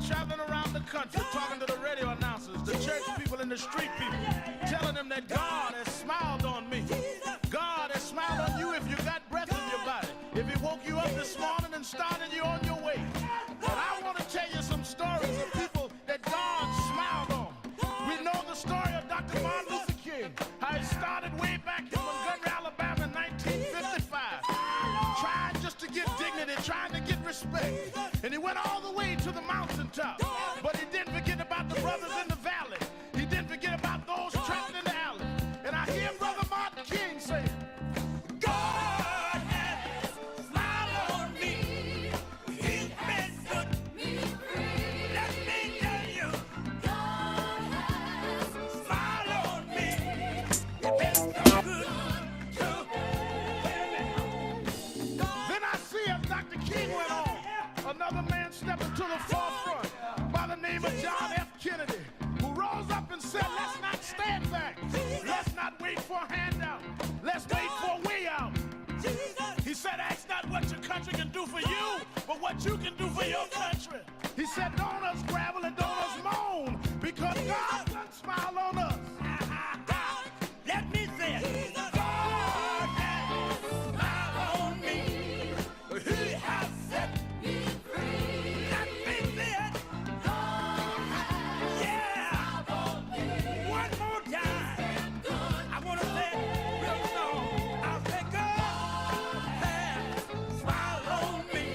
Traveling around the country, talking to the radio announcers, the church people and the street people, telling them that God has smiled on me. God has smiled on you if you got breath in your body, if He woke you up this morning and started you on your way. But I want to tell you some stories of people that God smiled on. We know the story of Dr. Martin Luther King, how it started way back in Montgomery, Alabama in 1955, trying just to get dignity, trying to get respect. And he went all the way to the mountaintop. But he didn't forget about the brothers in the valley. He didn't forget about those trapped in the alley. And I hear Brother Martin King say, God has smiled on me. He's been good to me. Let me tell you, God has smiled on me. He's been so good to me. Then I see as Dr. King went on, another man stepping to the forefront by the name of John F. Kennedy, who rose up and said, let's not stand back. Let's not wait for a handout. Let's wait for a way out. He said, ask not what your country can do for you, but what you can do for your country. He said, don't us gravel and don't us moan, because God done smile on us. Let me say it. God has smiled on me. He has set me free. Let me say it. Yeah. One more time. I want to say it real slow. I'll say God has smiled on me.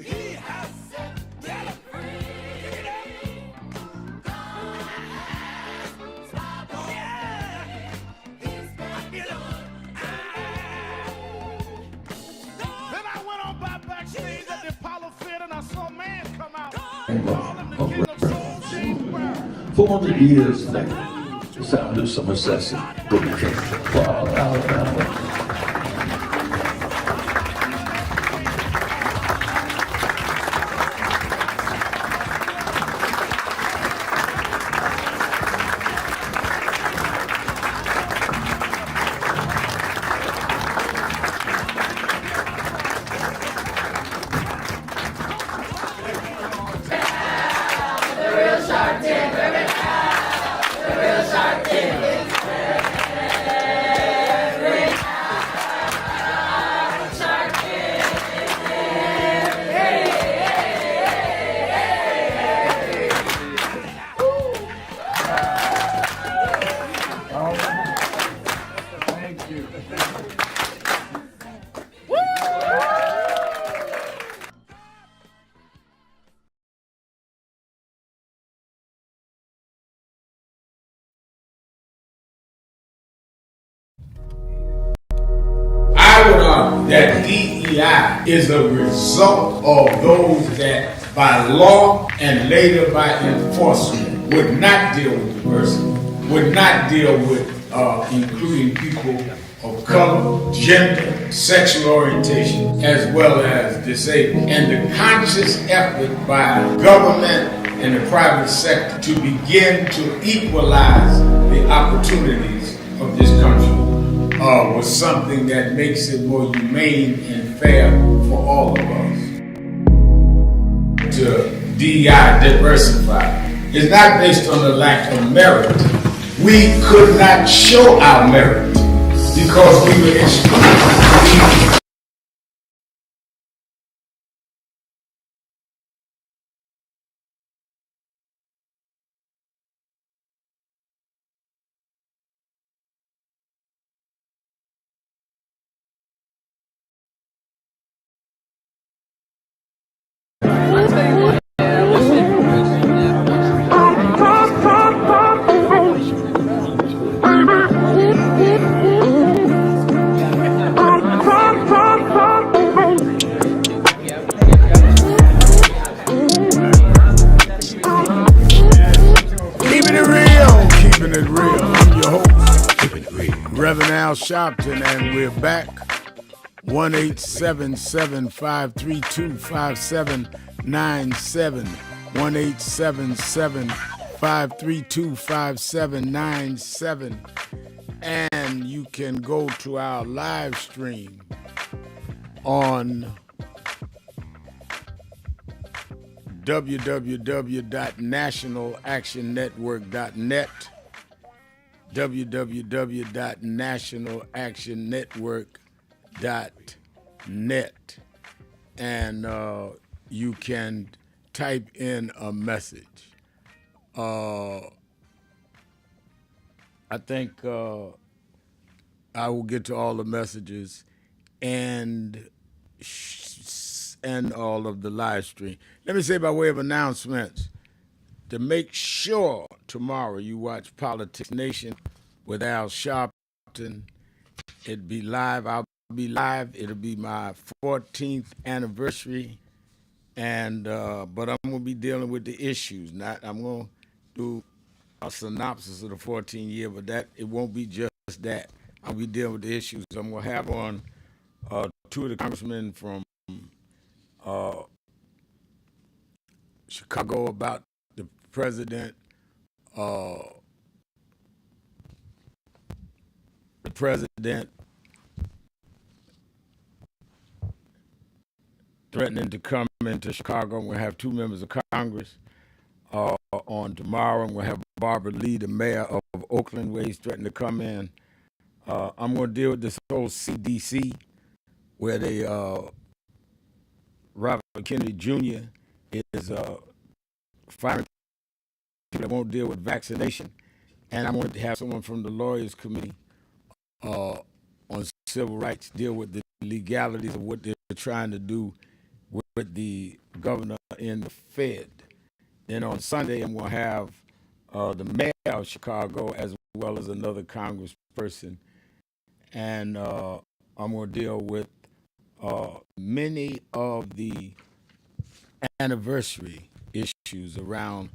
He has set me free. Pick it up. God has smiled on me. Yeah. I feel it. Then I went on backstage at the Apollo Theater and I saw a man come out and call him the King of Soul, James Brown. 400 years later, the sound of some assassin will be king. Wow, Alabama. That DEI is a result of those that by law and later by enforcement would not deal with diversity, would not deal with including people of color, gender, sexual orientation, as well as disabled. And the conscious effort by government and the private sector to begin to equalize the opportunities of this country was something that makes it more humane and fair for all of us. To DEI diversify, is not based on the lack of merit. We could not show our merit because we were excluded. Keeping it real. I'm your host, Reverend Sharpton, and we're back. 1-877-532-5797. 1-877-532-5797. And you can go to our live stream on www.nationalactionnetwork.net, www.nationalactionnetwork.net, and you can type in a message. I think I will get to all the messages and all of the live stream. Let me say by way of announcements, to make sure tomorrow you watch Politics Nation with Al Sharpton. It'll be live. I'll be live. It'll be my 14th anniversary, and but I'm going to be dealing with the issues. I'm going to do a synopsis of the 14-year, but it won't be just that. I'll be dealing with the issues. I'm going to have on two of the congressmen from Chicago about the president threatening to come into Chicago. I'm going to have two members of Congress on tomorrow. I'm going to have Barbara Lee, the mayor of Oakland, where he's threatening to come in. I'm going to deal with this whole CDC, where they Robert Kennedy Jr. is firing people that won't deal with vaccination. And I'm going to have someone from the Lawyers Committee on civil rights deal with the legalities of what they're trying to do with the governor and the Fed. Then on Sunday, I'm going to have the mayor of Chicago as well as another congressperson. And I'm going to deal with many of the anniversary issues around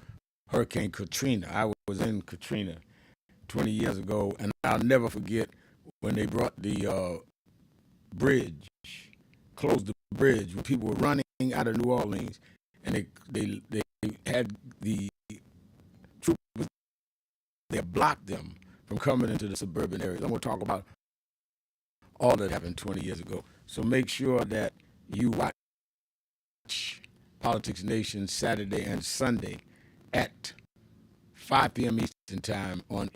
Hurricane Katrina. I was in Katrina 20 years ago, and I'll never forget when they brought the bridge, closed the bridge, when people were running out of New Orleans, and they had the troopers there blocked them from coming into the suburban areas. I'm going to talk about all that happened 20 years ago. So make sure that you watch Politics Nation Saturday and Sunday at 5 p.m. Eastern Time on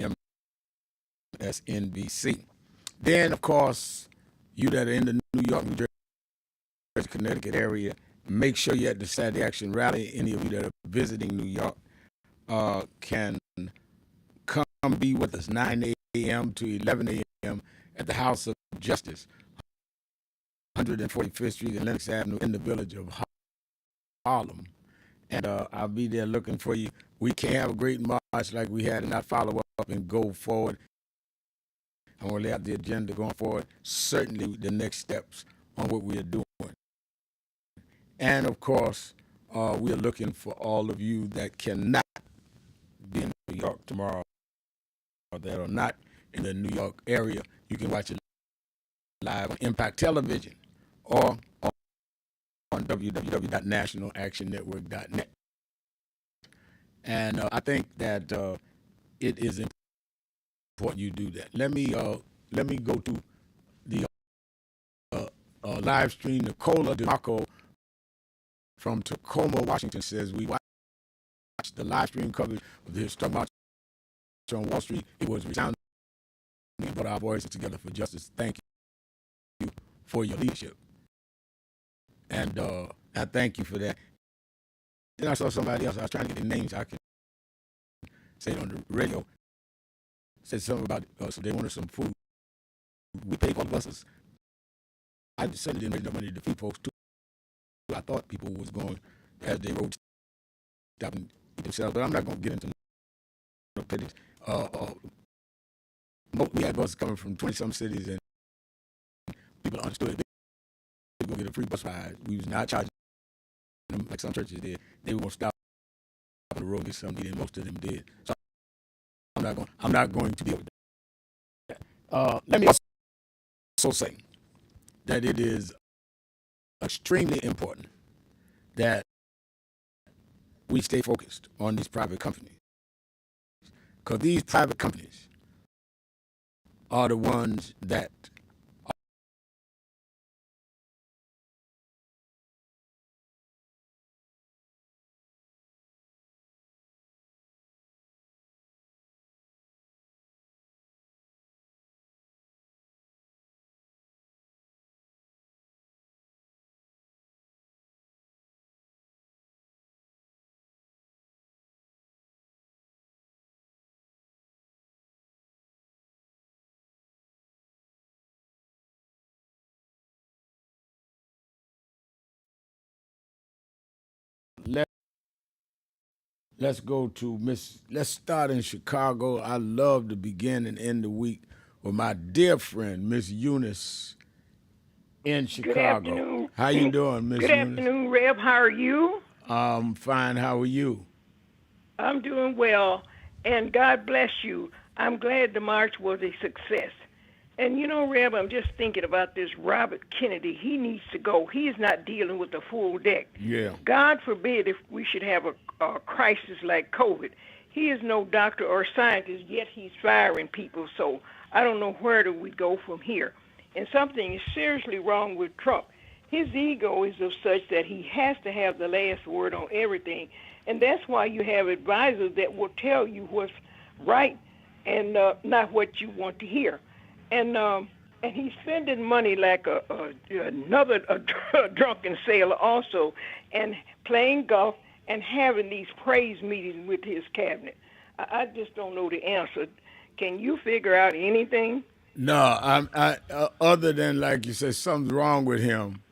MSNBC. Then, of course, you that are in the New York, New Jersey, Connecticut area, make sure you're at the Saturday Action Rally. Any of you that are visiting New York can come be with us 9 a.m. to 11 a.m. at the House of Justice, 145th Street and Lenox Avenue in the village of Harlem. And I'll be there looking for you. We can't have a great march like we had and not follow up and go forward. I'm going to lay out the agenda going forward, certainly the next steps on what we are doing. And, of course, we are looking for all of you that cannot be in New York tomorrow or that are not in the New York area. You can watch it live on Impact Television or on www.nationalactionnetwork.net. And I think that it is important you do that. Let me go to the live stream. Nicola DeMarco from Tacoma, Washington says, we the live stream coverage of the Strike March on Wall Street. It was resounding. We put our voices together for justice. Thank you for your leadership. And I thank you for that. Then I saw somebody else. I was trying to get their names. I can say it on the radio. Said something about so they wanted some food. We paid for the buses. I certainly didn't make no money to feed folks too. I thought people was going as they rode stop and eat themselves, but I'm not going to get into no petty. We had buses coming from 20-some cities, and people understood they go get a free bus ride. We was not charging them like some churches did. They were going to stop on the road and get something, and most of them did. So I'm not going to be able to do that. Let me also say that it is extremely important that we stay focused on these private companies, because these private companies are the ones that let's go to let's start in Chicago. I love to begin and end the week with my dear friend, Miss Eunice in Chicago. Good afternoon. How you doing, Miss Good Eunice? afternoon, Reb. How are you? I'm fine. How are you? I'm doing well, and God bless you. I'm glad the march was a success. And you know, Reb, I'm just thinking about this Robert Kennedy. He needs to go. He's not dealing with the full deck. Yeah. God forbid if we should have a crisis like COVID. He is no doctor or scientist, yet he's firing people. So I don't know where do we go from here. And something is seriously wrong with Trump. His ego is of such that he has to have the last word on everything. And that's why you have advisors that will tell you what's right and not what you want to hear. And he's spending money like another drunken sailor also, and playing golf and having these praise meetings with his cabinet. I just don't know the answer. Can you figure out anything? No, I other than, like you said, something's wrong with him,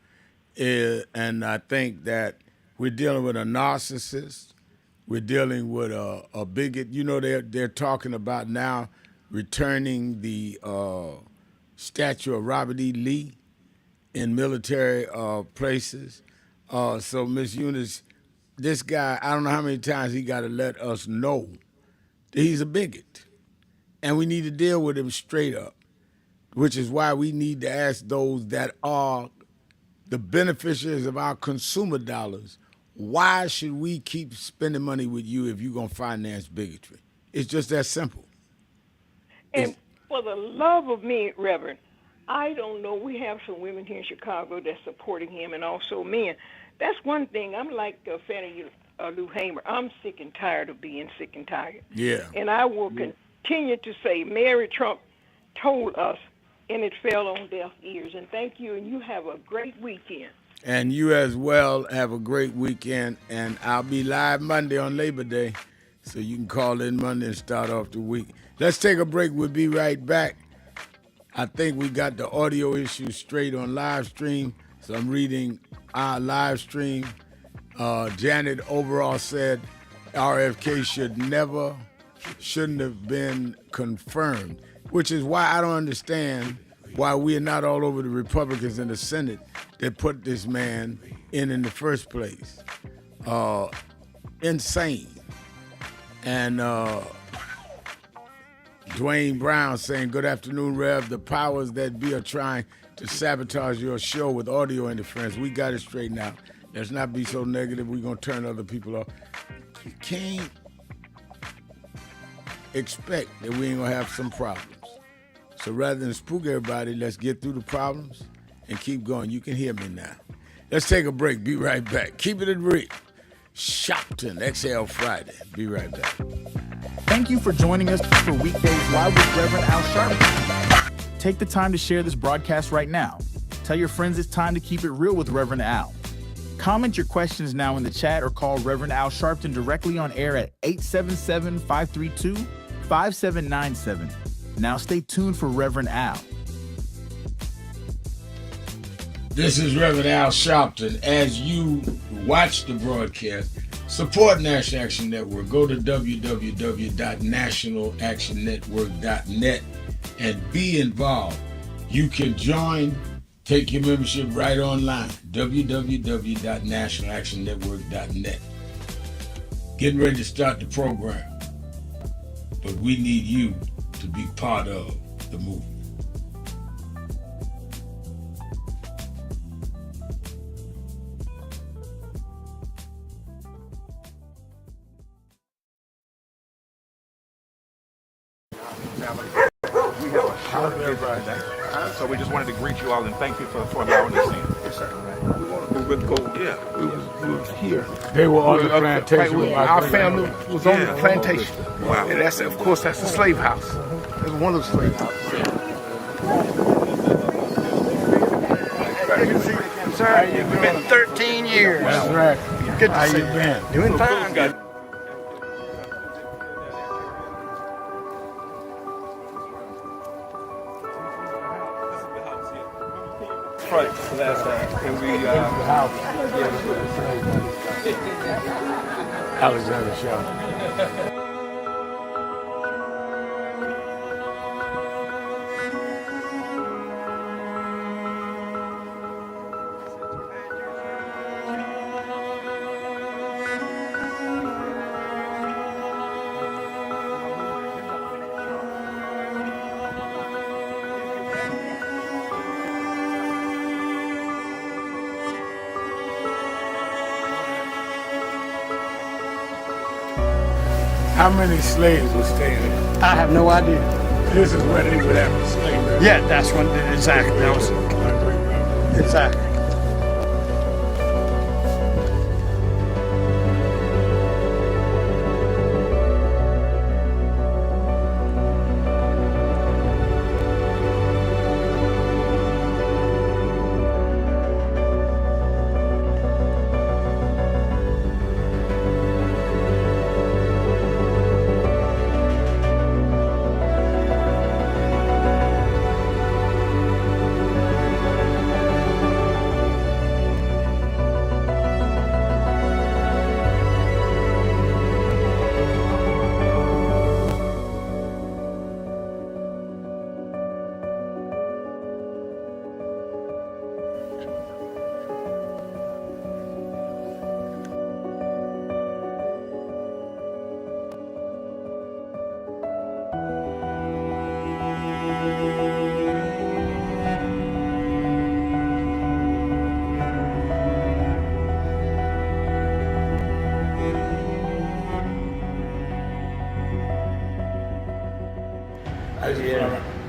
and I think that we're dealing with a narcissist. We're dealing with a bigot. You know, they're talking about now returning the statue of Robert E. Lee in military places. So, Miss Eunice, this guy, I don't know how many times he got to let us know that he's a bigot. And we need to deal with him straight up, which is why we need to ask those that are the beneficiaries of our consumer dollars, why should we keep spending money with you if you're going to finance bigotry? It's just that simple. And for the love of me, Reverend, I don't know. We have some women here in Chicago that's supporting him, and also men. That's one thing. I'm like Fannie Lou Hamer. I'm sick and tired of being sick and tired. Yeah. And I will continue to say, Mary Trump told us, and it fell on deaf ears. And thank you, and you have a great weekend. And you as well have a great weekend. And I'll be live Monday on Labor Day, so you can call in Monday and start off the week. Let's take a break. We'll be right back. I think we got the audio issue straight on live stream, so I'm reading our live stream. Janet overall said RFK shouldn't have been confirmed, which is why I don't understand why we are not all over the Republicans in the Senate that put this man in the first place. Insane. And Dwayne Brown saying, good afternoon, Rev. The powers that be are trying to sabotage your show with audio interference. We got it straightened out. Let's not be so negative. We're going to turn other people off. You can't expect that we ain't going to have some problems. So rather than spook everybody, let's get through the problems and keep going. You can hear me now. Let's take a break. Be right back. Keep it real. Sharpton, XL Friday. Be right back. Thank you for joining us for Weekdays Live with Reverend Al Sharpton. Take the time to share this broadcast right now. Tell your friends it's time to keep it real with Reverend Al. Comment your questions now in the chat or call Reverend Al Sharpton directly on air at 877-532-5797. Now stay tuned for Reverend Al. This is Reverend Al Sharpton. As you watch the broadcast, support National Action Network. Go to www.nationalactionnetwork.net and be involved. You can join, take your membership right online, www.nationalactionnetwork.net. Getting ready to start the program, but we need you to be part of the movement. So we just wanted to greet you all and thank you for allowing us in. Yes, sir. We was here. They were on the plantation. Our family was on the plantation. Wow. And that's, of course, that's the slave house. It's one of the slave houses. Sir, it's been 13 years. That's right. Good to How see you you. been? Doing fine. Good. Right, last time. And we, Alexander Shaw. How many slaves were staying there? I have no idea. This is where they would have a slave. Yeah, that's when exactly. That was exactly.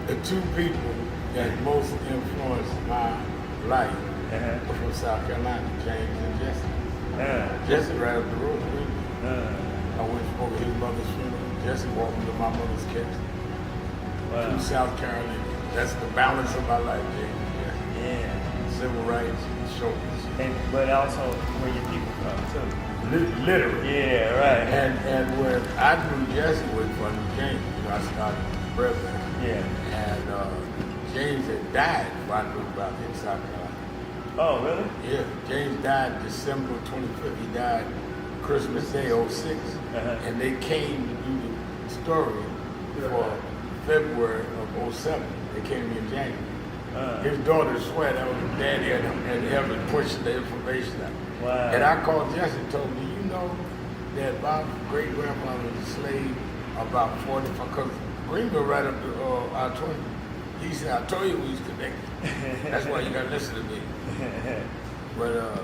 The two people that most influenced my life were from South Carolina, James and Jesse. Jesse right up the road with me. I went over his mother's funeral. Jesse walked me to my mother's casket. Wow. From South Carolina. That's the balance of my life, James and Jesse. Yeah. Civil rights, shoulders. But also where your people come too. Literally. Yeah, right. And when I knew Jesse was from James, I started president. Yeah. And James had died before I knew about it in South Carolina. Oh, really? Yeah. James died December 25th. He died Christmas Day, 06. And they came to do the story for February of 07. They came to me in January. His daughter swear that was his daddy and helped him push the information out. Wow. And I called Jesse and told him, you know that my great-grandfather was a slave about 45, because Greenville right up to I-20. He said, I told you we was connected. That's why you got to listen to me. But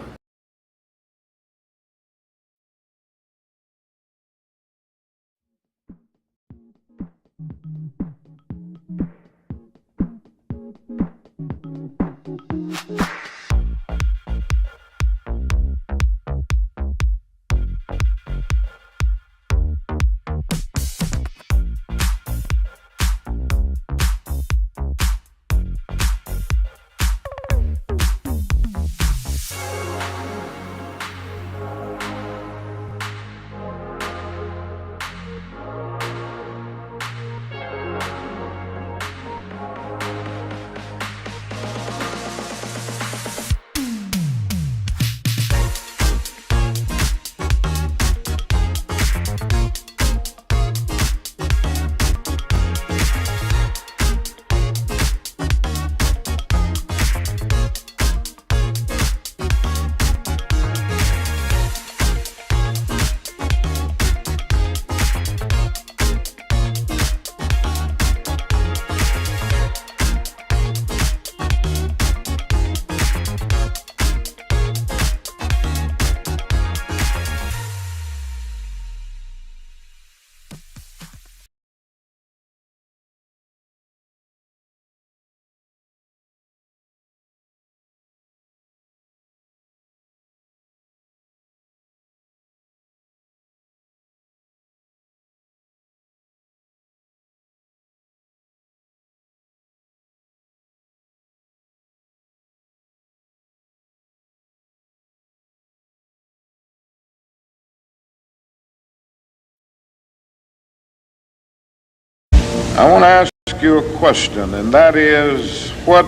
I want to ask you a question, and that is, what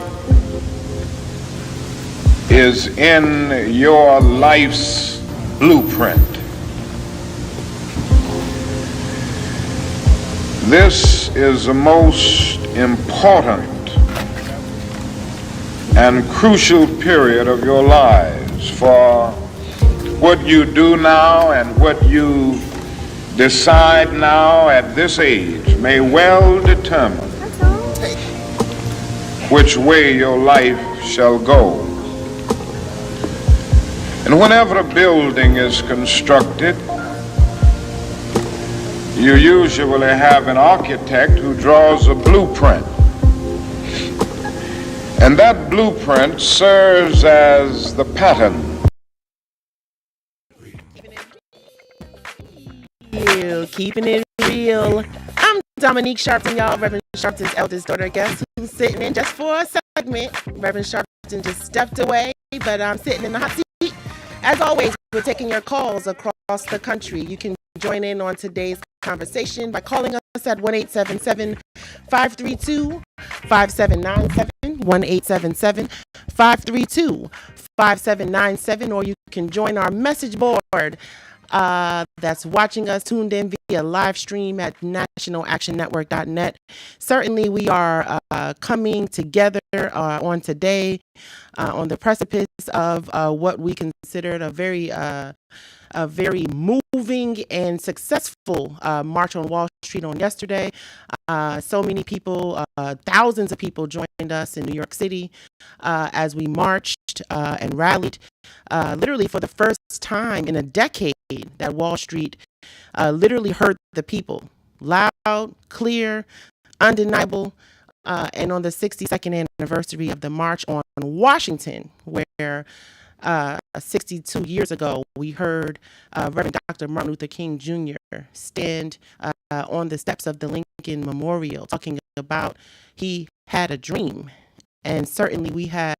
is in your life's blueprint? This is the most important and crucial period of your lives, for what you do now and what you decide now at this age may well determine which way your life shall go. And whenever a building is constructed, you usually have an architect who draws a blueprint. And that blueprint serves as the pattern. Keeping it real. I'm Dominique Sharpton, y'all, Reverend Sharpton's eldest daughter. Guess who's sitting in just for a segment? Reverend Sharpton just stepped away, but I'm sitting in the hot seat. As always, we're taking your calls across the country. You can join in on today's conversation by calling us at 1-877-532-5797, 1-877-532-5797, or you can join our message board that's watching us tuned in via live stream at nationalactionnetwork.net. Certainly, we are coming together on today on the precipice of what we considered a very moving and successful march on Wall Street on yesterday. So many people, thousands of people joined us in New York City as we marched and rallied. Literally for the first time in a decade that Wall Street literally heard the people. Loud, clear, undeniable. And on the 62nd anniversary of the March on Washington, where 62 years ago, we heard Reverend Dr. Martin Luther King Jr. stand on the steps of the Lincoln Memorial talking about he had a dream. And certainly we have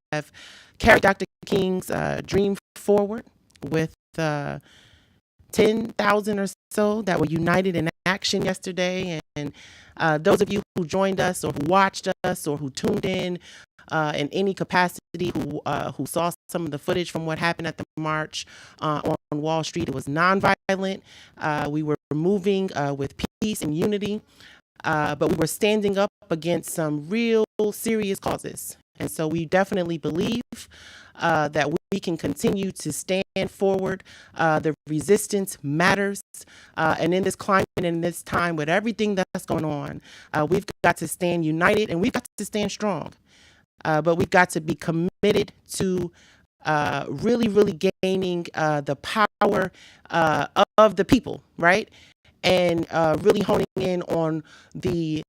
carried Dr. King's dream forward with 10,000 or so that were united in action yesterday. And those of you who joined us or who watched us or who tuned in any capacity, who saw some of the footage from what happened at the march on Wall Street, it was nonviolent. We were moving with peace and unity, but we were standing up against some real serious causes. And so we definitely believe that we can continue to stand forward. The resistance matters. And in this climate and in this time with everything that's going on, we've got to stand united and we've got to stand strong. But we've got to be committed to really gaining the power of the people, right? And really honing in on the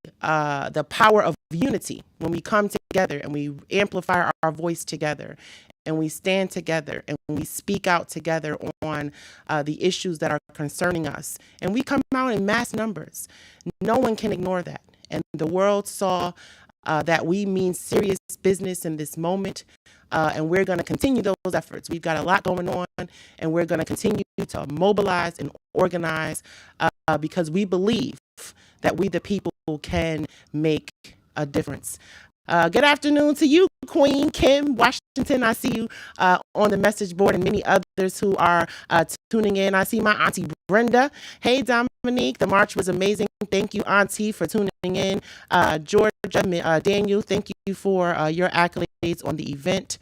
power of unity when we come together and we amplify our voice together and we stand together and we speak out together on the issues that are concerning us. And we come out in mass numbers. No one can ignore that. And the world saw that we mean serious business in this moment. And we're going to continue those efforts. We've got a lot going on, and we're going to continue to mobilize and organize because we believe that we, the people, can make a difference. Good afternoon to you, Queen Kim Washington. I see you on the message board and many others who are tuning in. I see my auntie Brenda. Hey, Dominique, the march was amazing. Thank you, auntie, for tuning in. Georgia, Daniel, thank you for your accolades on the event.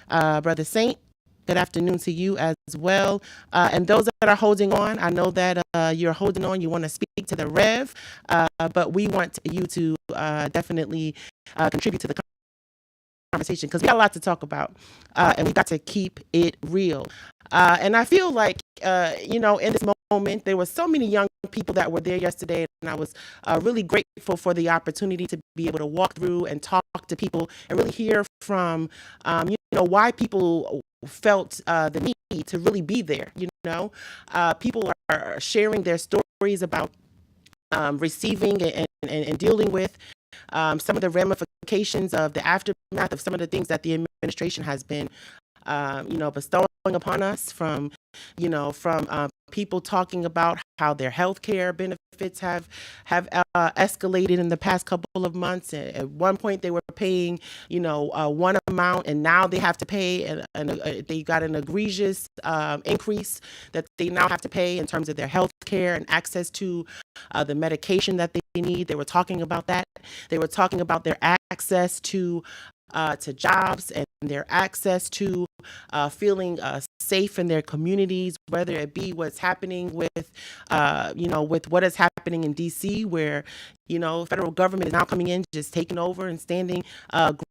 Brother Saint, good afternoon to you as well. And those that are holding on, I know that you're holding on. You want to speak to the Rev, but we want you to definitely contribute to the conversation because we got a lot to talk about, and we got to keep it real. And I feel like, in this moment, there were so many young people that were there yesterday, and I was really grateful for the opportunity to be able to walk through and talk to people and really hear from, why people felt the need to really be there. People are sharing their stories about receiving and dealing with some of the ramifications of the aftermath of some of the things that the administration has been bestowing upon us, from people talking about how their health care benefits have escalated in the past couple of months. At one point, they were paying, one amount, and now they have to pay, and they got an egregious increase that they now have to pay in terms of their health care and access to the medication that they need. They were talking about that. They were talking about their access to jobs and their access to feeling safe in their communities, whether it be what's happening with what is happening in D.C., where, federal government is now coming in, just taking over and standing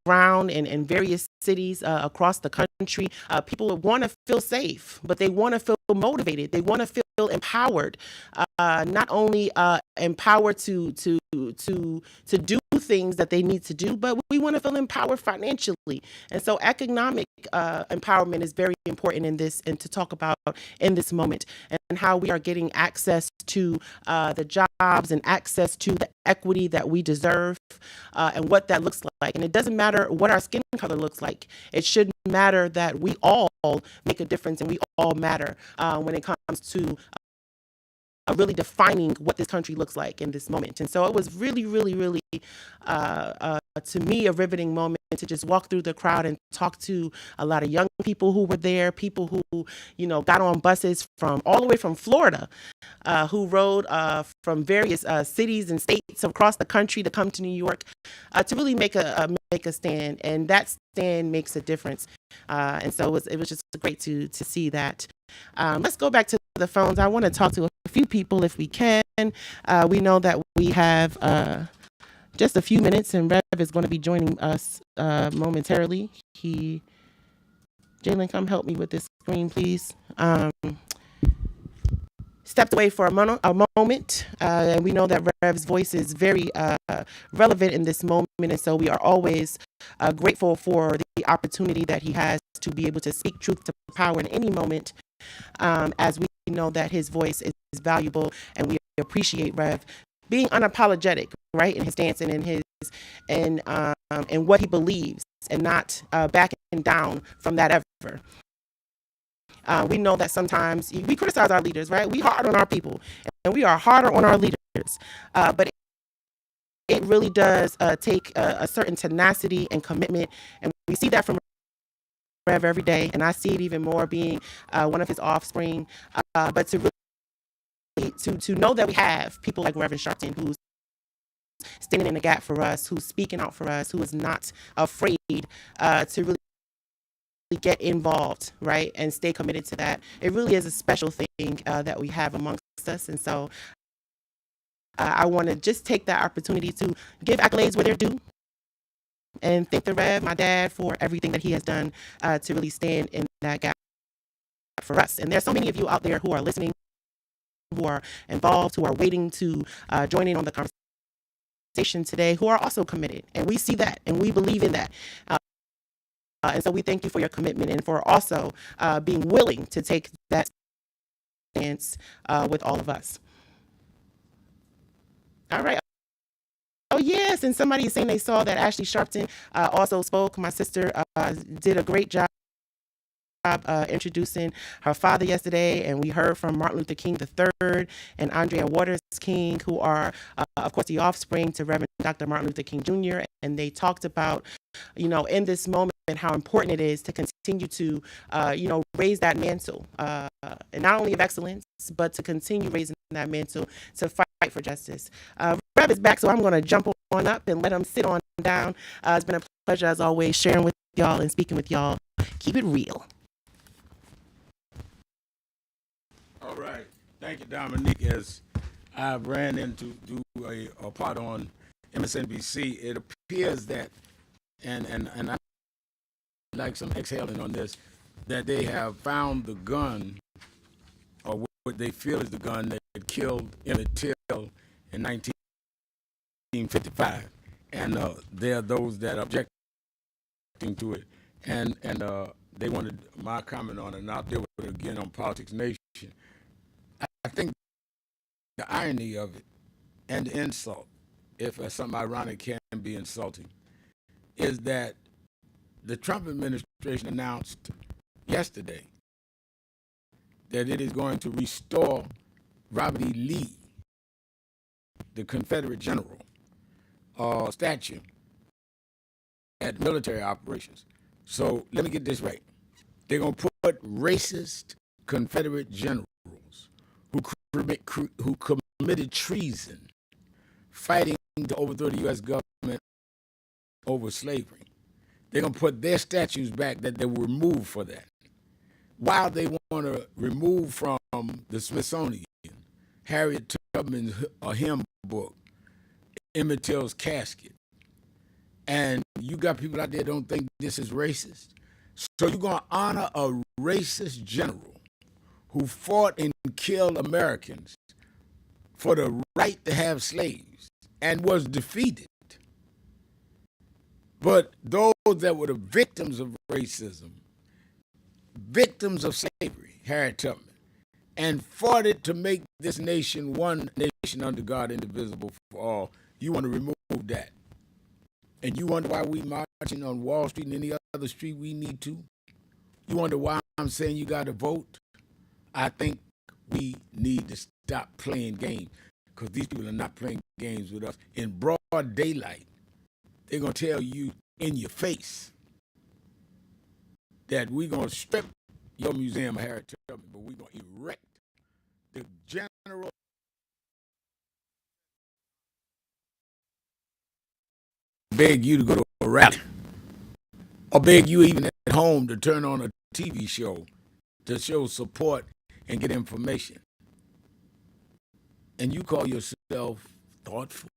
ground in various cities across the country. People want to feel safe, but they want to feel motivated. They want to feel empowered, not only empowered to do things that they need to do, but we want to feel empowered financially. And so economic empowerment is very important in this, and to talk about in this moment, and how we are getting access to the jobs and access to the equity that we deserve, and what that looks like. And it doesn't matter what our skin color looks like. It should matter that we all make a difference, and we all matter when it comes to really defining what this country looks like in this moment. And so it was really, really, really, to me, a riveting moment to just walk through the crowd and talk to a lot of young people who were there, people who, got on buses from all the way from Florida, who rode from various cities and states across the country to come to New York to really make a stand. And that stand makes a difference. And so it was just great to see that. Let's go back to the phones. I want to talk to a few people if we can. We know that we have just a few minutes, and Rev is going to be joining us momentarily. Jalen, come help me with this screen, please. Stepped away for a moment, and we know that Rev's voice is very relevant in this moment, and so we are always grateful for the opportunity that he has to be able to speak truth to power in any moment, as we know that his voice is valuable, and we appreciate Rev being unapologetic, right, in his stance and in his and what he believes, and not backing down from that ever. We know that sometimes we criticize our leaders, right? We hard on our people, and we are harder on our leaders. But it really does take a certain tenacity and commitment, and we see that from Rev every day, and I see it even more being one of his offspring. But to really to know that we have people like Reverend Sharpton, who's standing in the gap for us, who's speaking out for us, who is not afraid to really get involved, right, and stay committed to that. It really is a special thing that we have amongst us. And so I want to just take that opportunity to give accolades where they're due, and thank the Rev, my dad, for everything that he has done to really stand in that gap for us. And there's so many of you out there who are listening, who are involved, who are waiting to join in on the conversation today, who are also committed. And we see that, and we believe in that. And so we thank you for your commitment, and for also being willing to take that stance with all of us. All right. Oh, yes. And somebody is saying they saw that Ashley Sharpton also spoke. My sister did a great job introducing her father yesterday, and we heard from Martin Luther King III and Andrea Waters King, who are, of course, the offspring to Reverend Dr. Martin Luther King Jr., and they talked about, in this moment, how important it is to continue to, raise that mantle, and not only of excellence, but to continue raising that mantle to fight for justice. Rev is back, so I'm going to jump on up and let him sit on down. It's been a pleasure, as always, sharing with y'all and speaking with y'all. Keep it real. All right. Thank you, Dominique. As I ran in to do a part on MSNBC, it appears that, and I like some exhaling on this, that they have found the gun, or what they feel is the gun that killed Emmett Till in 1955. And there are those that are objecting to it. And they wanted my comment on it, and I'll deal with it again on Politics Nation. I think the irony of it, and the insult, if something ironic can be insulting, is that the Trump administration announced yesterday that it is going to restore Robert E. Lee, the Confederate general, statue at military operations. So let me get this right. They're going to put racist Confederate generals who committed treason, fighting to overthrow the U.S. government over slavery. They're going to put their statues back that they were removed for that. While they want to remove from the Smithsonian Harriet Tubman's hymn book, Emmett Till's casket. And you got people out there that don't think this is racist. So you're going to honor a racist general who fought and killed Americans for the right to have slaves and was defeated. But those that were the victims of racism, victims of slavery, Harriet Tubman, and fought it to make this nation one nation under God, indivisible for all, you want to remove that. And you wonder why we marching on Wall Street and any other street we need to? You wonder why I'm saying you got to vote? I think we need to stop playing games, because these people are not playing games with us. In broad daylight, they're going to tell you in your face that we're going to strip your museum of Harriet Tubman, but we're going to erect the general. Beg you to go to a rally, or beg you even at home to turn on a TV show to show support and get information. And you call yourself thoughtful,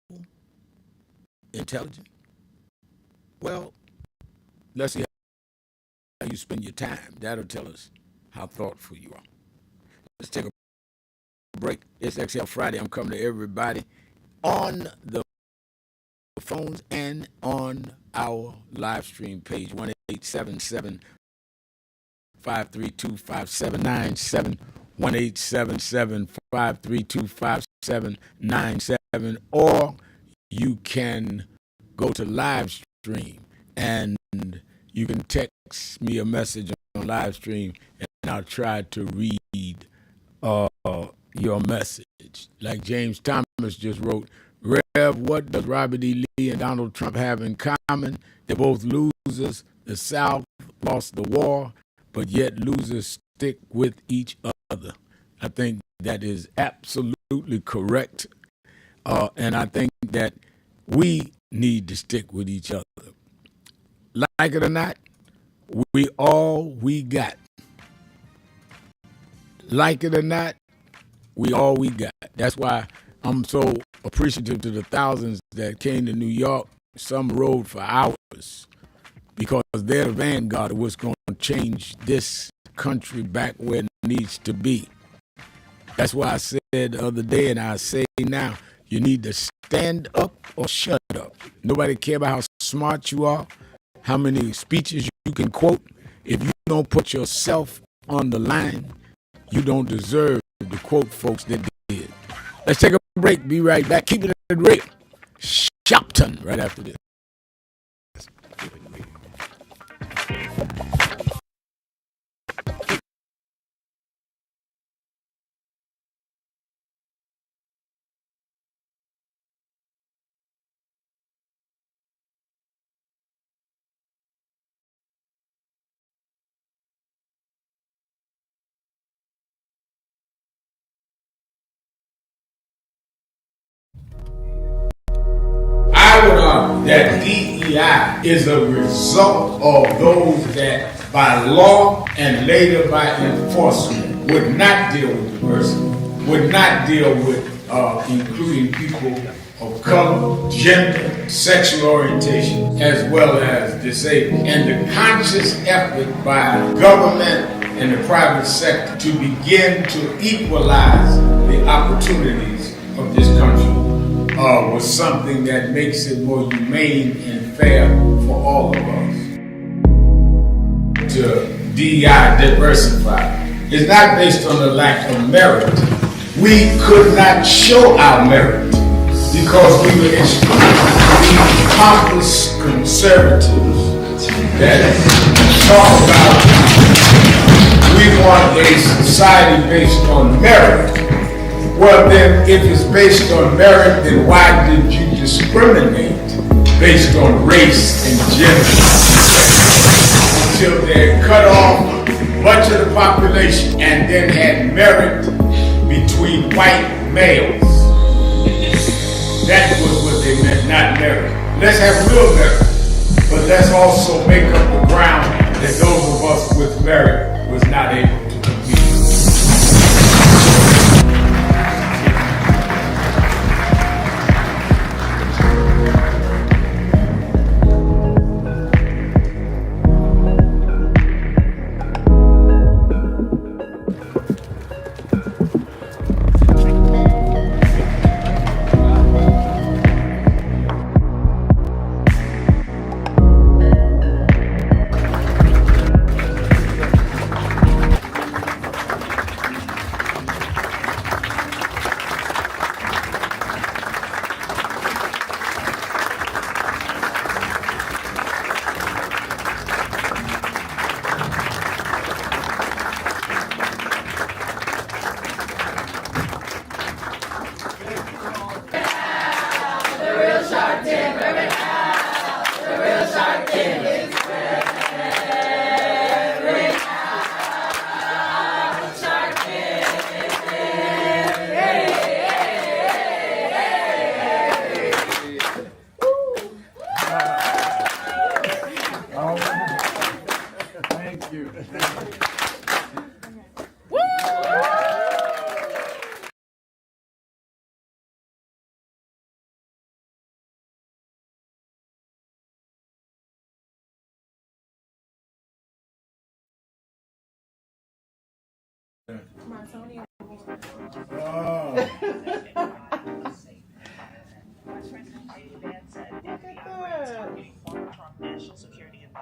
intelligent? Well, let's see how you spend your time. That'll tell us how thoughtful you are. Let's take a break. It's Exhale Friday. I'm coming to everybody on the phones and on our live stream page, 1-877-532-5797, 1-877-532-5797, or you can go to live stream and you can text me a message on live stream and I'll try to read your message. Like James Thomas just wrote, Rev, what does Robert E. Lee and Donald Trump have in common? They're both losers. The South lost the war, but yet losers stick with each other. I think that is absolutely correct. And I think that we need to stick with each other. Like it or not, we all we got. Like it or not, we all we got. That's why I'm so appreciative to the thousands that came to New York. Some rode for hours because they're the vanguard of what's going to change this country back where it needs to be. That's why I said the other day, and I say now, you need to stand up or shut up. Nobody care about how smart you are, how many speeches you can quote. If you don't put yourself on the line, you don't deserve to quote folks that did. Let's take a break. Be right back. Keep it at Rick Sharpton right after this. I would argue that DEI is a result of those that by law and later by enforcement would not deal with diversity, would not deal with including people of color, gender, sexual orientation, as well as disabled. And the conscious effort by government and the private sector to begin to equalize the opportunities of this country was something that makes it more humane and fair for all of us. To DEI, diversify, is not based on the lack of merit. We could not show our merit because we were extremely pompous conservatives that talk about we want a society based on merit. Well then, if it's based on merit, then why did you discriminate based on race and gender? Until they cut off much of the population and then had merit between white males. That was what they meant, not merit. Let's have real merit, but let's also make up the ground that those of us with merit was not able to compete.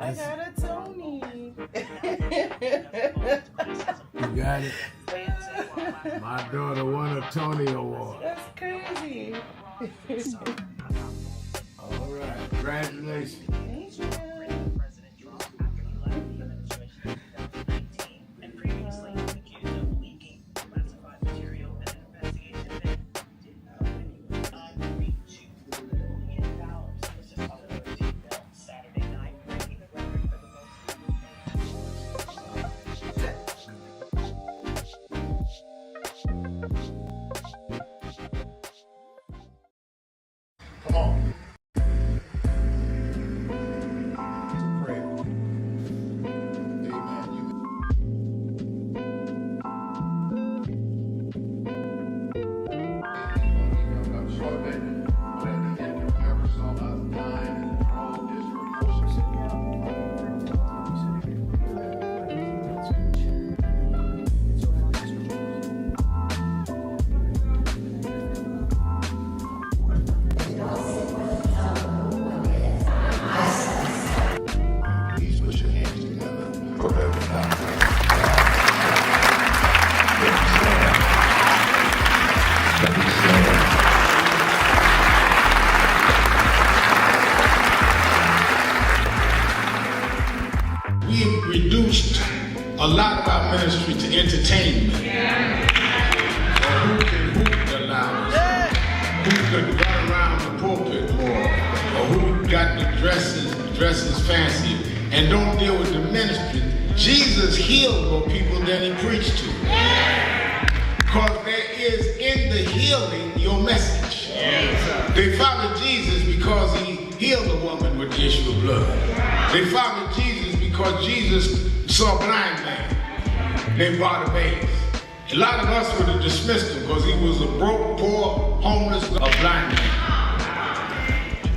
I got a Tony. You got it. My daughter won a Tony Award. That's crazy. All right, congratulations. Thank you. We've reduced a lot of our ministry to entertainment. Or who can hoop the loudest, who can run around the pulpit more, or who got the dresses fancy, and don't deal with the ministry. Jesus healed more people than he preached to. Because there is in the healing your message. They followed Jesus because he healed a woman with the issue of blood. They followed Jesus because Jesus saw a blind man named Bartimaeus. A lot of us would have dismissed him because he was a broke, poor, homeless, a blind man.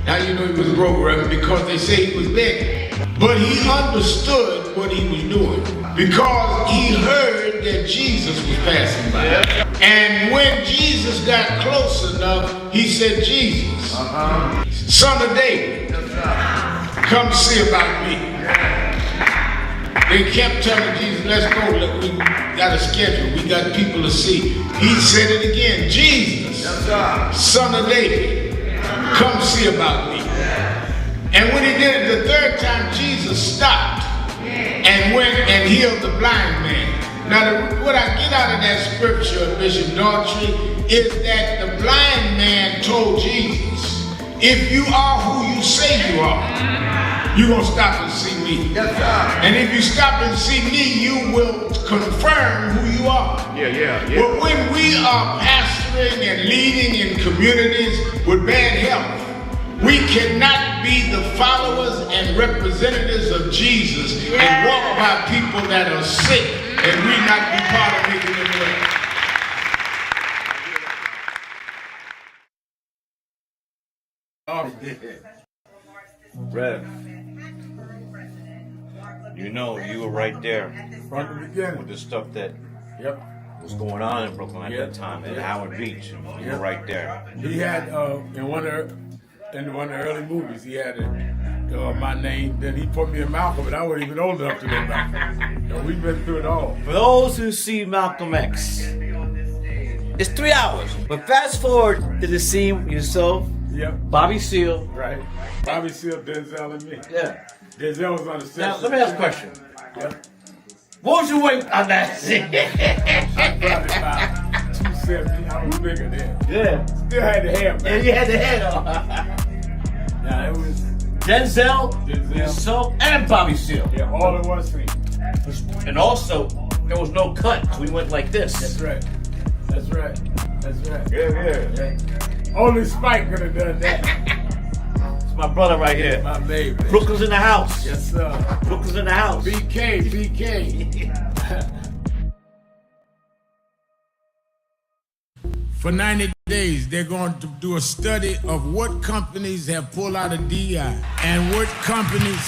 How you know he was broke, Reverend? Because they say he was begging. But he understood what he was doing because he heard that Jesus was passing by. And when Jesus got close enough, he said, Jesus, son of David, come see about me. They kept telling Jesus, let's go, look, we got a schedule, we got people to see. He said it again, Jesus, son of David, come see about me. And when he did it the third time, Jesus stopped and went and healed the blind man. Now, what I get out of that scripture, Bishop Daughtry, is that the blind man told Jesus, if you are who you say you are, you're going to stop and see me. Yes, sir. And if you stop and see me, you will confirm who you are. Yeah. But when we are pastoring and leading in communities with bad health, we cannot be the followers and representatives of Jesus and walk by people that are sick and we not be part of making them well. Rev, you know, you were right there From the beginning. with the stuff that Yep. was going on in Brooklyn at that time, at Howard Beach. You were right there. He had in one of the early movies, he had my name. Then he put me in Malcolm, but I wasn't even old enough to know Malcolm. So we've been through it all. For those who see Malcolm X, it's 3 hours. But fast forward to the scene yourself, Yep. Bobby Seale. Right. Bobby Seale, Denzel, and me. Yeah. Denzel was on the set. Now, let me ask a question. Yep. What was your weight on that scene? I probably about 270. I was bigger then. Yeah. Still had the hair back. Yeah, you had the head on. Nah, it was Denzel, yourself, and Bobby Seale. yeah, all in one scene. And also, there was no cut. So we went like this. That's right. That's right. That's right. Yeah. Only Spike could have done that. It's my brother right here. My baby. Brooklyn's in the house. Yes, sir. Brooklyn's in the house. BK. For 90 days, they're going to do a study of what companies have pulled out of DI and what companies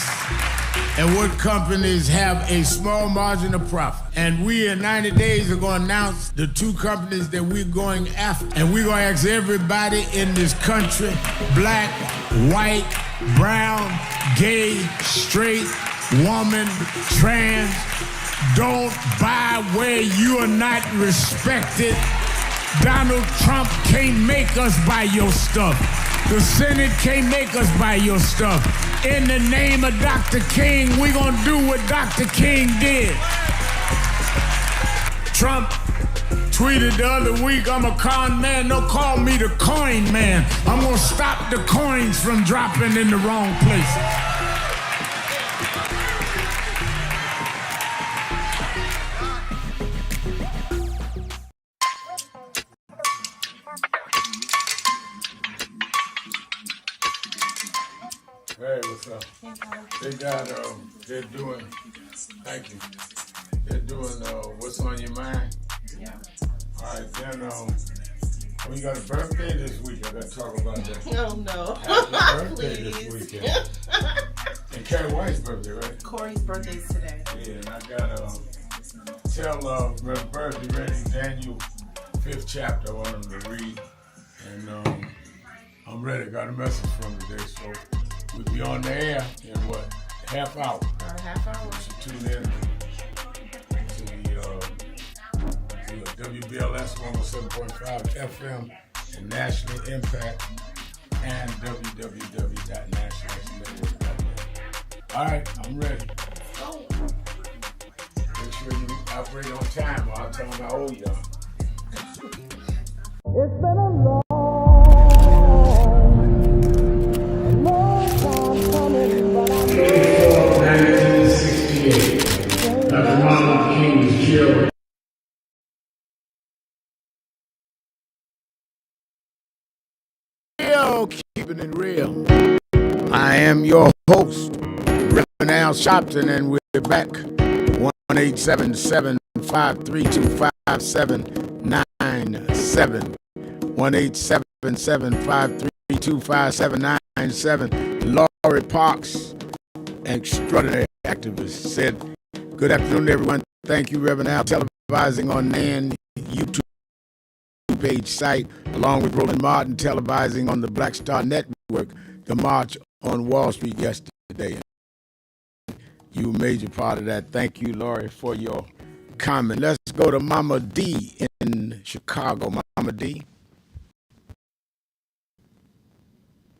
have a small margin of profit. And we in 90 days are going to announce the 2 companies that we're going after. And we're going to ask everybody in this country, black, white, brown, gay, straight, woman, trans, don't buy where you are not respected. Donald Trump can't make us buy your stuff. The Senate can't make us buy your stuff. In the name of Dr. King, we're going to do what Dr. King did. Trump tweeted the other week, I'm a con man. Don't call me the coin man. I'm going to stop the coins from dropping in the wrong place. Hey, what's up? They got, they're doing, thank you. They're doing, what's on your mind? Yeah. All right, then, we got a birthday this week. I got to talk about that. Oh, no. Happy birthday this weekend. And Carrie White's birthday, right? Corey's birthday is today. Yeah, and I got to tell Reverend Birthday reading Daniel 5th chapter. I want him to read. And I'm ready. Got a message from today, so we'll be on the air in what? Half hour. About a half hour. You should tune in to the WBLS 107.5 FM and National Impact and www.nationalnetwork.net. All right, I'm ready. Make sure you operate on time or I'll tell them I owe y'all. It's been a long time coming, but I know 1968. Dr. Martin Luther King was killed. Keeping it real. I am your host, Reverend Al Sharpton, and we're back. 1-877-532-5797. 1-877-532-5797. Laurie Parks, extraordinary activist, said, "Good afternoon, everyone. Thank you, Reverend Al, televising on NAN YouTube page site, along with Roland Martin televising on the Black Star Network, the March on Wall Street yesterday. You were a major part of that. Thank you, Laurie, for your comment. Let's go to Mama D in Chicago. Mama D.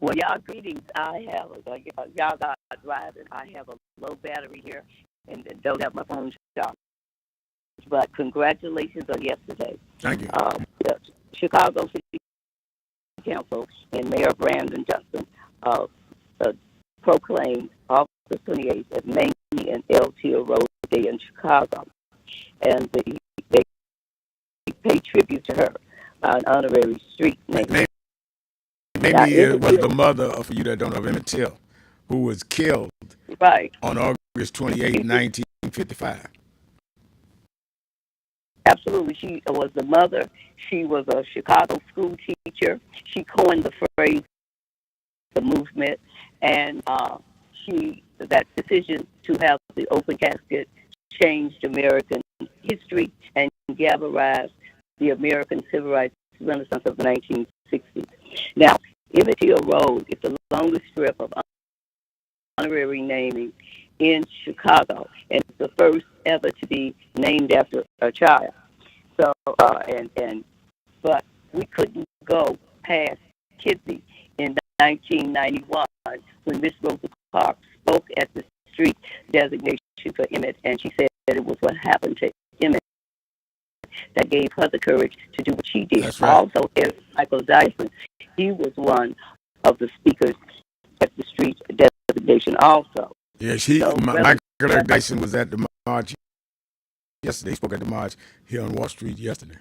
Well, y'all, greetings. I have, y'all got driving. I have a low battery here and don't have my phone charged. But congratulations on yesterday. Thank you. The Chicago City Council and Mayor Brandon Johnson proclaimed August 28th as Mamie and L.T. Rose Day in Chicago. And they pay tribute to her an honorary street name. Mamie was the mother, for you that don't know, of Emmett Till, who was killed on August 28, 1955. Absolutely. She was the mother. She was a Chicago school teacher. She coined the phrase, the movement, and that decision to have the open casket changed American history and galvanized the American civil rights renaissance of the 1960s. Now, Emmett Till Road is the longest strip of honorary naming in Chicago, and it's the first ever to be named after a child. So, but we couldn't go past Kitsy in 1991 when Miss Rosa Parks spoke at the street designation for Emmett, and she said that it was what happened to Emmett that gave her the courage to do what she did. That's right. Also, Michael Dyson, he was one of the speakers at the street designation also. Yeah, Michael Dyson was at the march yesterday. He spoke at the march here on Wall Street yesterday.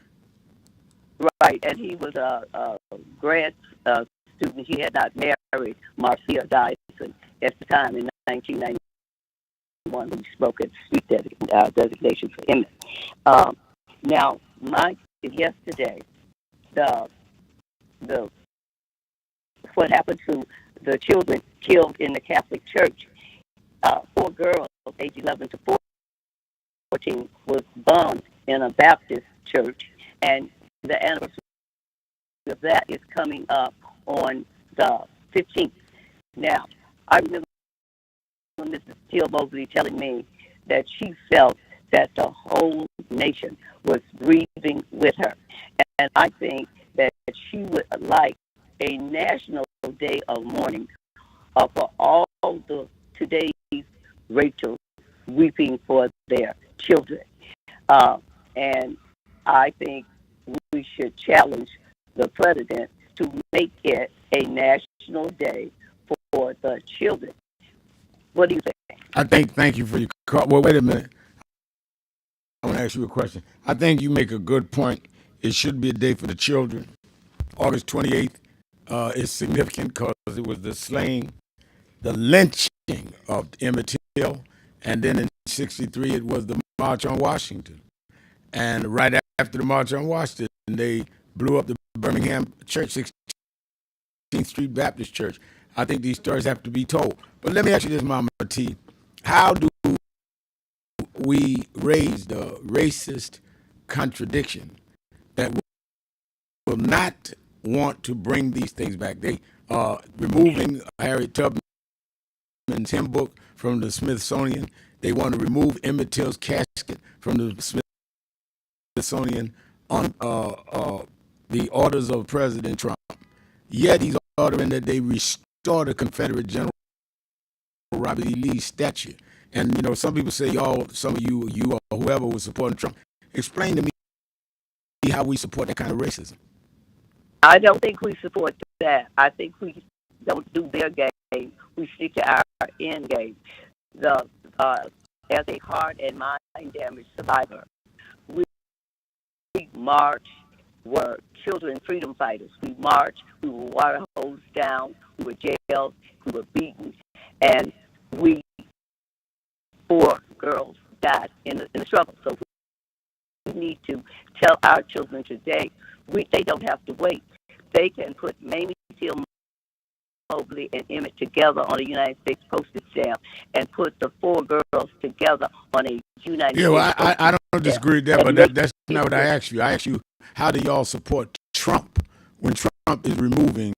Right, and he was a grad student. He had not married Marcia Dyson at the time in 1991 when he spoke at the street designation for Emmett. Now, yesterday, what happened to the children killed in the Catholic Church? 4 girls, age 11 to 14, was bombed in a Baptist church, and the anniversary of that is coming up on the 15th. Now, I remember Mrs. Till Mosley telling me that she felt that the whole nation was grieving with her. And I think that she would like a national day of mourning for all the today's Rachel weeping for their children. And I think we should challenge the president to make it a national day for the children. What do you think? Thank you for your call. Well, wait a minute. I want to ask you a question. I think you make a good point. It should be a day for the children. August 28th is significant because it was the slaying, the lynching of Emmett Till, and then in '63 it was the March on Washington. And right after the March on Washington, they blew up the Birmingham Church, 16th Street Baptist Church. I think these stories have to be told. But let me ask you this, Mama T. How do we raise the racist contradiction that will not want to bring these things back? They are removing Harriet Tubman's hymn book from the Smithsonian. They want to remove Emmett Till's casket from the Smithsonian on the orders of President Trump. Yet he's ordering that they restore the Confederate General Robert E. Lee's statue. And, you know, some people say, some of you or whoever was supporting Trump. Explain to me how we support that kind of racism. I don't think we support that. I think we don't do their game. We stick to our end game. As a heart and mind damage survivor, we march, were children freedom fighters. We marched, we were water hosed down, we were jailed, we were beaten, and 4 girls died in the struggle. So we need to tell our children today, they don't have to wait. They can put Mamie Till Mobley and Emmett together on a United States postage stamp and put the 4 girls together on a United States I don't disagree with that, but that's not what I asked you. I asked you, how do y'all support Trump when Trump is removing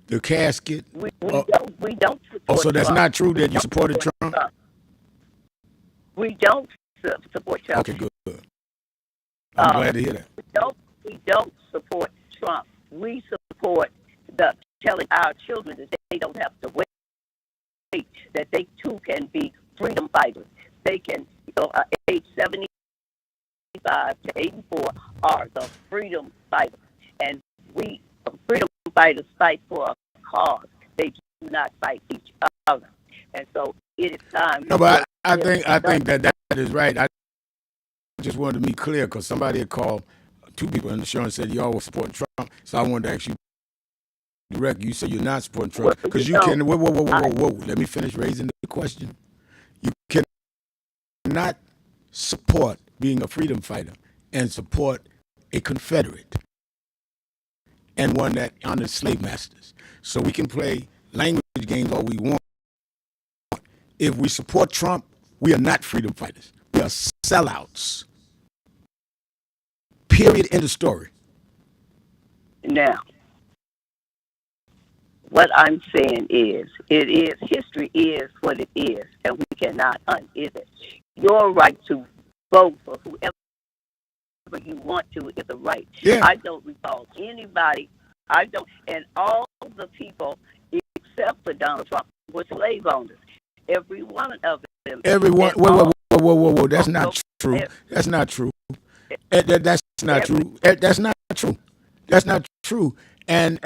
the casket? We don't support so that's Trump. not true that you supported Trump? We don't support Trump. Okay, good. I'm glad to hear that. We don't support Trump. We support telling our children that they don't have to wait, that they too can be freedom fighters. They can, age 70 75 to 84 are the freedom fighters. And we freedom fighters fight for a cause. They do not fight each other. And so it is time. No, but I think that is right. I just wanted to be clear because somebody had called, two people in the show and said y'all were supporting Trump. So I wanted to ask you direct. You said you're not supporting Trump because you can. Whoa. Let me finish raising the question. You cannot support being a freedom fighter and support a Confederate and one that honors slave masters. So we can play language games all we want. If we support Trump, we are not freedom fighters. We are sellouts. Period. End of story. Now, what I'm saying is, history is what it is, and we cannot undo it. Your right to vote for whoever you want to is a right. Yeah. I don't recall anybody, and all the people except for Donald Trump were slave owners. Every one of them. Everyone. Whoa. That's not true. That's not true. That's not true. That's not true. That's not true. And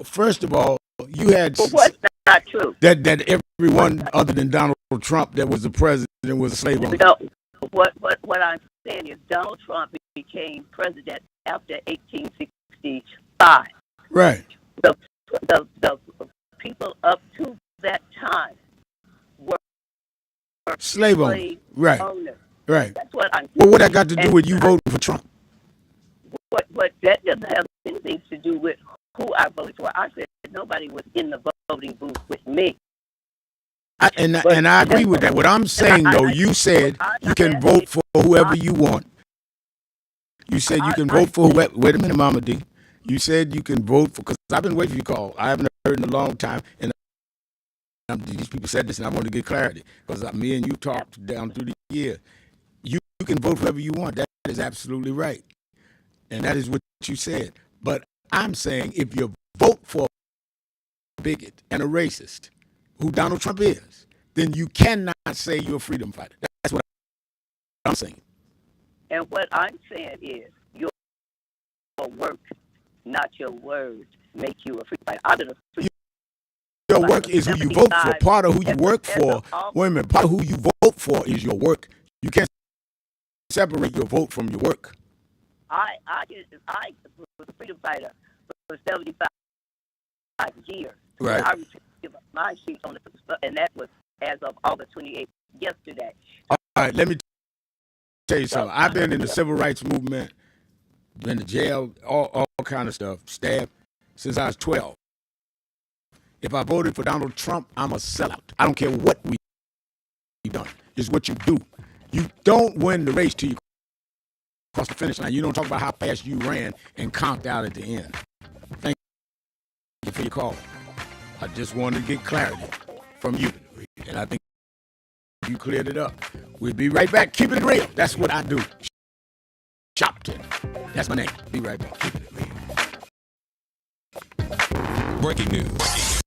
first of all, you had what's not true? That everyone other than Donald Trump that was the president was a slave owner. No, what I'm saying is Donald Trump became president after 1865. Right. The people up to that time were slave owners. Right. Owners. Right. That's what I'm saying. Well, what that got to do with you voting for Trump? What that doesn't have anything to do with who I voted for. I said nobody was in the voting booth with me. And I agree with that. What I'm saying, though, you said you can vote for whoever you want. You said you can vote for whoever. Wait a minute, Mama D. You said you can vote for, because I've been waiting for you to call. I haven't heard in a long time. And these people said this, and I want to get clarity, because me and you talked down through the year. You can vote for whoever you want. That is absolutely right. And that is what you said. But I'm saying if you vote for a bigot and a racist, who Donald Trump is, then you cannot say you're a freedom fighter. That's what I'm saying. And what I'm saying is your work, not your words, make you a freedom fighter. I've been a freedom Your work is who you vote for. Part of who you work for, wait a minute, part of who you vote for is your work. You can't separate your vote from your work. I was a freedom fighter for 75 years. Right. I received my sheet on the, and that was as of August 28th, yesterday. All right, let me tell you something. I've been in the civil rights movement, been to jail, all kind of stuff, stabbed since I was 12. If I voted for Donald Trump, I'm a sellout. I don't care what we've done. It's what you do. You don't win the race till you cross the finish line. You don't talk about how fast you ran and conked out at the end. Thank you for your call. I just wanted to get clarity from you, and I think you cleared it up. We'll be right back. Keep it real. That's what I do. Sharpton. That's my name. Be right back. Keep it real. Breaking news.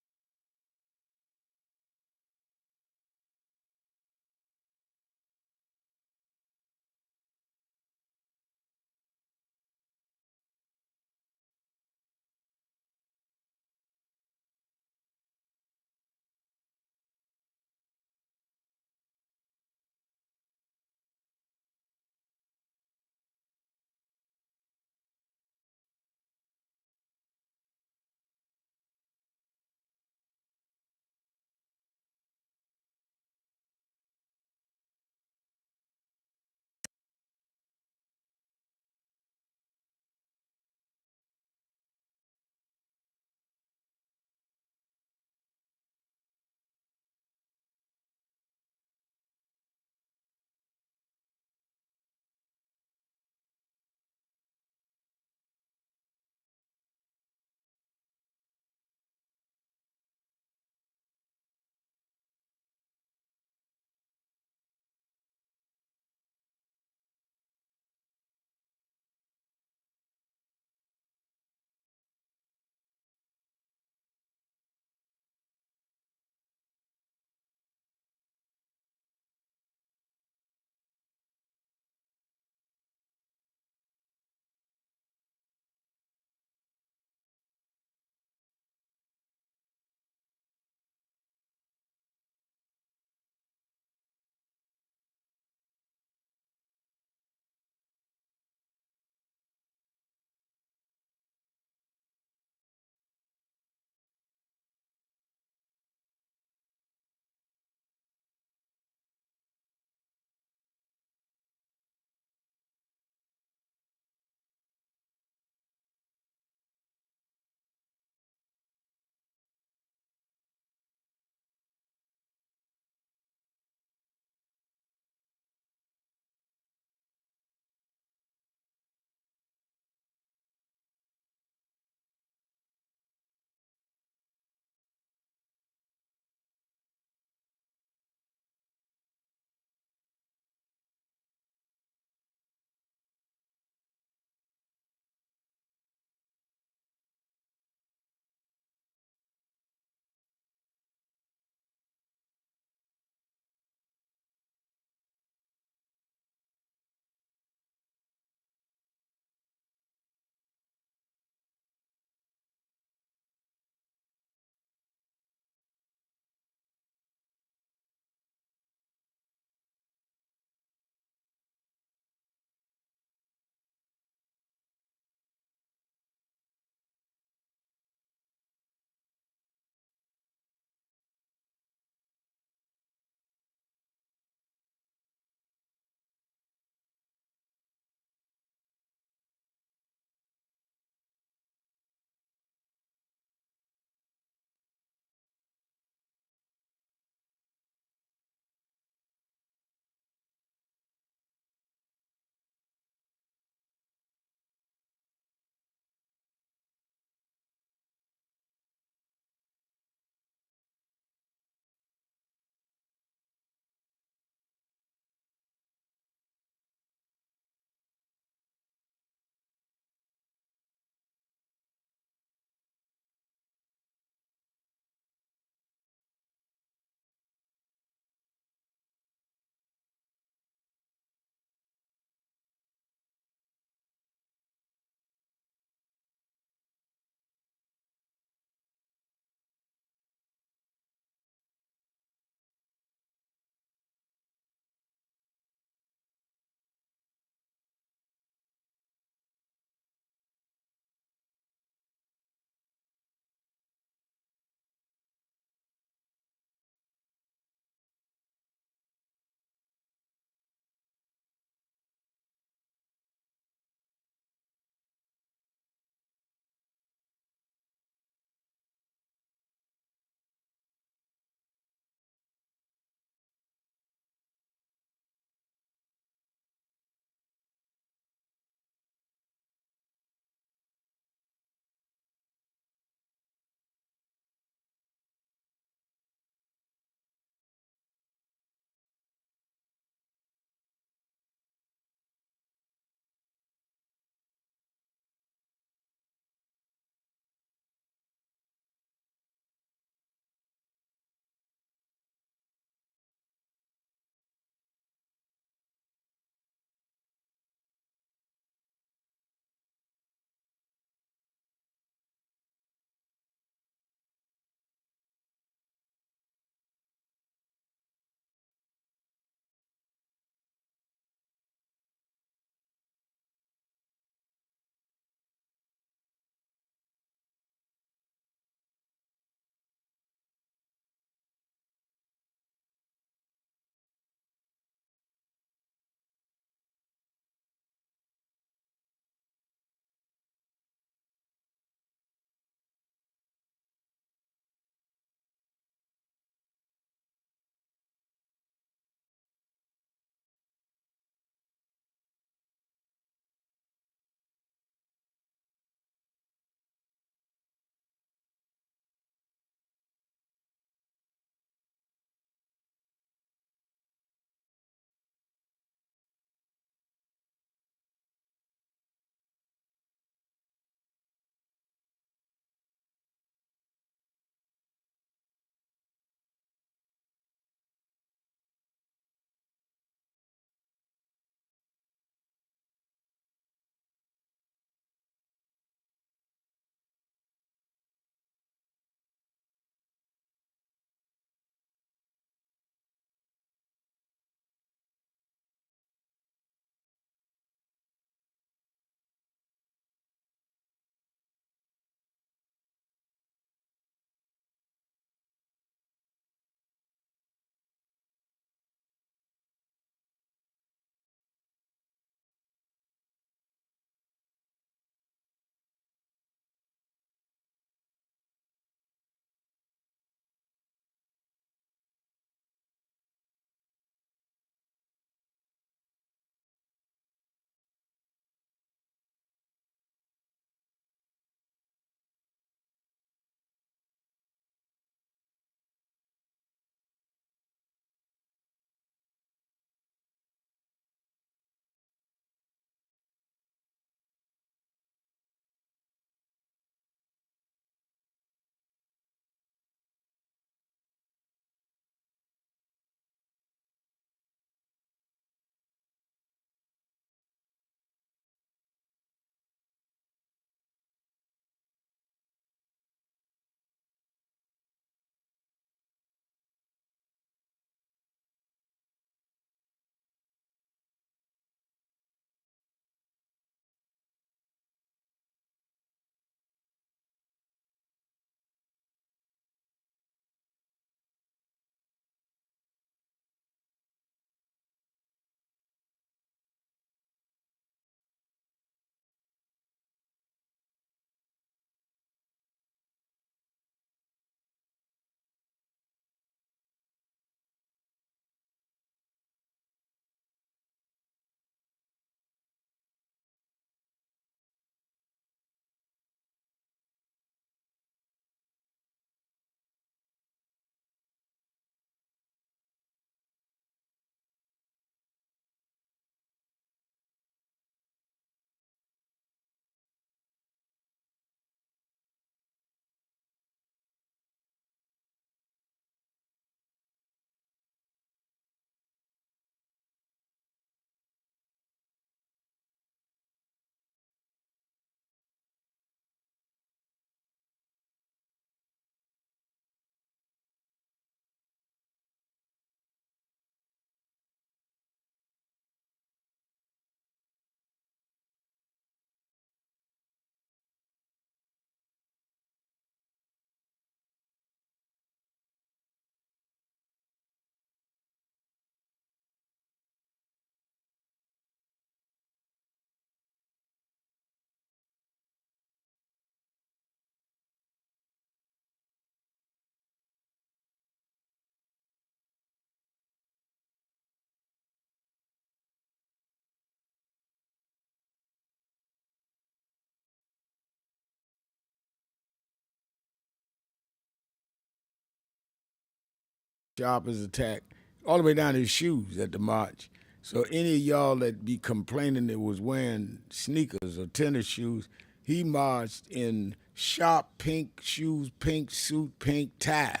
Sharpton's attack, all the way down to his shoes at the march. So any of y'all that be complaining that was wearing sneakers or tennis shoes, he marched in sharp pink shoes, pink suit, pink tie,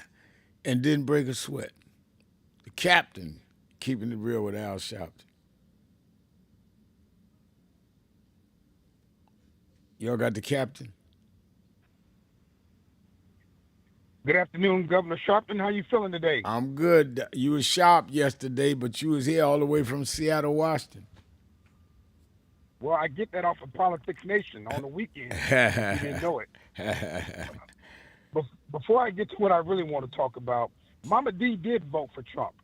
and didn't break a sweat. The captain, keeping it real with Al Sharpton. Y'all got the captain? Good afternoon, Governor Sharpton. How you feeling today? I'm good. You was sharp yesterday, but you was here all the way from Seattle, Washington. Well, I get that off of Politics Nation on the weekend. You didn't know it. Before I get to what I really want to talk about, Mama D did vote for Trump.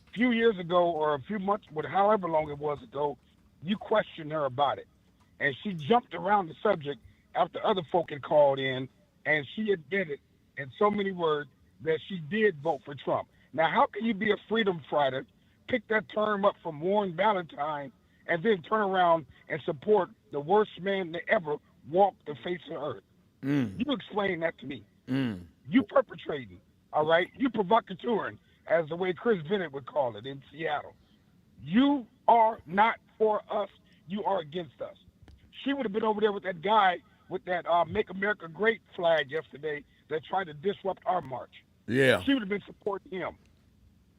A few years ago, or a few months, however long it was ago, you questioned her about it. And she jumped around the subject after other folk had called in, and she admitted in so many words that she did vote for Trump. Now, how can you be a freedom fighter, pick that term up from Warren Valentine, and then turn around and support the worst man that ever walked the face of the earth? You explain that to me. You perpetrating, all right? You provocateuring, as the way Chris Bennett would call it in Seattle. You are not for us. You are against us. She would have been over there with that guy with that Make America Great flag yesterday that tried to disrupt our march. Yeah. She would have been supporting him.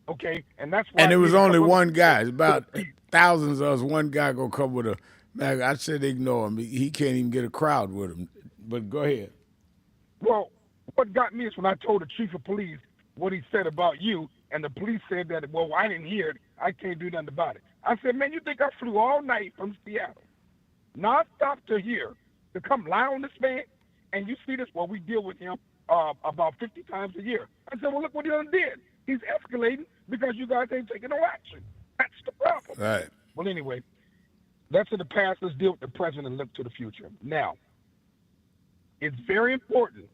Okay? And that's why. And it was only one guy. It's about thousands of us. One guy gonna come with a mag. I said ignore him. He can't even get a crowd with him. But go ahead. Well, what got me is when I told the chief of police what he said about you, and the police said that, well, I didn't hear it. I can't do nothing about it. I said, man, you think I flew all night from Seattle, non-stop to here, to come lie on this man? And you see this? Well, we deal with him about 50 times a year. I said, well, look what he done did. He's escalating because you guys ain't taking no action. That's the problem. Right. Well, anyway, that's in the past. Let's deal with the present and look to the future. Now, it's very important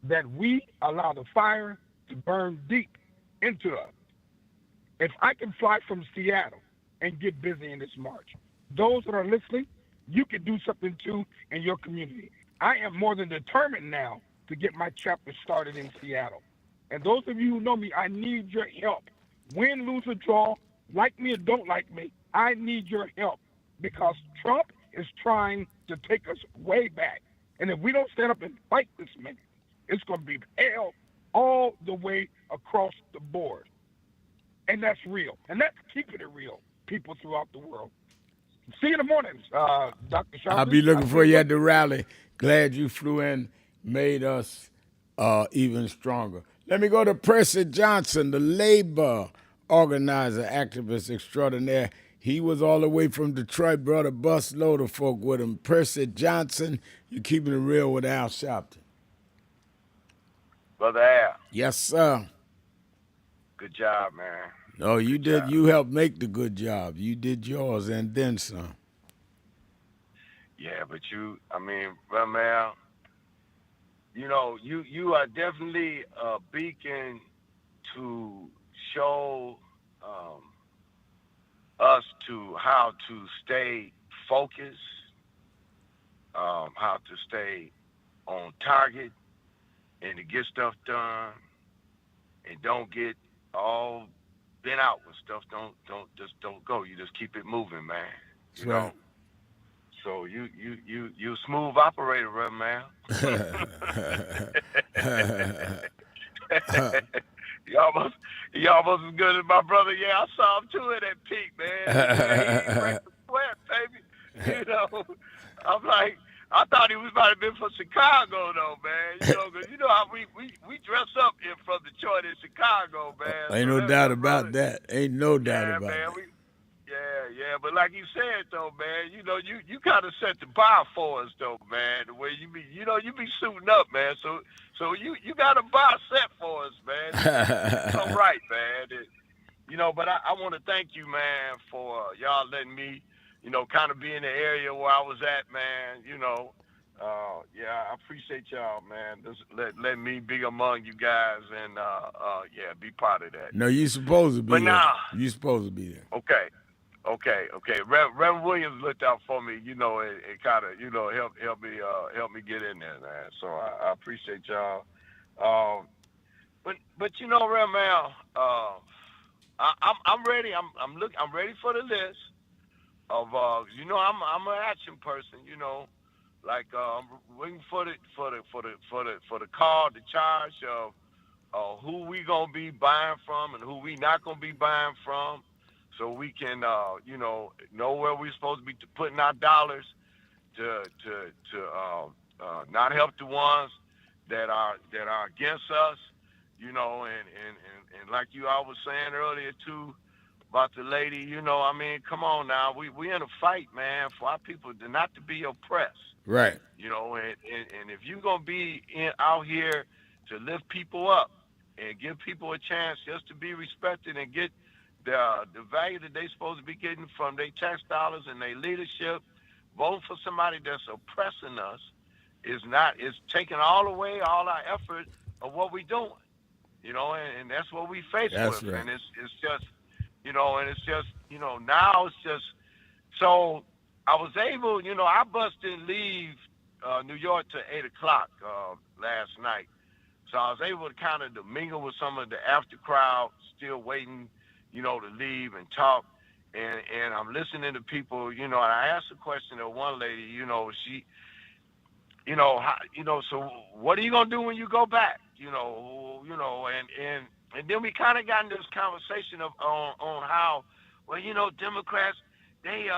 that we allow the fire to burn deep into us. If I can fly from Seattle and get busy in this march, those that are listening, you can do something too in your community. I am more than determined now to get my chapter started in Seattle. And those of you who know me, I need your help. Win, lose, or draw, like me or don't like me, I need your help because Trump is trying to take us way back. And if we don't stand up and fight this man, it's going to be hell all the way across the board. And that's real. And that's keeping it real, people throughout the world. See you in the mornings, Dr. Sharpton. I'll be looking for you at the rally. Glad you flew in, made us even stronger. Let me go to Percy Johnson, the labor organizer, activist extraordinaire. He was all the way from Detroit, brought a busload of folk with him. Percy Johnson, you're keeping it real with Al Sharpton. Brother Al. Yes, sir. Good job, man. No, you did. Job. You helped make the good job. You did yours and then some. Yeah, but Brother Al, you are definitely a beacon to show us to how to stay focused, how to stay on target, and to get stuff done, and don't get all bent out with stuff. Don't go. You just keep it moving, man. You know. So you a smooth operator, right, man. You almost as good as my brother. Yeah, I saw him too at that peak, man. He break the sweat, baby. I'm like, I thought he was about to be from Chicago, though, man. Because you know how we dress up from Detroit in Chicago, man. Ain't no doubt about that. Ain't no doubt about that. Yeah. But like you said, though, man, you kind of set the bar for us, though, man. The way you be suiting up, man. So you got a bar set for us, man. All right, man. But I want to thank you, man, for y'all letting me, kind of be in the area where I was at, man. I appreciate y'all, man. Just let me be among you guys and be part of that. No, you supposed to be there. Nah. You supposed to be there. Okay. Reverend Williams looked out for me, and kind of, help me get in there, man. So I appreciate y'all. But you know, Rev Mal, I'm ready. I'm ready for the list of you know, I'm an action person. You know, like I'm waiting for the call, the charge of who we gonna be buying from and who we not gonna be buying from, so we can you know where we're supposed to be putting our dollars to not help the ones that are against us, you know, and like you all was saying earlier too about the lady, you know, I mean, come on now, we in a fight, man, for our people not to be oppressed. Right. You know, and if you're gonna be out here to lift people up and give people a chance just to be respected and get the value that they're supposed to be getting from their tax dollars and their leadership, voting for somebody that's oppressing us is taking all away all our effort of what we're doing. You know, and that's what we face with. Right. And it's just, you know, and it's just, you know, now it's just, so I was able, you know, I busted leave New York to 8 o'clock last night. So I was able to kind of mingle with some of the after crowd still waiting, you know, to leave and talk. And I'm listening to people, you know, and I asked a question of one lady, you know, she, you know, so what are you going to do when you go back? You know, and then we kind of got into this conversation on how, well, you know, Democrats, they,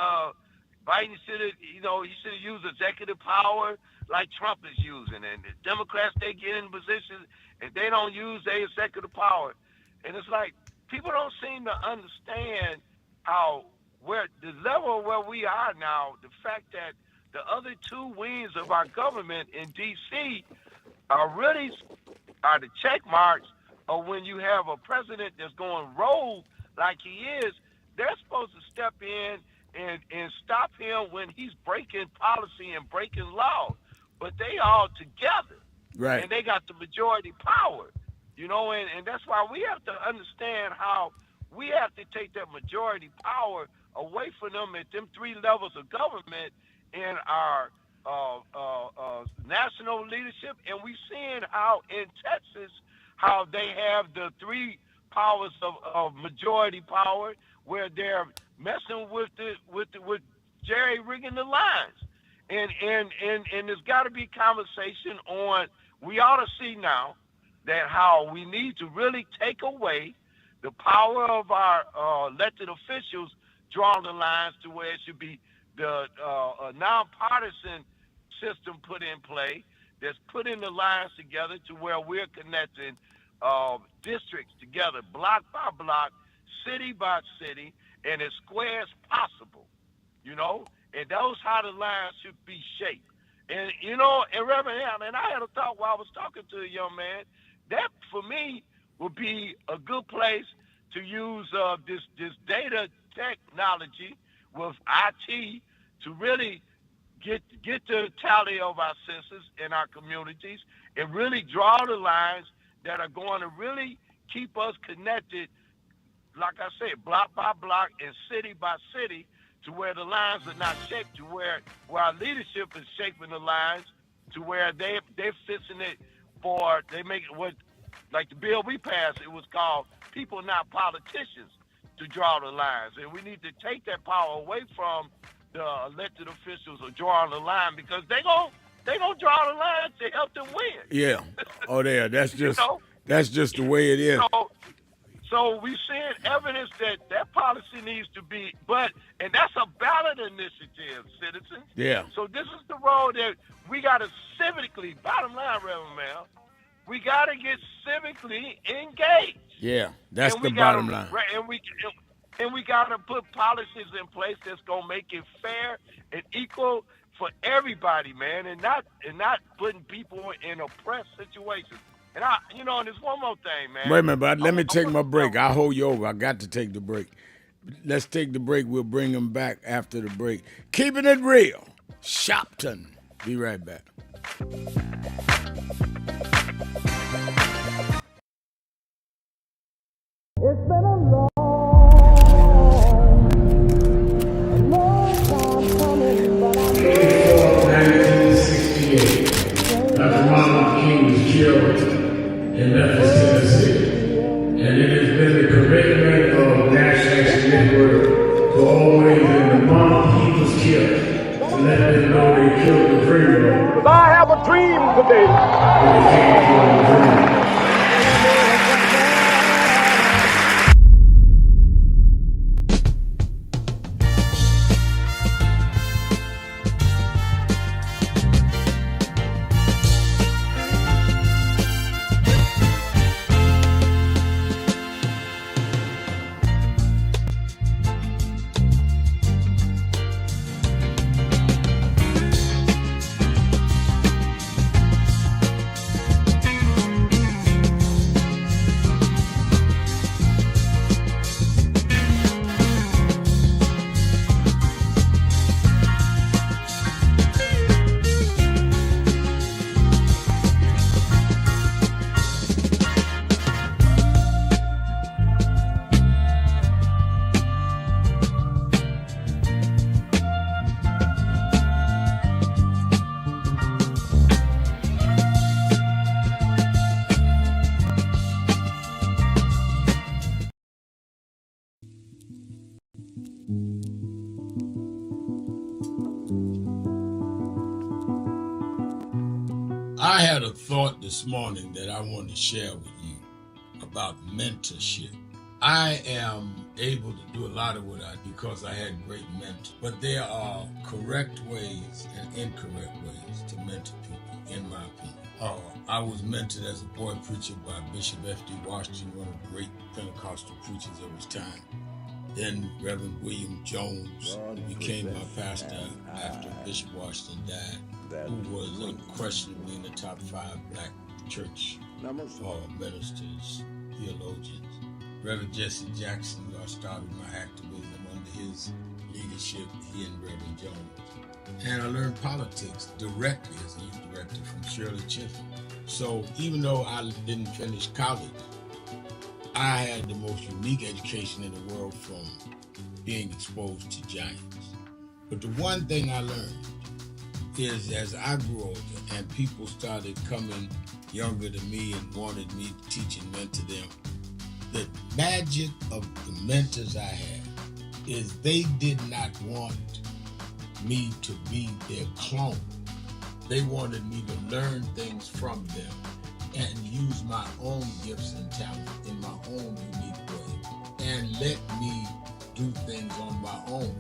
Biden should have, you know, he should have used executive power like Trump is using. And the Democrats, they get in positions and they don't use their executive power. And it's like, people don't seem to understand where the level where we are now, the fact that the other two wings of our government in D.C. are the check marks of when you have a president that's going rogue like he is. They're supposed to step in and stop him when he's breaking policy and breaking law. But they all together. Right. And they got the majority power. You know, and that's why we have to understand how we have to take that majority power away from them at them three levels of government in our national leadership. And we're seeing how in Texas, how they have the three powers of majority power, where they're messing with Jerry rigging the lines. And there's got to be conversation on, we ought to see now that how we need to really take away the power of our elected officials, drawing the lines to where it should be the nonpartisan system put in play that's putting the lines together to where we're connecting districts together, block by block, city by city, and as square as possible, you know? And those how the lines should be shaped. And, you know, and Reverend Allen, and I had a thought while I was talking to a young man, that for me would be a good place to use this data technology with IT to really get the tally of our census in our communities and really draw the lines that are going to really keep us connected, like I said, block by block and city by city, to where the lines are not shaped, to where our leadership is shaping the lines, to where they're fixing it for, they make it what, like the bill we passed, it was called People Not Politicians, to draw the lines. And we need to take that power away from the elected officials of drawing the line, because they gonna draw the line to help them win. Yeah. Oh, there. That's just that's just the way it is. So we're seeing evidence that policy needs to be, and that's a ballot initiative, citizens. Yeah. So this is the road that we got to civically, bottom line, Reverend Mel, we got to get civically engaged. Yeah, that's the bottom line. And we got to put policies in place that's gonna make it fair and equal for everybody, man, and not putting people in oppressed situations. And and there's one more thing, man. Wait a minute, but let me take my break. I'll hold you over. I got to take the break. Let's take the break. We'll bring them back after the break. Keeping it real. Sharpton. Be right back. It's been a long time coming, but I know. 1968, Dr. Martin King was killed in Memphis, Tennessee. let them know they killed the dream. Because I have a dream today. I had a thought this morning that I want to share with you about mentorship. I am able to do a lot of what I do because I had great mentors, but there are correct ways and incorrect ways to mentor people, in my opinion. I was mentored as a boy preacher by Bishop F.D. Washington, one of the great Pentecostal preachers of his time. Then Reverend William Jones, who became my pastor after Bishop Washington died, who was unquestionably in the top 5 black church ministers, theologians. Reverend Jesse Jackson, who I started my activism under his leadership, he and Reverend Jones. And I learned politics directly as a youth director from Shirley Chisholm. So even though I didn't finish college, I had the most unique education in the world from being exposed to giants. But the one thing I learned is as I grew older and people started coming younger than me and wanted me to teach and mentor them, the magic of the mentors I had is they did not want me to be their clone. They wanted me to learn things from them and use my own gifts and talents in my own unique way and let me do things on my own,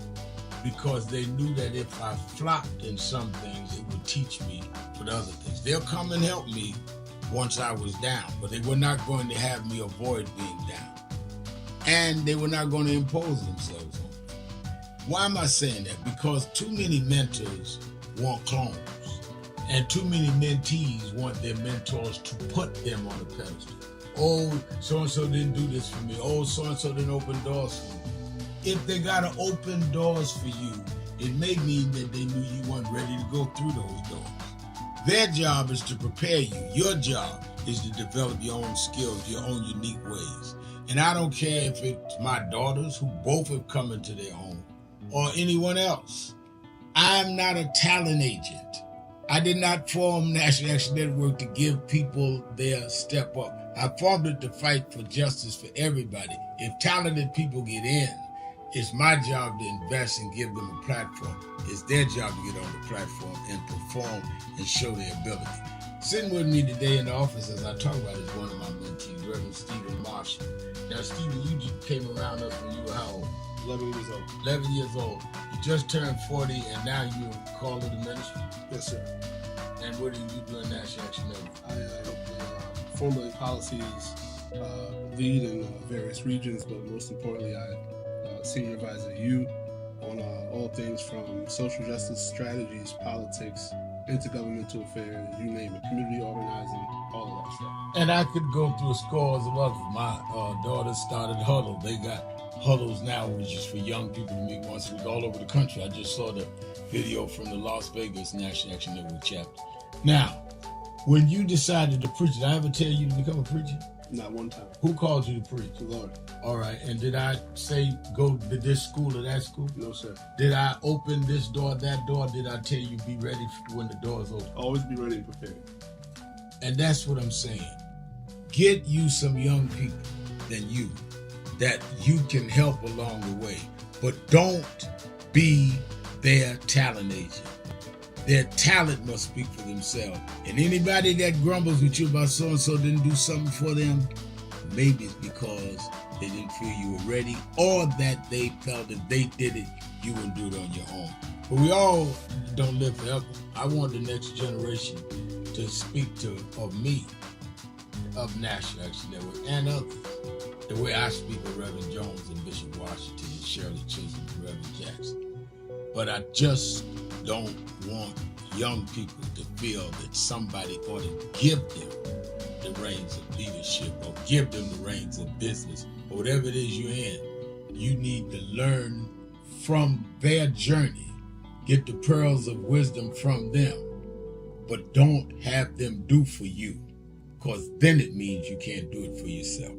because they knew that if I flopped in some things, it would teach me for the other things. They'll come and help me once I was down, but they were not going to have me avoid being down. And they were not going to impose themselves on me. Why am I saying that? Because too many mentors want clones. And too many mentees want their mentors to put them on a pedestal. Oh, so-and-so didn't do this for me. Oh, so-and-so didn't open doors for me. If they got to open doors for you, it may mean that they knew you weren't ready to go through those doors. Their job is to prepare you. Your job is to develop your own skills, your own unique ways. And I don't care if it's my daughters, who both have come into their own, or anyone else. I'm not a talent agent. I did not form National Action Network to give people their step up. I formed it to fight for justice for everybody. If talented people get in, it's my job to invest and give them a platform. It's their job to get on the platform and perform and show their ability. Sitting with me today in the office as I talk about is one of my mentees, Reverend Stephen Marshall. Now, Stephen, you just came around us when you were how old? 11 years old. 11 years old. You just turned 40 and now you're called to the ministry? Yes, sir. And what do you do in National Action Network? I help formulate policies, lead in various regions, but most importantly, I senior advisor you on all things from social justice strategies, politics, intergovernmental affairs, you name it, community organizing, all of that stuff. And I could go through scores of others. My daughter started Huddle. They got Huddles now, which is for young people to meet once a week all over the country. I just saw the video from the Las Vegas National Action Network chapter. Now, when you decided to preach, did I ever tell you to become a preacher? Not one time. Who called you to preach? The Lord. All right. And did I say go to this school or that school? No, sir. Did I open this door, that door? Did I tell you be ready when the doors open? Always be ready and prepared. And that's what I'm saying. Get you some young people than you that you can help along the way. But don't be their talent agent. Their talent must speak for themselves. And anybody that grumbles with you about so-and-so didn't do something for them, maybe it's because they didn't feel you were ready, or that they felt if they did it, you wouldn't do it on your own. But we all don't live forever. I want the next generation to speak of me, of National Action Network, and others, the way I speak of Reverend Jones and Bishop Washington and Shirley Chisholm and Reverend Jackson. But I just don't want young people to feel that somebody ought to give them the reins of leadership or give them the reins of business or whatever it is you're in. You need to learn from their journey, get the pearls of wisdom from them, but don't have them do for you, because then it means you can't do it for yourself.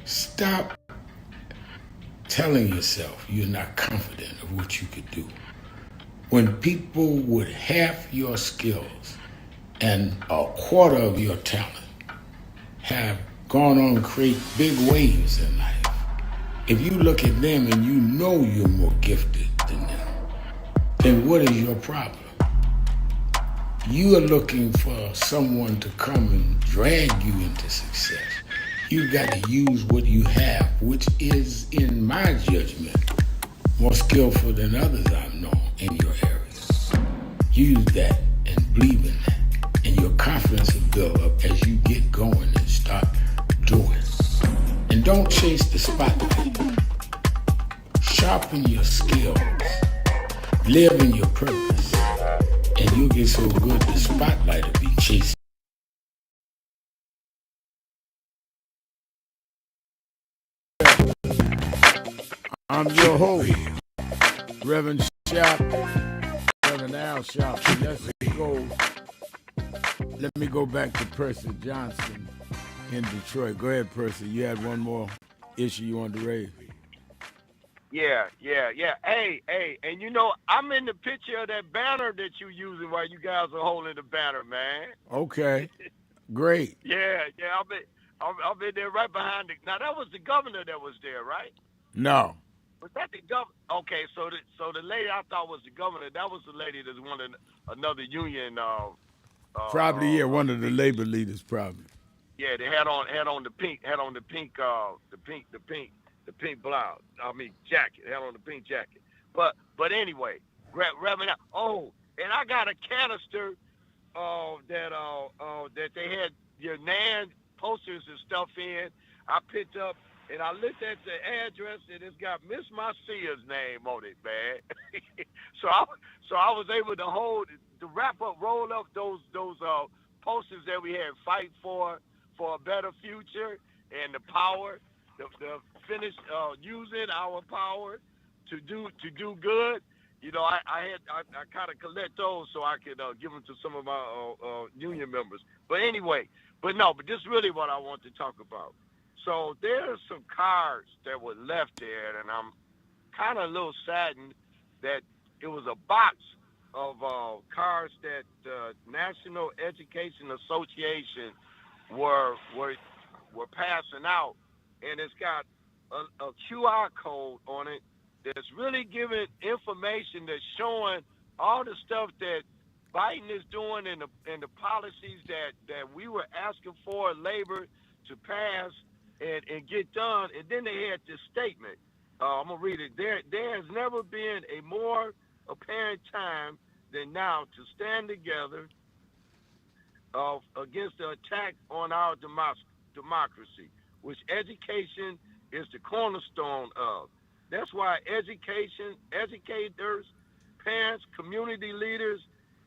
Stop telling yourself you're not confident of what you could do. When people with half your skills and a quarter of your talent have gone on to create big waves in life, if you look at them and you know you're more gifted than them, then what is your problem? You are looking for someone to come and drag you into success. You've got to use what you have, which is, in my judgment, more skillful than others I've known in your area. Use that and believe in that, and your confidence will build up as you get going and start doing. And don't chase the spotlight. Sharpen your skills. Live in your purpose. And you'll get so good the spotlight will be chasing. I'm your host, Reverend Sharpton, Reverend Al Sharpton. Let me go back to Percy Johnson in Detroit. Go ahead, Percy. You had one more issue you wanted to raise. Yeah. Hey, and you know, I'm in the picture of that banner that you using while you guys are holding the banner, man. Okay, great. Yeah, I've been there right behind it. Now that was the governor that was there, right? No. Was that the governor? Okay, so the lady I thought was the governor, that was the lady that's wanted another union. Probably, yeah, one of the labor leaders, probably. Yeah, they had on the pink blouse. I mean jacket. Had on the pink jacket. But anyway, Reverend. Oh, and I got a canister that they had your NAN posters and stuff in. I picked up and I looked at the address and it's got Miss Marcia's name on it, man. so I was able to roll up those posters that we had, fight for a better future and the power, the finish using our power to do good. You know, I kind of collect those so I could give them to some of my union members. But anyway, but this is really what I want to talk about. So there's some cards that were left there, and I'm kind of a little saddened that it was a box of cards that the National Education Association were passing out, and it's got a QR code on it that's really giving information that's showing all the stuff that Biden is doing and the policies that we were asking for labor to pass and get done. And then they had this statement. I'm going to read it. There has never been a more apparent time than now to stand together against the attack on our democracy, which education is the cornerstone of. That's why educators, parents, community leaders,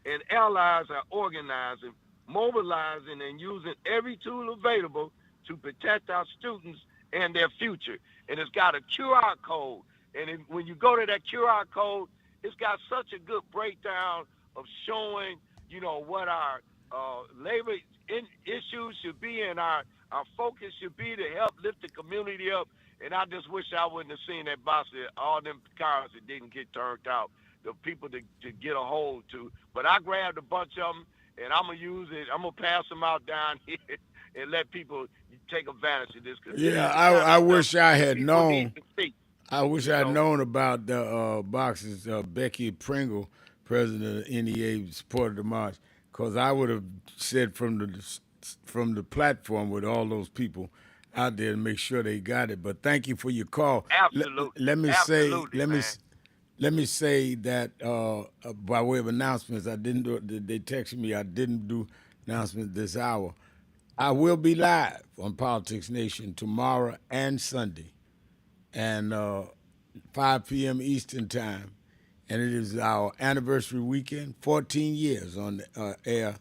and allies are organizing, mobilizing, and using every tool available to protect our students and their future. And it's got a QR code. And when you go to that QR code, it's got such a good breakdown of showing, you know, what our labor issues should be and our focus should be to help lift the community up. And I just wish I wouldn't have seen that box of all them cars that didn't get turned out, the people to get a hold to. But I grabbed a bunch of them, and I'm going to use it. I'm going to pass them out down here and let people take advantage of this. Yeah, I wish I had known. See, I wish I had known about the boxers, Becky Pringle, president of NEA, supported the march, because I would have said from the platform with all those people out there to make sure they got it. But thank you for your call. absolutely. Let me Absolutely, say, man. let me say that by way of announcements, I didn't do. They texted me. I didn't do announcement this hour. I will be live on Politics Nation tomorrow and Sunday, and 5 p.m. Eastern Time, and it is our anniversary weekend, 14 years on air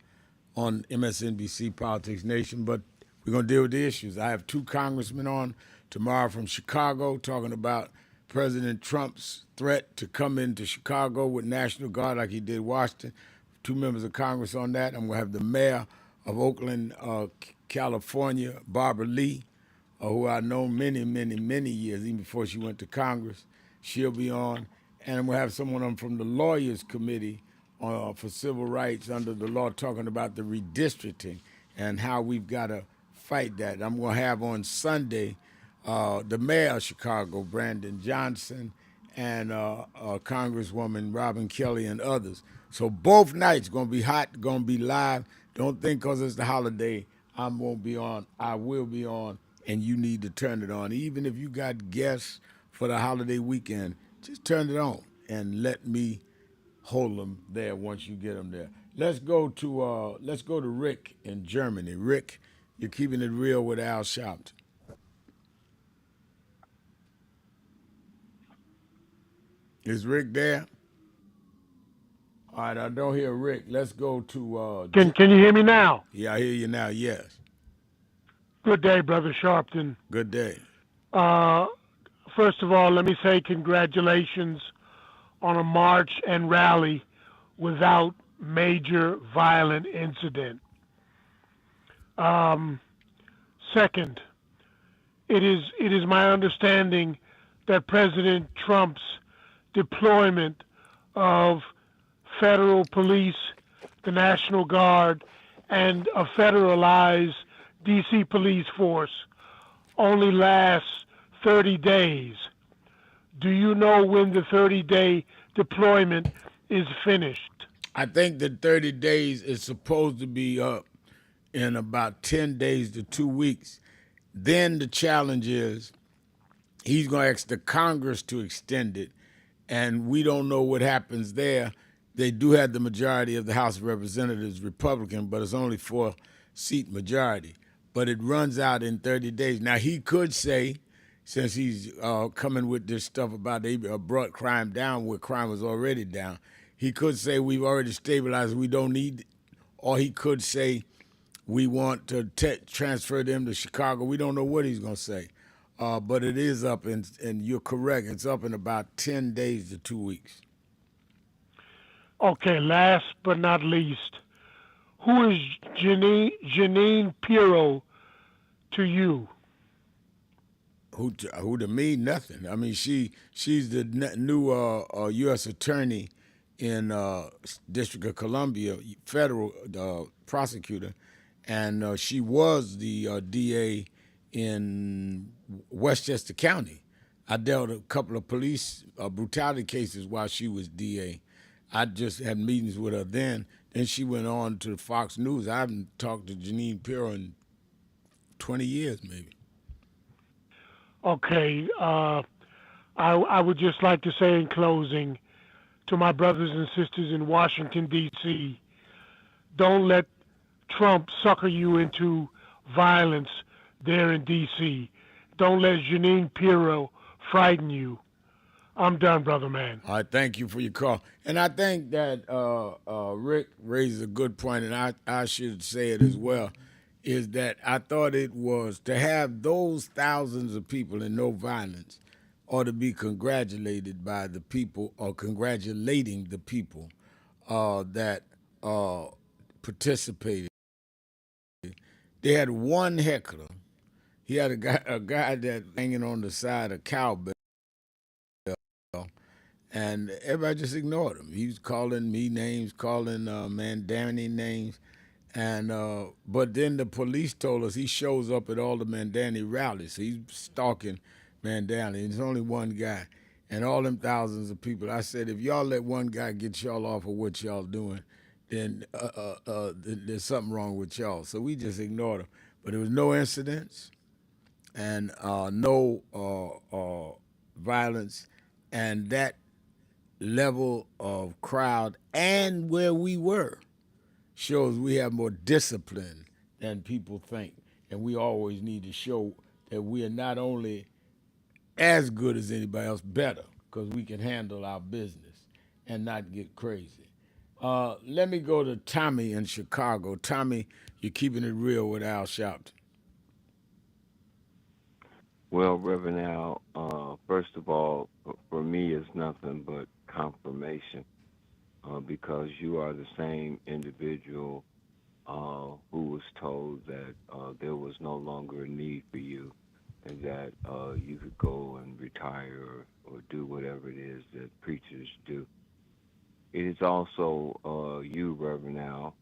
on MSNBC Politics Nation, but we're going to deal with the issues. I have 2 congressmen on tomorrow from Chicago talking about President Trump's threat to come into Chicago with National Guard like he did Washington. 2 members of Congress on that. I'm going to have the mayor of Oakland, California, Barbara Lee, who I know many, many, many years, even before she went to Congress. She'll be on. And I'm going to have someone on from the Lawyers Committee for Civil Rights under the law talking about the redistricting and how we've got to fight that. I'm going to have on Sunday the mayor of Chicago, Brandon Johnson, and Congresswoman Robin Kelly and others. So both nights going to be hot, going to be live. Don't think because it's the holiday I won't be on. I will be on, and you need to turn it on. Even if you got guests for the holiday weekend, just turn it on and let me hold them there once you get them there. Let's go to Rick in Germany. Rick, you're keeping it real with Al Sharpton. Is Rick there? All right, I don't hear Rick. Let's go to... Can you hear me now? Yeah, I hear you now, yes. Good day, Brother Sharpton. Good day. First of all, let me say congratulations on a march and rally without major violent incident. Second, it is my understanding that President Trump's deployment of federal police, the National Guard, and a federalized D.C. police force only lasts 30 days. Do you know when the 30-day deployment is finished? I think the 30 days is supposed to be up in about 10 days to 2 weeks. Then the challenge is he's going to ask the Congress to extend it, and we don't know what happens there. They do have the majority of the House of Representatives Republican, but it's only 4-seat majority. But it runs out in 30 days. Now, he could say, since he's coming with this stuff about they brought crime down where crime was already down, he could say we've already stabilized, we don't need, or he could say we want to transfer them to Chicago. We don't know what he's going to say. But it is up, and you're correct, it's up in about 10 days to 2 weeks. Okay, last but not least, who is Jeanine Pirro to you? Who to me? Nothing. I mean, she's the new U.S. attorney in District of Columbia, federal prosecutor, and she was the DA in Westchester County. I dealt a couple of police brutality cases while she was DA. I just had meetings with her then. Then she went on to Fox News. I haven't talked to Jeanine Pirro in 20 years, maybe. Okay. I would just like to say in closing to my brothers and sisters in Washington, D.C., don't let Trump sucker you into violence there in D.C. Don't let Jeanine Pirro frighten you. I'm done, brother man. All right, thank you for your call. And I think that Rick raises a good point, and I should say it as well, is that I thought it was to have those thousands of people and no violence ought to be congratulated by the people or congratulating the people that participated. They had one heckler. He had a guy that hanging on the side of cowbell, and everybody just ignored him. He was calling me names, calling Danny names, And but then the police told us he shows up at all the Mandani rallies. He's stalking Mandani. There's only one guy, and all them thousands of people. I said, if y'all let one guy get y'all off of what y'all doing, then there's something wrong with y'all. So we just ignored him. But there was no incidents and no violence, and that level of crowd and where we were shows we have more discipline than people think. And we always need to show that we are not only as good as anybody else, better, because we can handle our business and not get crazy. Let me go to Tommy in Chicago. Tommy, you're keeping it real with Al Sharpton. Well, Reverend Al, first of all, for me, it's nothing but confirmation because you are the same individual who was told that there was no longer a need for you and that you could go and retire or do whatever it is that preachers do. It is also you, Reverend Al,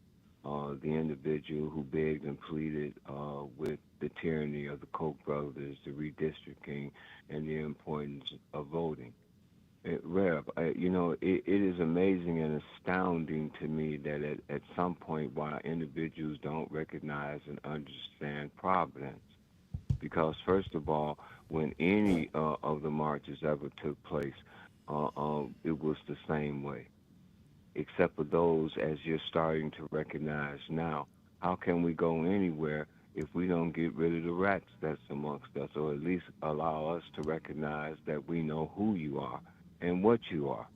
the individual who begged and pleaded with the tyranny of the Koch brothers, the redistricting, and the importance of voting. Rev, it is amazing and astounding to me that at some point why individuals don't recognize and understand providence. Because first of all, when any of the marches ever took place, it was the same way. Except for those, as you're starting to recognize now, how can we go anywhere if we don't get rid of the rats that's amongst us, or at least allow us to recognize that we know who you are and what you are?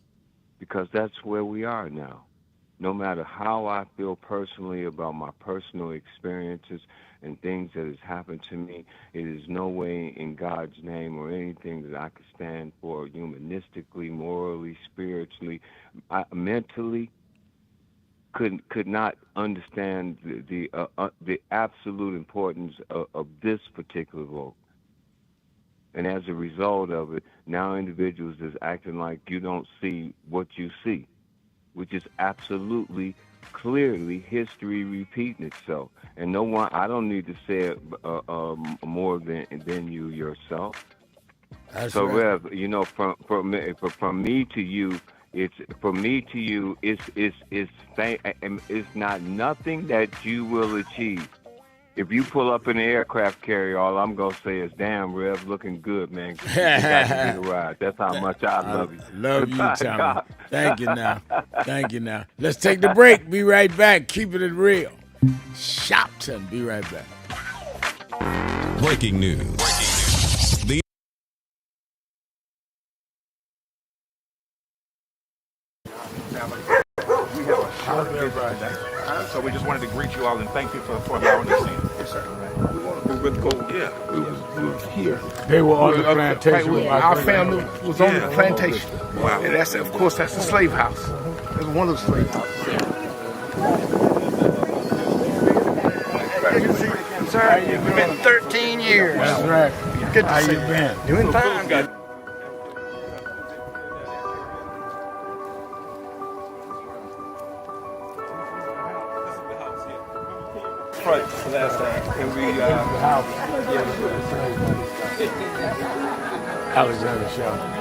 Because that's where we are now. No matter how I feel personally about my personal experiences and things that has happened to me, it is no way in God's name or anything that I could stand for humanistically, morally, spiritually, mentally, could not understand the absolute importance of this particular vote. And as a result of it, now individuals is acting like you don't see what you see, which is absolutely, clearly history repeating itself. And no one, I don't need to say it more than you yourself. That's so, right. Rev, from me to you, it's not nothing that you will achieve. If you pull up in an aircraft carrier, all I'm going to say is, damn, Rev, looking good, man. You got to be the ride. That's how much I love you. Love you, Tommy. Thank you now. Thank you now. Let's take the break. Be right back. Keeping it real. Sharpton. Be right back. Breaking news. So we just wanted to greet you all and thank you for allowing us in. Yes, sir. We were with Gold. Yeah. We was here. They were on the plantation. Our family was on the plantation. Wow. And that's, of course, that's the slave house. That's one of the slave houses. Good to see you again, sir. It's been 13 years. That's right. Good to How see you been? Doing fine. Last time, and we Alexander Sharpton.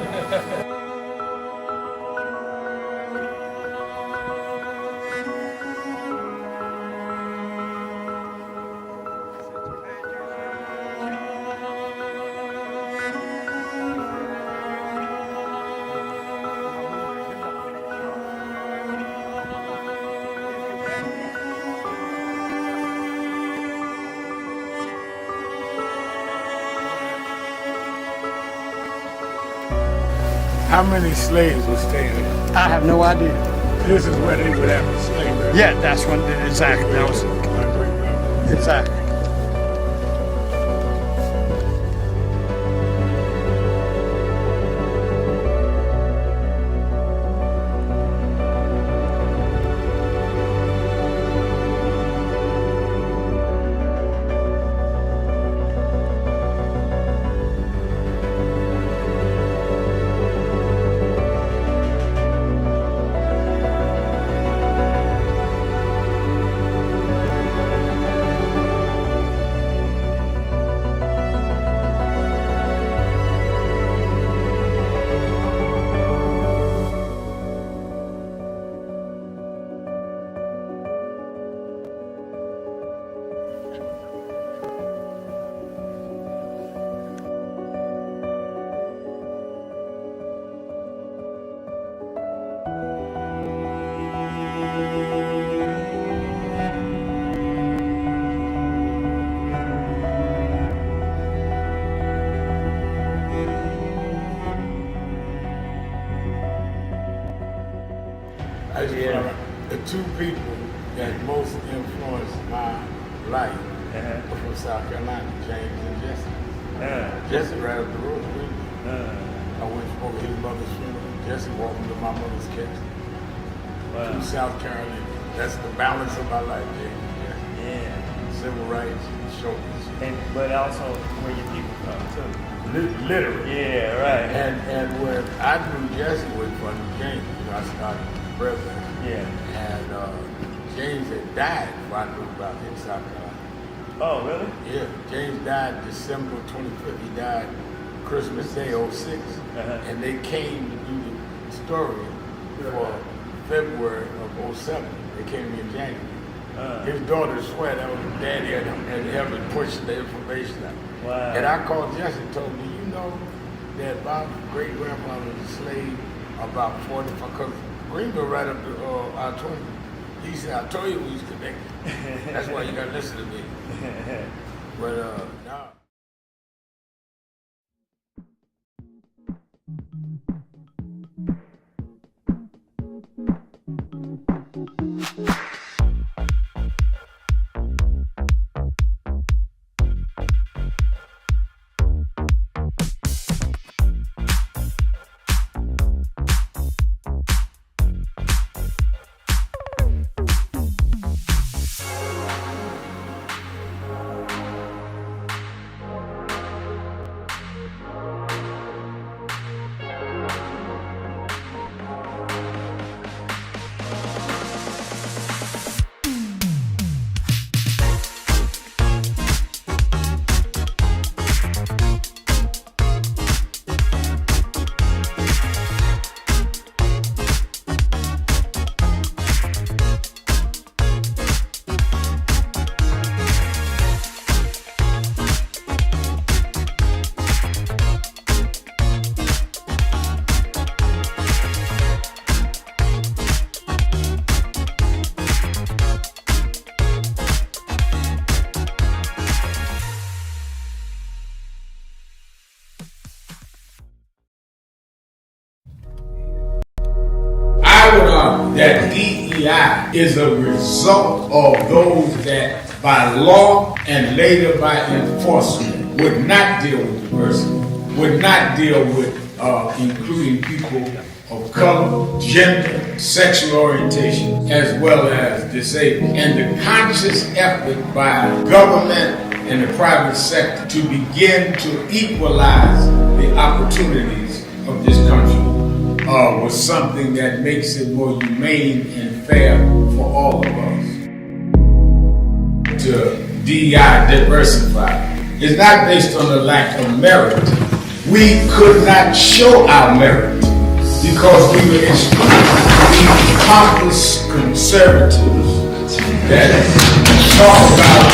How many slaves were staying here? I have no idea. This is where they would have a slave. Right? Yeah, that's when, exactly. That was exactly. The two people that most influenced my life were from South Carolina, James and Jesse. Jesse right up the road with me. I went over his mother's funeral. Jesse walked me to my mother's casket. Wow. South Carolina. That's the balance of my life, James. Yeah. Civil rights, shoulders. But also where your people come too. Literally. Yeah, right. And when I knew Jesse was from James, I started president. Yeah. And James had died before I knew about him in South Carolina. Oh, really? Yeah. James died December 25th. He died Christmas Day, 06. And they came to do the story for February of 07. They came in January. His daughter swear that was his daddy and helping push the information out. Wow. And I called Jesse and told him, do you know that my great-grandfather was a slave about 45, because Greenville right up to I-20. He said, I told you we was connected. That's why you got to listen to me. But, no. That DEI is a result of those that by law and later by enforcement would not deal with diversity, would not deal with including people of color, gender, sexual orientation, as well as disabled. And the conscious effort by government and the private sector to begin to equalize the opportunities of this country was something that makes it more humane and fair for all of us. To DEI diversify is not based on the lack of merit. We could not show our merit because we were extremely pompous conservatives that talk about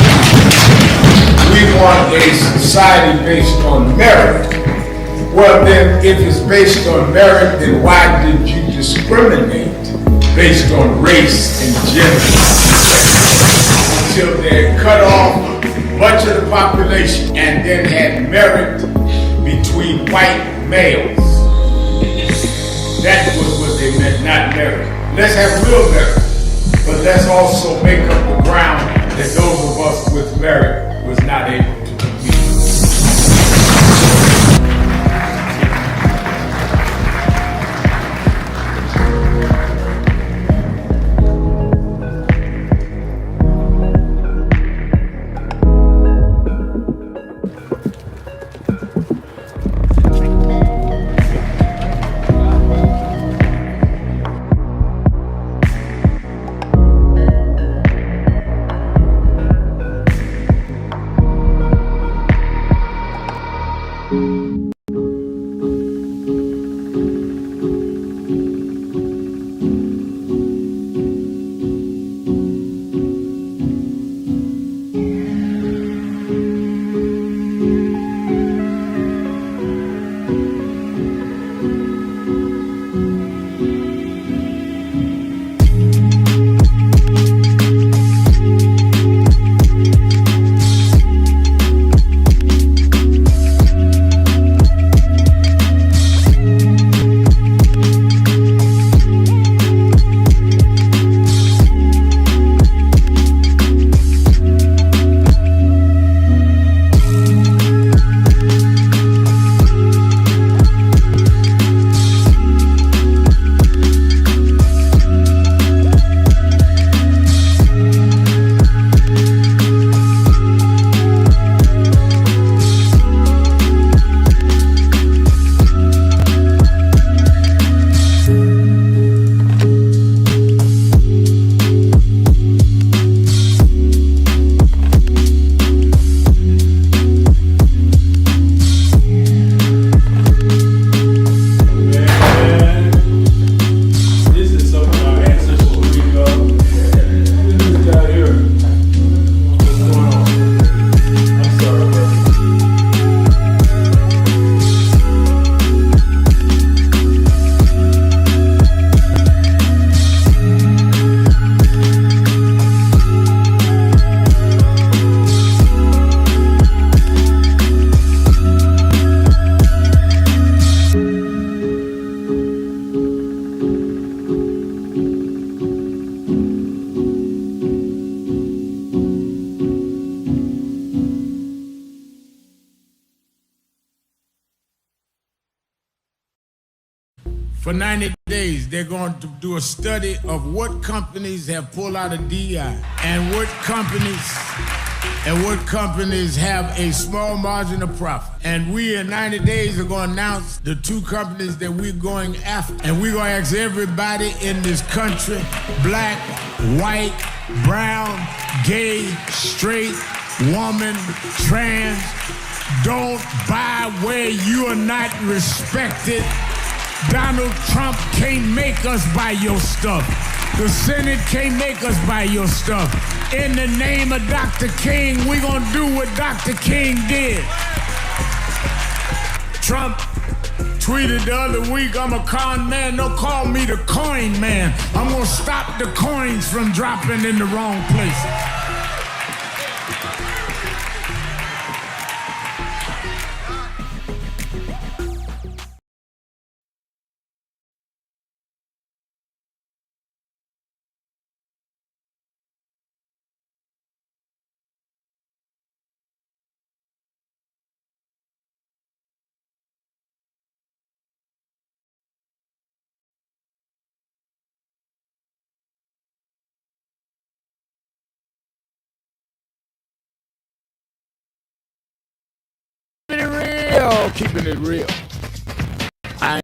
we want a society based on merit. Well then, if it's based on merit, then why did you discriminate based on race and gender? Until they cut off much of the population and then had merit between white males. That was what they meant, not merit. Let's have real merit, but let's also make up the ground that those of us with merit was not able to compete. For 90 days, they're going to do a study of what companies have pulled out of DEI and what companies have a small margin of profit. And we in 90 days are going to announce the 2 companies that we're going after. And we're going to ask everybody in this country, black, white, brown, gay, straight, woman, trans, don't buy where you are not respected. Donald Trump can't make us buy your stuff. The Senate can't make us buy your stuff. In the name of Dr. King, we're going to do what Dr. King did. Trump tweeted the other week, I'm a con man, don't call me the coin man. I'm going to stop the coins from dropping in the wrong place. Keeping it real. I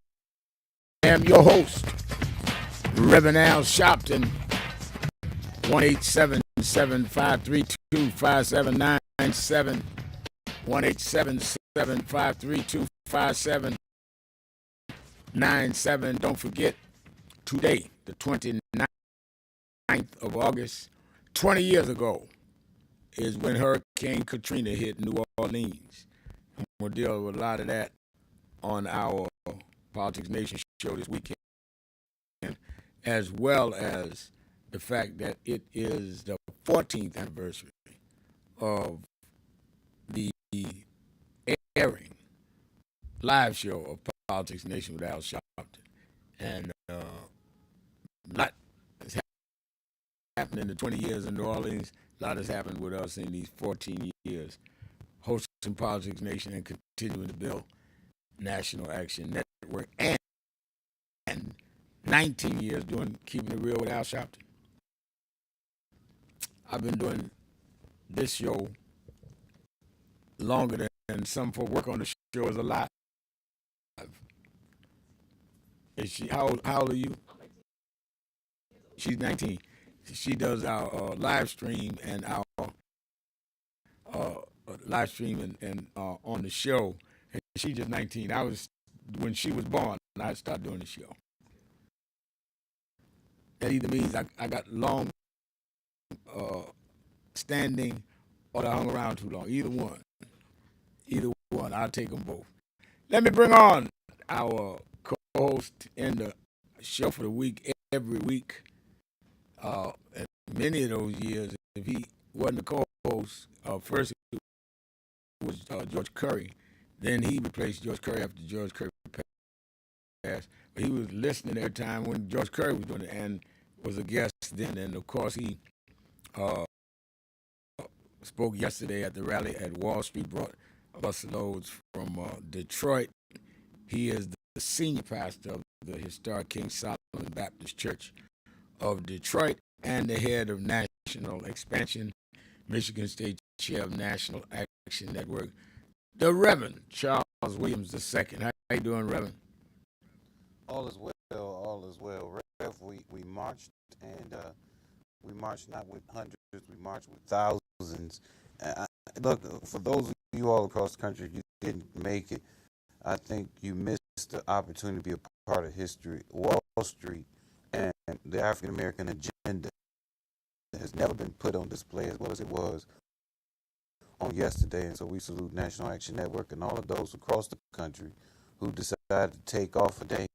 am your host, Reverend Al Sharpton, 1-877-532-5797, 1-877-532-5797. Don't forget, today, the 29th of August, 20 years ago, is when Hurricane Katrina hit New Orleans. We'll deal with a lot of that on our Politics Nation show this weekend, as well as the fact that it is the 14th anniversary of the airing live show of Politics Nation with Al Sharpton. And a lot has happened in the 20 years in New Orleans. A lot has happened with us in these 14 years. Hosting Politics Nation and continuing to build National Action Network, and 19 years doing Keeping It Real with Al Sharpton. I've been doing this show longer than some folk work on the show is alive. Is she? How old are you? She's 19. She does our live stream and our live stream and on the show. And she's just 19. When she was born, I started doing the show. That either means I got long standing or I hung around too long. Either one. I'll take them both. Let me bring on our co-host in the show for the week, every week. And many of those years, if he wasn't a co-host, first it was George Curry. Then he replaced George Curry after George Curry passed. But he was listening every time when George Curry was doing it and was a guest then. And, of course, he spoke yesterday at the rally at Wall Street, brought busloads from Detroit. He is the senior pastor of the historic King Solomon Baptist Church of Detroit and the head of National Expansion, Michigan State Chair of National Action Network, the Reverend Charles Williams II. How you doing, Reverend? All is well. Rev, we marched, and we marched not with hundreds, we marched with thousands. Look, for those of you all across the country, if you didn't make it, I think you missed the opportunity to be a part of history. Wall Street and the African American agenda has never been put on display as well as it was on yesterday. And so we salute National Action Network and all of those across the country who decided to take off a day,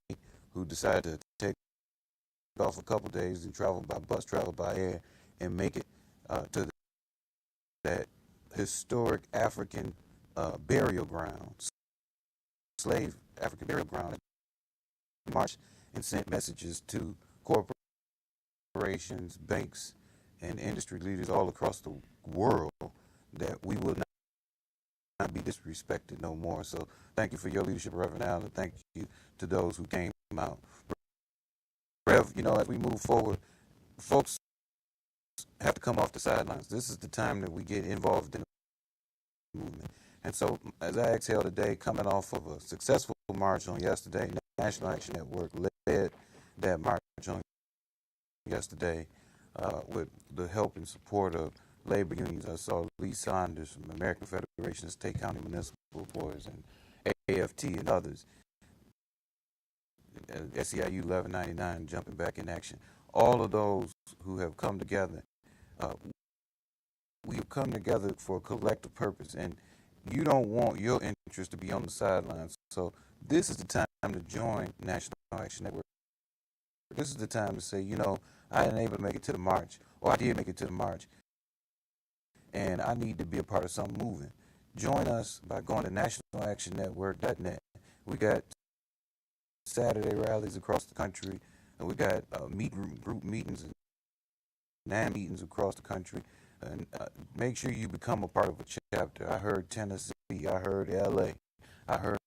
who decided to take off a couple days and travel by bus, travel by air, and make it to that historic African burial ground, slave African burial ground. Marched and sent messages to corporations, banks, and industry leaders all across the world that we will not be disrespected no more. So thank you for your leadership, Reverend Allen. Thank you to those who came out. Rev, as we move forward, folks have to come off the sidelines. This is the time that we get involved in the movement. And so, as I exhale today, coming off of a successful march on yesterday, National Action Network led that march on yesterday with the help and support of labor unions. I saw Lee Saunders from the American Federation of State County Municipal Boards and AFT and others. SEIU 1199 jumping back in action. All of those who have come together, we have come together for a collective purpose, and you don't want your interest to be on the sidelines. So this is the time to join National Action Network. This is the time to say, I didn't able to make it to the march, or I did make it to the march, and I need to be a part of something moving. Join us by going to nationalactionnetwork.net. We got Saturday rallies across the country, and we got group meetings and meetings across the country. And make sure you become a part of a chapter. I heard Tennessee, I heard LA, I heard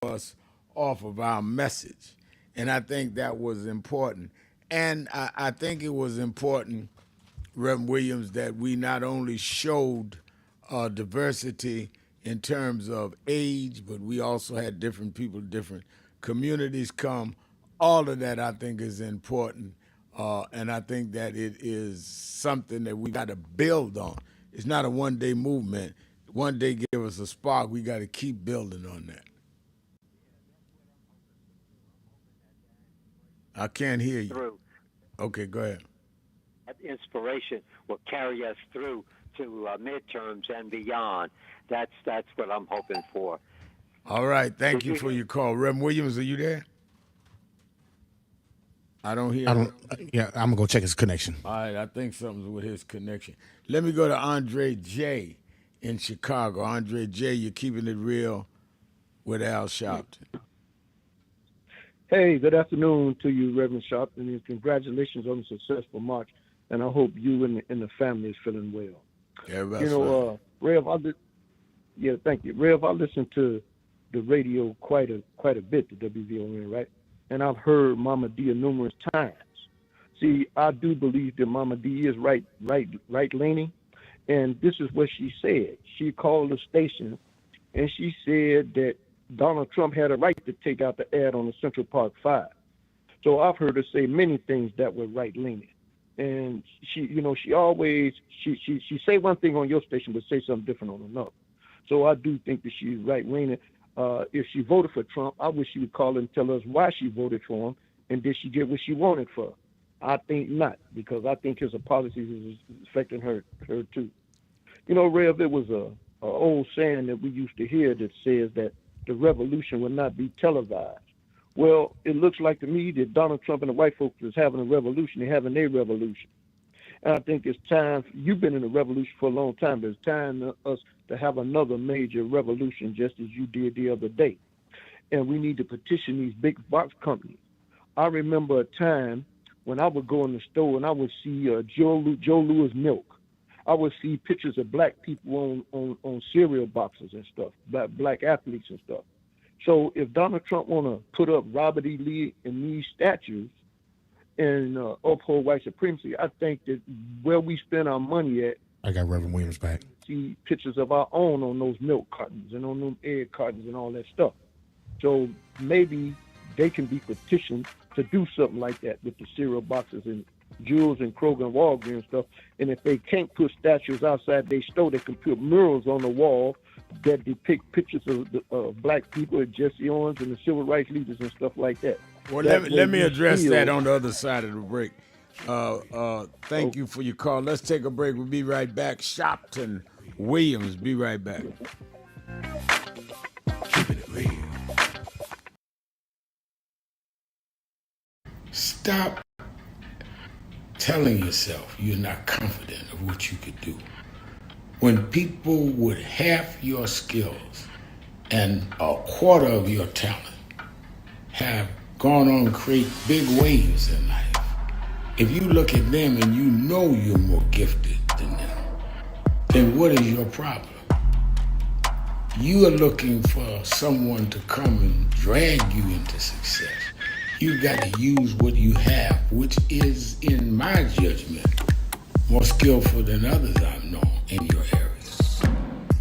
us off of our message. And I think that was important. And I think it was important, Reverend Williams, that we not only showed diversity in terms of age, but we also had different people, different communities come. All of that I think is important. And I think that it is something that we got to build on. It's not a one-day movement. One day give us a spark. We got to keep building on that. I can't hear you. Through. Okay, go ahead. That inspiration will carry us through to midterms and beyond. That's what I'm hoping for. All right, thank you for your call. Reverend Williams, are you there? I don't hear him. Yeah, I'm gonna go check his connection. All right, I think something's with his connection. Let me go to Andre J. in Chicago. Andre J., you're keeping it real with Al Sharpton. Hey, good afternoon to you, Reverend Sharpton, and congratulations on the successful march. And I hope you and the family is feeling well. Yeah, Rev, thank you. Rev, I listen to the radio quite a bit, the WVON, right? And I've heard Mama D numerous times. See, I do believe that Mama D is right-leaning, and this is what she said. She called the station, and she said that Donald Trump had a right to take out the ad on the Central Park 5. So I've heard her say many things that were right-leaning. And she always say one thing on your station but say something different on another. So I do think that she's right-leaning. If she voted for Trump, I wish she would call and tell us why she voted for him, and did she get what she wanted for her? I think not, because I think his policies is affecting her too. Rev, there was a old saying that we used to hear that says that the revolution will not be televised. Well, it looks like to me that Donald Trump and the white folks is having a revolution. They're having their revolution. And I think it's time, you've been in the revolution for a long time, but it's time for us to have another major revolution just as you did the other day. And we need to petition these big box companies. I remember a time when I would go in the store and I would see Joe Louis milk. I would see pictures of black people on cereal boxes and stuff, black athletes and stuff. So if Donald Trump want to put up Robert E. Lee and these statues and uphold white supremacy, I think that where we spend our money at, I got Reverend Williams back. See pictures of our own on those milk cartons and on those egg cartons and all that stuff. So maybe they can be petitioned to do something like that with the cereal boxes and Jewels and Kroger and Walgreens and stuff. And if they can't put statues outside their store, they can put murals on the wall that depict pictures of black people, Jesse Owens and the civil rights leaders and stuff like that. Well, let me address that on the other side of the break. Thank you for your call. Let's take a break. We'll be right back. Sharpton Williams, be right back. Keeping it real. Stop telling yourself you're not confident of what you could do. When people with half your skills and a quarter of your talent have gone on to create big waves in life, if you look at them and you know you're more gifted than them, then what is your problem? You are looking for someone to come and drag you into success. You've got to use what you have, which is, in my judgment, more skillful than others I've known in your areas.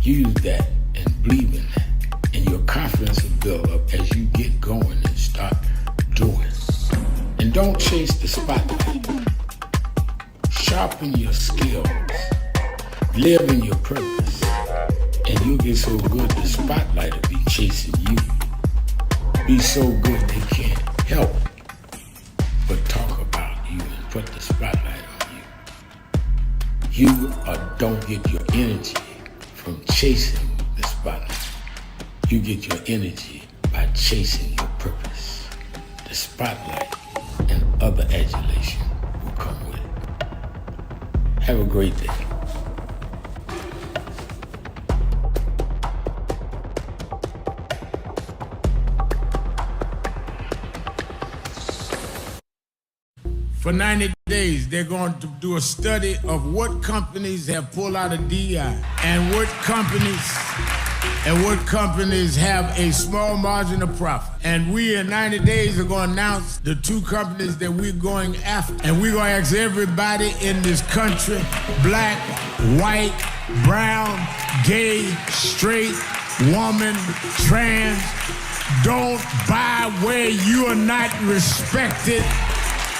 Use that and believe in that, and your confidence will build up as you get going and start doing. And don't chase the spotlight. Sharpen your skills. Live in your purpose. And you'll get so good the spotlight will be chasing you. Be so good they can't help but talk about you and put the spotlight on you. You don't get your energy from chasing the spotlight. You get your energy by chasing your purpose. The spotlight and other adulation will come with it. Have a great day. For 90 days, they're going to do a study of what companies have pulled out of DI and what companies have a small margin of profit. And we in 90 days are going to announce the 2 companies that we're going after. And we're going to ask everybody in this country, black, white, brown, gay, straight, woman, trans, don't buy where you are not respected.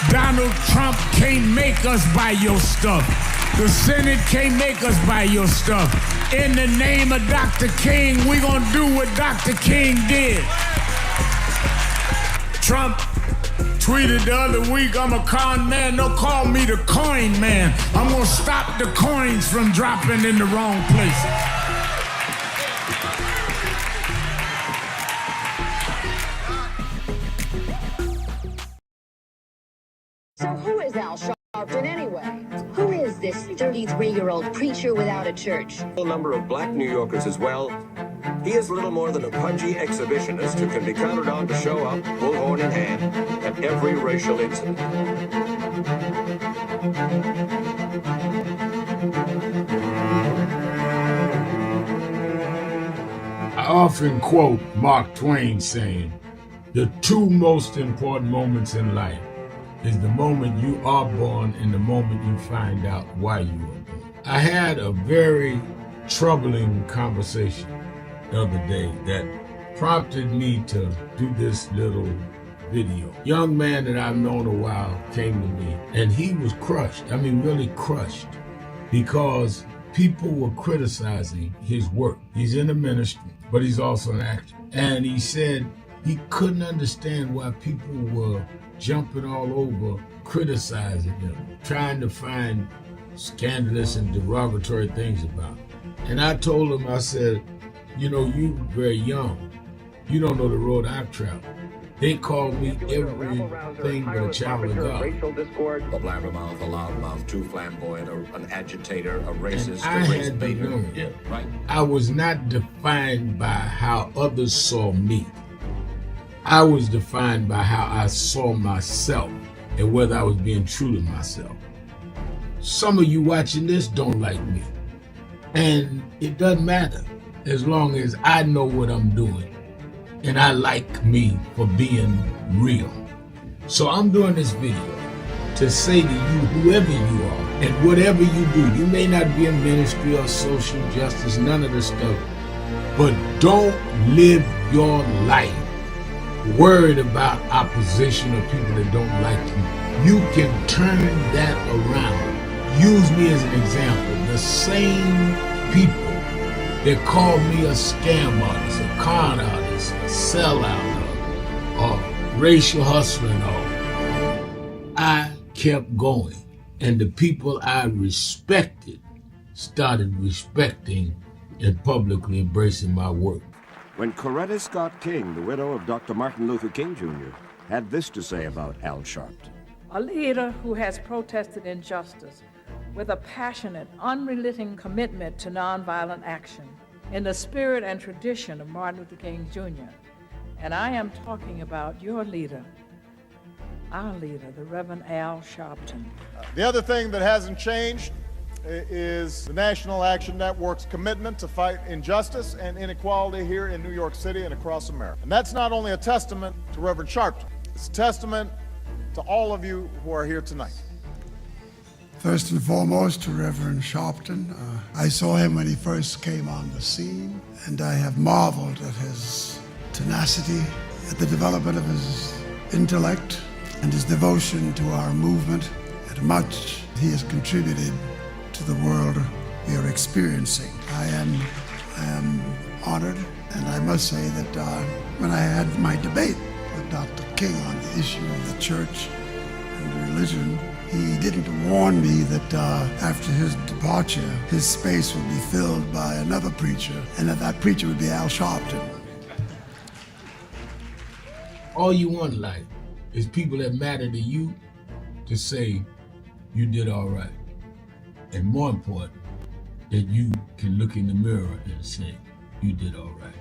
Donald Trump can't make us buy your stuff. The Senate can't make us buy your stuff. In the name of Dr. King, we're going to do what Dr. King did. Trump tweeted the other week, I'm a con man. Don't call me the coin man. I'm going to stop the coins from dropping in the wrong place. So who is Al Sharpton anyway? Who is this 33-year-old preacher without a church? A number of black New Yorkers as well. He is little more than a pudgy exhibitionist who can be counted on to show up, bullhorn in hand, at every racial incident. I often quote Mark Twain saying, "The two most important moments in life is the moment you are born and the moment you find out why you were born." I had a very troubling conversation the other day that prompted me to do this little video. Young man that I've known a while came to me and he was crushed. I mean, really crushed, because people were criticizing his work. He's in the ministry, but he's also an actor. And he said he couldn't understand why people were jumping all over, criticizing him, trying to find scandalous and derogatory things about him. And I told him, I said, you know, you very young. You don't know the road I've traveled. They call me everything but a child of God. A blabbermouth, a loudmouth, too flamboyant, an agitator, a racist, I a race had to baiter. learn. Yeah, right. I was not defined by how others saw me. I was defined by how I saw myself and whether I was being true to myself. Some of you watching this don't like me. And it doesn't matter as long as I know what I'm doing. And I like me for being real. So I'm doing this video to say to you, whoever you are and whatever you do, you may not be in ministry or social justice, none of this stuff, but don't live your life worried about opposition or people that don't like you. You can turn that around. Use me as an example. The same people that call me a scam artist, a con artist, a sellout, or racial hustler and all, I kept going. And the people I respected started respecting and publicly embracing my work. When Coretta Scott King, the widow of Dr. Martin Luther King Jr., had this to say about Al Sharpton. A leader who has protested injustice with a passionate, unrelenting commitment to nonviolent action in the spirit and tradition of Martin Luther King Jr. And I am talking about your leader, our leader, the Reverend Al Sharpton. The other thing that hasn't changed is the National Action Network's commitment to fight injustice and inequality here in New York City and across America. And that's not only a testament to Reverend Sharpton, it's a testament to all of you who are here tonight. First and foremost, to Reverend Sharpton. I saw him when he first came on the scene, and I have marveled at his tenacity, at the development of his intellect, and his devotion to our movement, and much he has contributed to the world we are experiencing. I am honored, and I must say that when I had my debate with Dr. King on the issue of the church and religion, he didn't warn me that after his departure, his space would be filled by another preacher, and that preacher would be Al Sharpton. All you want in life is people that matter to you to say you did all right. And more important, that you can look in the mirror and say you did all right.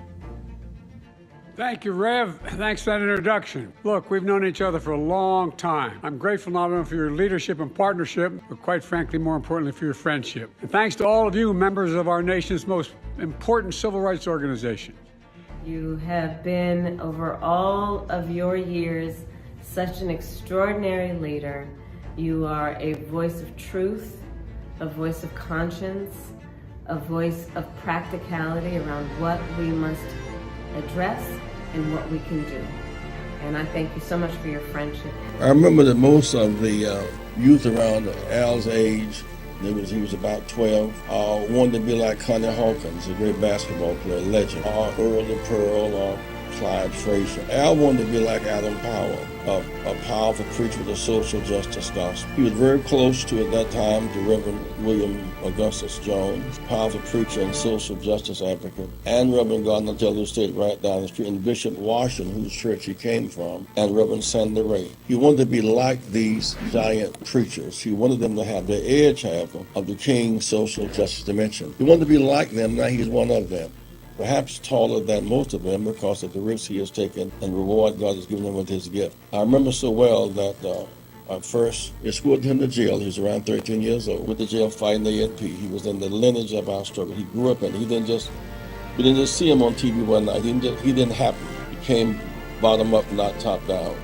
Thank you, Rev. Thanks for that introduction. Look, we've known each other for a long time. I'm grateful not only for your leadership and partnership, but quite frankly, more importantly, for your friendship. And thanks to all of you, members of our nation's most important civil rights organization. You have been, over all of your years, such an extraordinary leader. You are a voice of truth, a voice of conscience, a voice of practicality around what we must address and what we can do. And I thank you so much for your friendship. I remember that most of the youth around Al's age, he was about 12, wanted to be like Connie Hawkins, a great basketball player, legend, or Earl the Pearl, or Clyde Frazier. Al wanted to be like Adam Powell, a powerful preacher with a social justice gospel. He was very close to, at that time, to Reverend William Augustus Jones, powerful preacher and social justice advocate, and Reverend Gardner Taylor State right down the street, and Bishop Washington, whose church he came from, and Reverend Sandy Ray. He wanted to be like these giant preachers. He wanted them to have the edge, however, of the King's social justice dimension. He wanted to be like them. Now he's one of them. Perhaps taller than most of them because of the risks he has taken and the reward God has given him with his gift. I remember so well that first escorted him to jail. He was around 13 years old. Went to jail fighting the ANP. He was in the lineage of our struggle. He grew up in it. We didn't just see him on TV one night. He didn't happen. He came bottom up, not top down.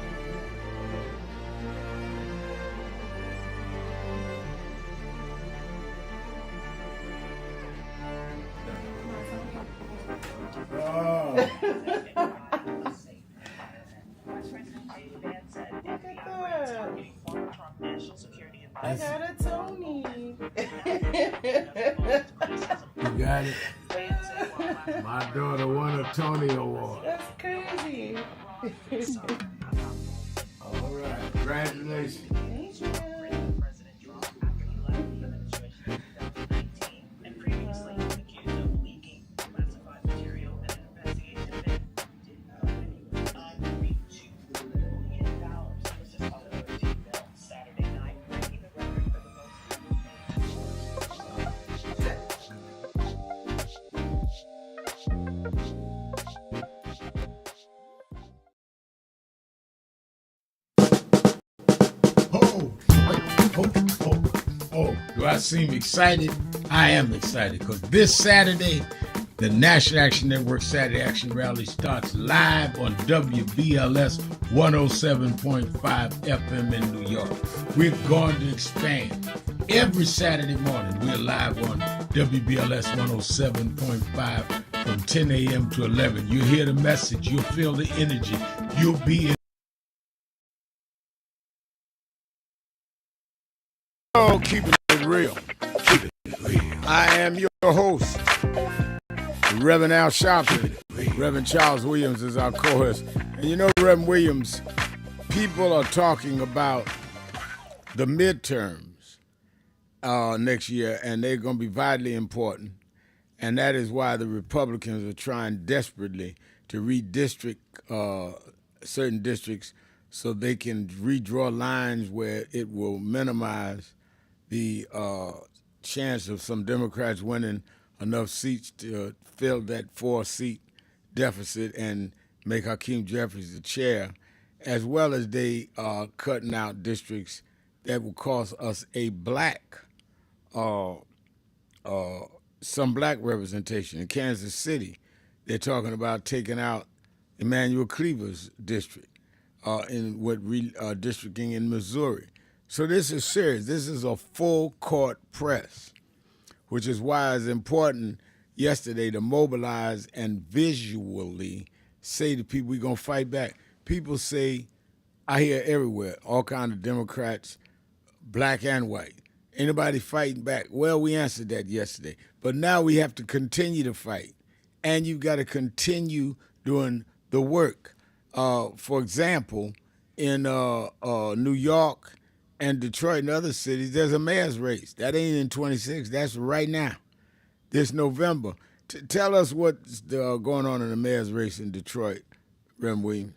I got a Tony. You got it? My daughter won a Tony Award. That's crazy. All right, congratulations. Thank you. Do I seem excited? I am excited because this Saturday, the National Action Network Saturday Action Rally starts live on WBLS 107.5 FM in New York. We're going to expand. Every Saturday morning, we're live on WBLS 107.5 from 10 a.m. to 11. You'll hear the message. You'll feel the energy. You'll be in. Oh, keep it real. Keep it real. I am your host, Reverend Al Sharpton. Reverend Charles Williams is our co-host. And you know, Reverend Williams, people are talking about the midterms next year, and they're going to be vitally important. And that is why the Republicans are trying desperately to redistrict certain districts so they can redraw lines where it will minimize the chance of some Democrats winning enough seats to fill that 4-seat deficit and make Hakeem Jeffries the chair, as well as they are cutting out districts that will cost us a some black representation. In Kansas City, they're talking about taking out Emmanuel Cleaver's district in districting in Missouri. So this is serious. This is a full court press, which is why it's important yesterday to mobilize and visually say to people, we're going to fight back. People say, I hear everywhere, all kinds of Democrats, black and white. Anybody fighting back? Well, we answered that yesterday. But now we have to continue to fight. And you've got to continue doing the work. For example, in New York and Detroit and other cities, there's a mayor's race. That ain't in 26. That's right now, this November. Tell us what's going on in the mayor's race in Detroit, Rem Williams.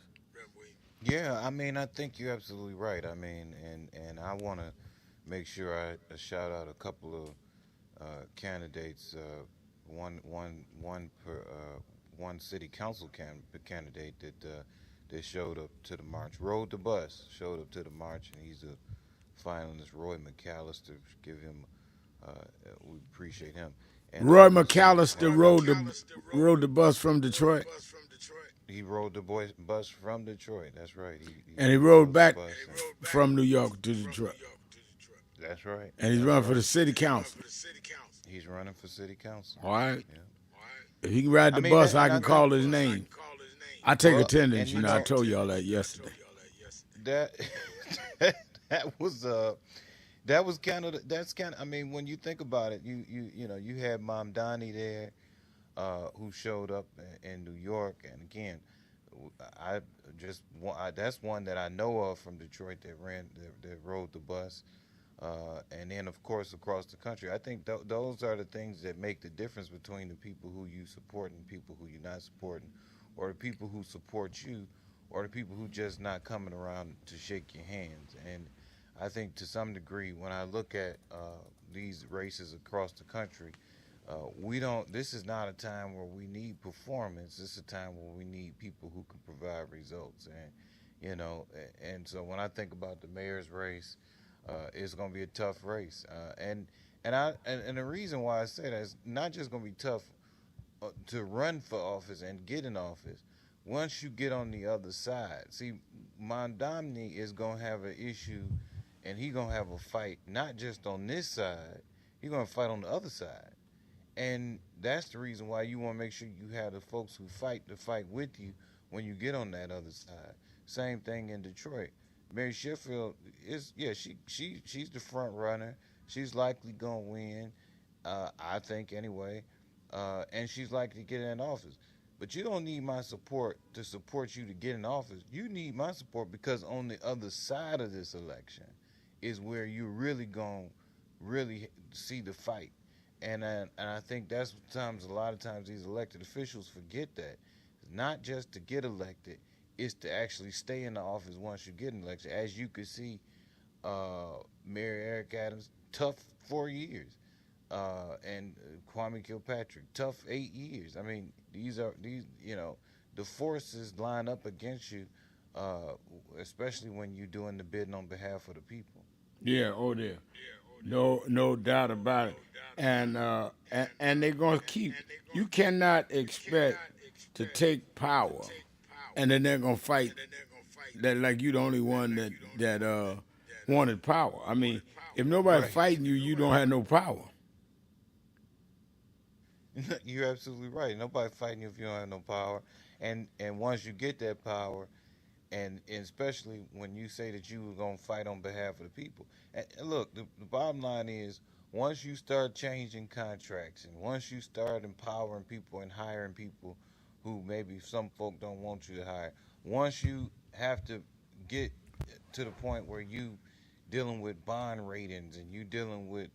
Yeah, I mean, I think you're absolutely right. I mean, and I want to make sure I shout out a couple of candidates. One city council candidate that showed up to the march, rode the bus, showed up to the march, and he's a finalist, Roy McAllister. Give him, we appreciate him. And Roy McAllister rode the bus from Detroit. He rode the bus from Detroit. That's right. He rode back from New York to Detroit. That's right. And he's running for the city council. He's running for city council. All right. Yeah. If he can ride the bus, I can call his name. I take attendance. I told y'all that yesterday. That's kind of. I mean, when you think about it, you had Mom Donnie there, who showed up in New York, and again, I that's one that I know of from Detroit that rode the bus. And then, of course, across the country. I think those are the things that make the difference between the people who you support and people who you're not supporting, or the people who support you, or the people who just not coming around to shake your hands. And I think to some degree, when I look at these races across the country, we don't. This is not a time where we need performance. This is a time where we need people who can provide results. And and so when I think about the mayor's race, it's going to be a tough race. And the reason why I say that is not just going to be tough to run for office and get in office. Once you get on the other side, see, Mondomny is going to have an issue, and he's going to have a fight not just on this side. He's going to fight on the other side. And that's the reason why you want to make sure you have the folks who fight to fight with you when you get on that other side. Same thing in Detroit. Mary Sheffield she's the front runner. She's likely gonna win, I think anyway, and she's likely to get in office. But you don't need my support to support you to get in office. You need my support because on the other side of this election is where you're really gonna really see the fight. And I think that's a lot of times these elected officials forget that. It's not just to get elected, it's to actually stay in the office once you get elected. As you could see, Mayor Eric Adams, tough 4 years. And Kwame Kilpatrick, tough 8 years. I mean, the forces line up against you, especially when you're doing the bidding on behalf of the people. Yeah, no doubt about it. And they're gonna keep. You cannot expect to take power, and then they're gonna fight that like you the only one that wanted power. I mean, if nobody's fighting you, you don't have no power. You're absolutely right. Nobody fighting you if you don't have no power. And once you get that power, and especially when you say that you were going to fight on behalf of the people. And look, the bottom line is once you start changing contracts and once you start empowering people and hiring people who maybe some folk don't want you to hire, once you have to get to the point where you dealing with bond ratings and you dealing with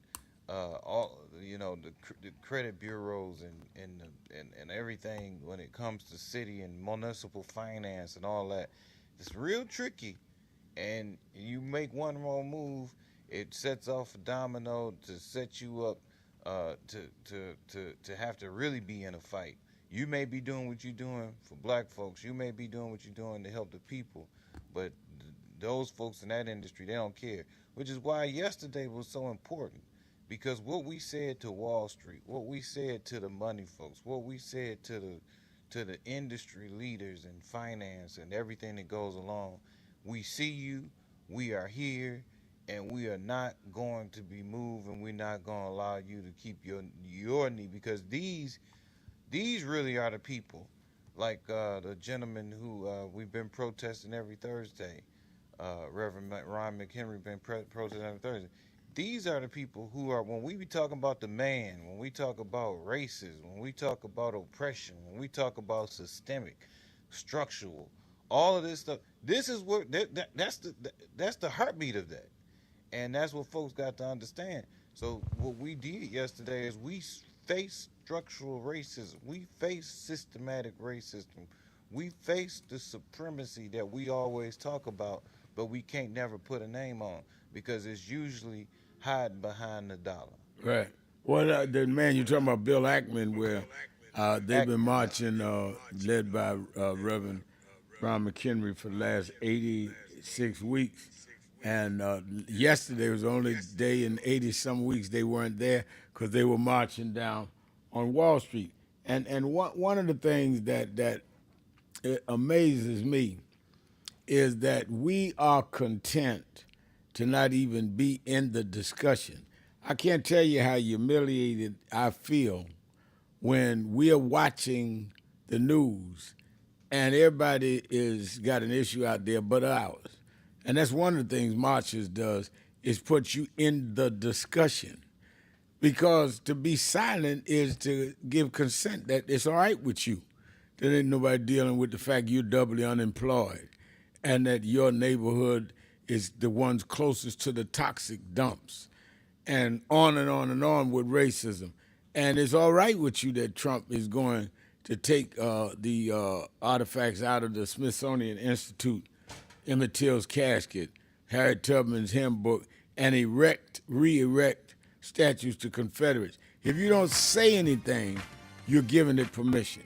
all the credit bureaus and everything when it comes to city and municipal finance and all that, it's real tricky. And you make one wrong move, it sets off a domino to set you up to have to really be in a fight. You may be doing what you're doing for black folks. You may be doing what you're doing to help the people, but those folks in that industry, they don't care. Which is why yesterday was so important, because what we said to Wall Street, what we said to the money folks, what we said to the industry leaders and finance and everything that goes along, we see you, we are here, and we are not going to be moved, and we're not going to allow you to keep your knee, because these really are the people, like the gentleman who we've been protesting every Thursday, Reverend Ron McHenry been protesting every Thursday. These are the people who are, when we be talking about the man, when we talk about racism, when we talk about oppression, when we talk about systemic, structural, all of this stuff, this is what that's the heartbeat of that. And that's what folks got to understand. So what we did yesterday is we faced structural racism. We faced systematic racism. We faced the supremacy that we always talk about, but we can't never put a name on because it's usually hiding behind the dollar. Right. Well, the man you're talking about, Bill Ackman, where they've been marching, led by Reverend Ron McHenry for the last 86 weeks. And yesterday was the only day in 80-some weeks they weren't there because they were marching down on Wall Street. And one of the things that amazes me is that we are content to not even be in the discussion. I can't tell you how humiliated I feel when we're watching the news and everybody is got an issue out there but ours. And that's one of the things Marches does, is put you in the discussion. Because to be silent is to give consent that it's all right with you. there ain't nobody dealing with the fact you're doubly unemployed and that your neighborhood is the ones closest to the toxic dumps, and on and on and on with racism. And it's all right with you that Trump is going to take the artifacts out of the Smithsonian Institute, Emmett Till's casket, Harriet Tubman's hymn book, and re-erect statues to Confederates. If you don't say anything, you're giving it permission.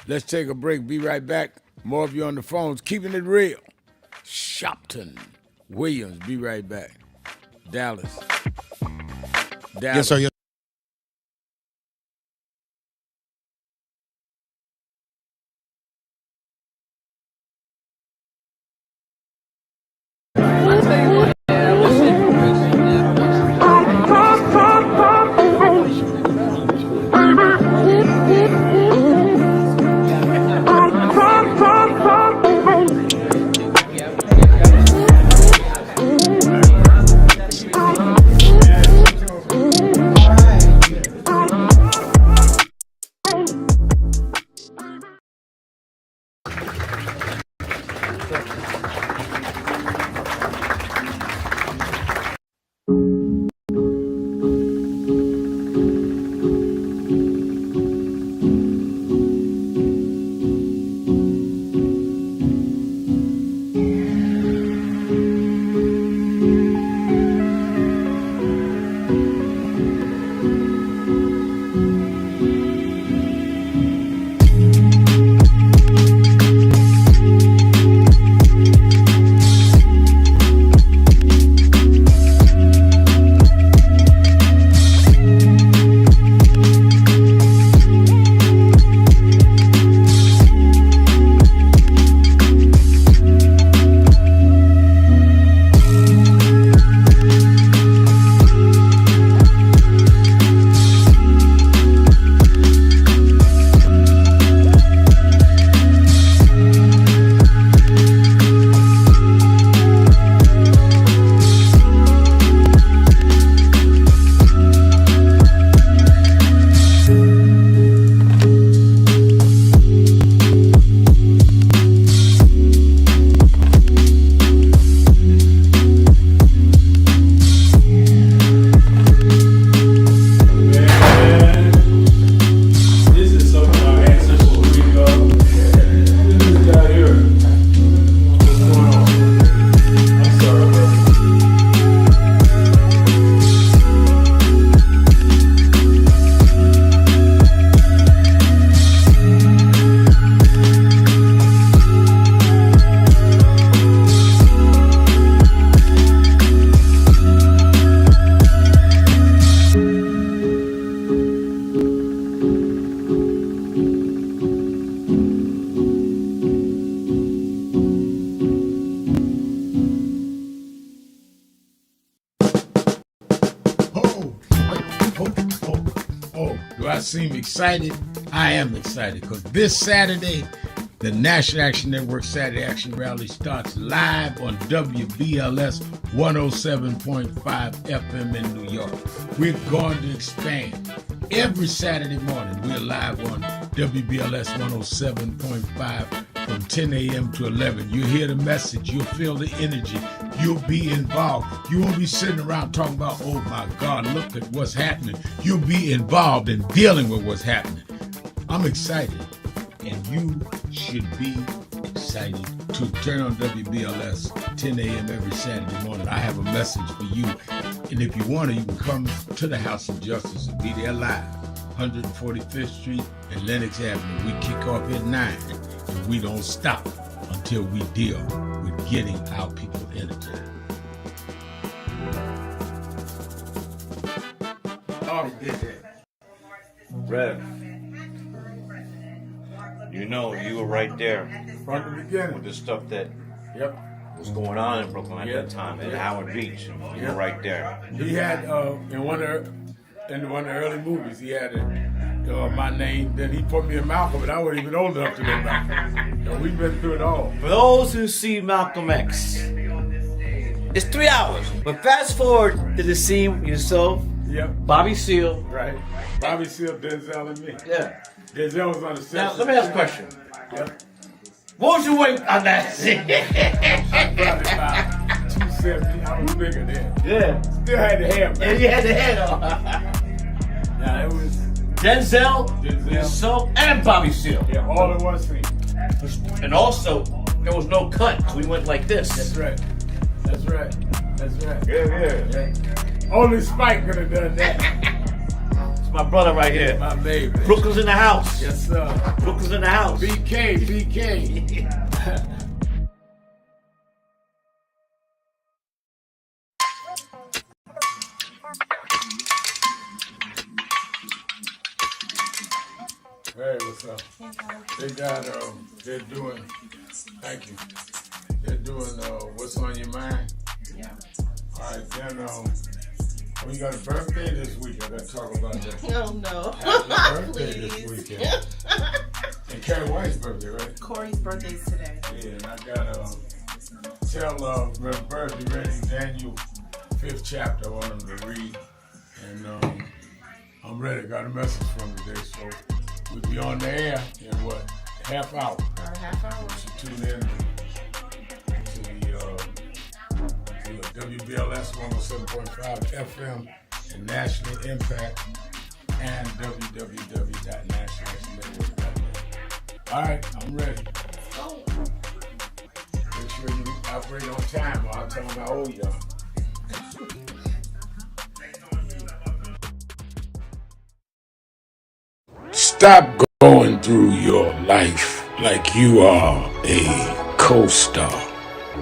Let's take a break. Be right back. More of you on the phones. Keeping it real. Sharpton, Williams. Be right back. Dallas. Yes, sir. Yes. Do I seem excited? I am excited because this Saturday, the National Action Network Saturday Action Rally starts live on WBLS 107.5 FM in New York. We're going to expand. Every Saturday morning, we're live on WBLS 107.5 from 10 a.m. to 11. You'll hear the message. You'll feel the energy. You'll be involved. You won't be sitting around talking about, oh my God, look at what's happening. You'll be involved in dealing with what's happening. I'm excited, and you should be excited to turn on WBLS 10 a.m. every Saturday morning. I have a message for you, and if you want to, you can come to the House of Justice and be there live, 145th Street and Lenox Avenue. We kick off at 9, and we don't stop until we deal with getting our people energized. Oh, Rev, you know, you were right there from the beginning with the stuff that was going on in Brooklyn at that time, at Howard Beach. You were right there. He had in one of the early movies, he had my name. Then he put me in Malcolm, but I wasn't even old enough to know Malcolm. So we've been through it all. For those who see Malcolm X, it's 3 hours. But fast forward to the scene with yourself, Bobby Seale. Right. Bobby Seale, Denzel, and me. Yeah. Denzel was on the set. Now, let me ask a question. Yep. What was your weight on that shit? I probably about 270. I was bigger then. Yeah. Still had the hair back. Yeah, you had the head on. Yeah, it was Denzel, yourself, and Bobby Seale. Yeah, all in one scene. And also, there was no cut, so we went like this. That's right. That's right. That's right. Yeah. Only Spike could have done that. It's my brother right here. My baby. Brooklyn's in the house. Yes, sir. Brooklyn's in the house. BK. Hey, what's up? They got, they're doing, thank you. They're doing, what's on your mind? Yeah. All right, then, we got a birthday this week. I gotta talk about that. Oh, no. Happy birthday this weekend. And Carrie White's birthday, right? Corey's birthday's today. Yeah, and I gotta tell Reverend Bird be ready Daniel 5th chapter. I want him to read. And I'm ready. Got a message from today, so we'll be on the air in what? Half hour. Half hour. So tune in to WBLS 107.5 FM and National Impact and www.nationalnetwork.net. All right, I'm ready. Make sure you operate on time or I'll tell them how old you are. Stop going through your life like you are a co-star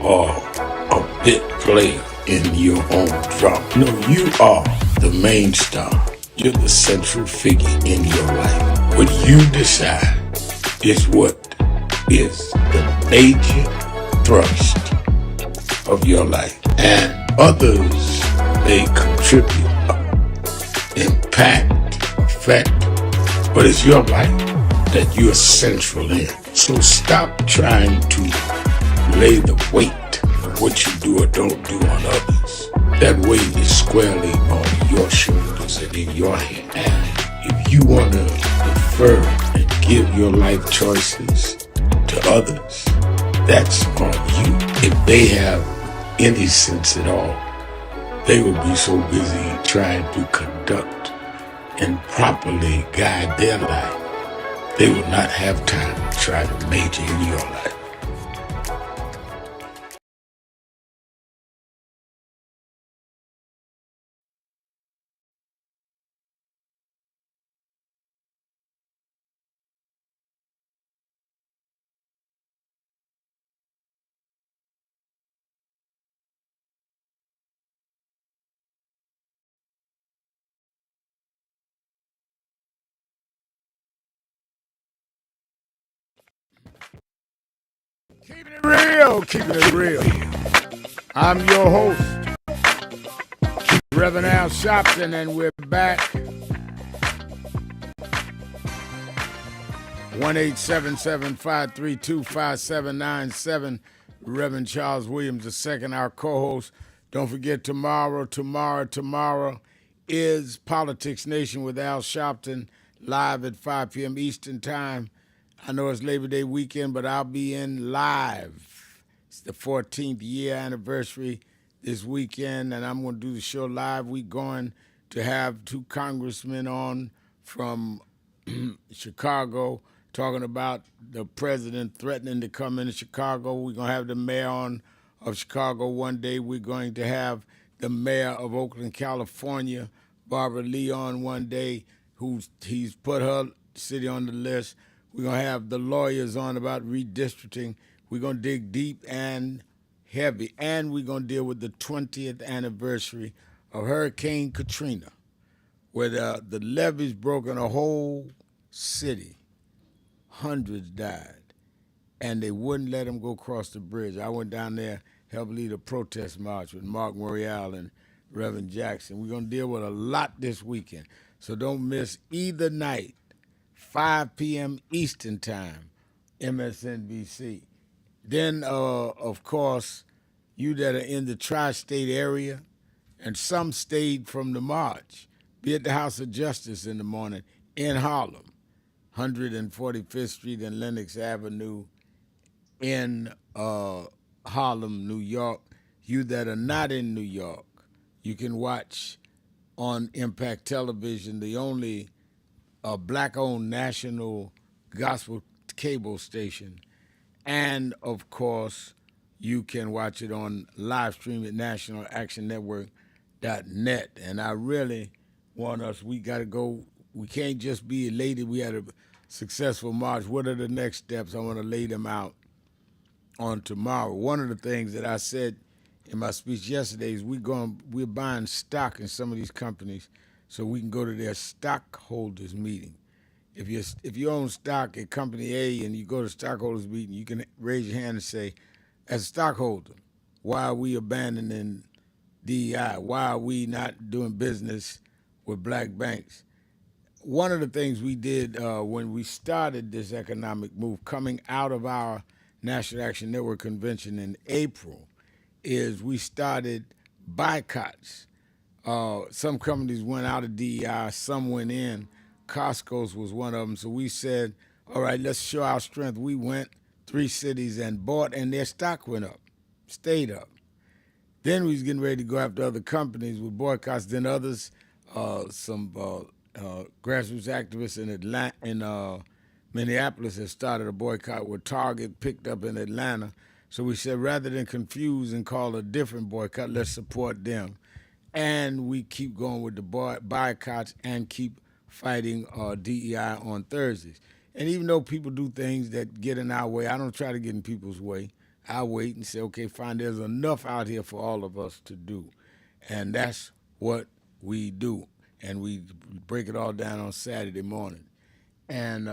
or a bit player in your own drama. No, you are the main star. You're the central figure in your life. What you decide is what is the major thrust of your life. And others may contribute, impact, affect, but it's your life that you're central in. So stop trying to lay the weight of what you do or don't do on others. That weight is squarely on your shoulders and in your hand. And if you want to defer and give your life choices to others, that's on you. If they have any sense at all, they will be so busy trying to conduct and properly guide their life, they will not have time to try to major in your life. Keeping it real, keeping it real. I'm your host, Reverend Al Sharpton, and we're back. 1-877-532-5797. Reverend Charles Williams II, our co-host. Don't forget tomorrow is Politics Nation with Al Sharpton, live at 5 p.m. Eastern Time. I know it's Labor Day weekend, but I'll be in live. It's the 14th year anniversary this weekend, and I'm going to do the show live. We're going to have two congressmen on from Chicago talking about the president threatening to come into Chicago. We're going to have the mayor on of Chicago one day. We're going to have the mayor of Oakland, California, Barbara Lee, on one day, he's put her city on the list. We're going to have the lawyers on about redistricting. We're going to dig deep and heavy. And we're going to deal with the 20th anniversary of Hurricane Katrina, where the levees broke in a whole city. Hundreds died. And they wouldn't let them go across the bridge. I went down there, helped lead a protest march with Mark Morial and Reverend Jackson. We're going to deal with a lot this weekend. So don't miss either night. 5 p.m. Eastern Time, MSNBC. Then, of course, you that are in the tri-state area, and some stayed from the march, be at the House of Justice in the morning in Harlem. 145th Street and Lenox Avenue in Harlem, New York. You that are not in New York, you can watch on Impact Television, the only black-owned national gospel cable station. And, of course, you can watch it on live stream at nationalactionnetwork.net. And I really want us, we got to go, we can't just be elated. We had a successful march. What are the next steps? I want to lay them out on tomorrow. One of the things that I said in my speech yesterday is we're buying stock in some of these companies so we can go to their stockholders meeting. If you own stock at company A and you go to stockholders meeting, you can raise your hand and say, as a stockholder, why are we abandoning DEI? Why are we not doing business with black banks? One of the things we did when we started this economic move coming out of our National Action Network convention in April is we started boycotts. Some companies went out of DEI, some went in. Costco's was one of them. So we said, all right, let's show our strength. We went 3 cities and bought, and their stock went up, stayed up. Then we was getting ready to go after other companies with boycotts. Then others, some grassroots activists in Minneapolis have started a boycott with Target picked up in Atlanta. So we said, rather than confuse and call a different boycott, let's support them. And we keep going with the boycotts and keep fighting DEI on Thursdays. And even though people do things that get in our way, I don't try to get in people's way. I wait and say, okay, fine, there's enough out here for all of us to do. And that's what we do. And we break it all down on Saturday morning. And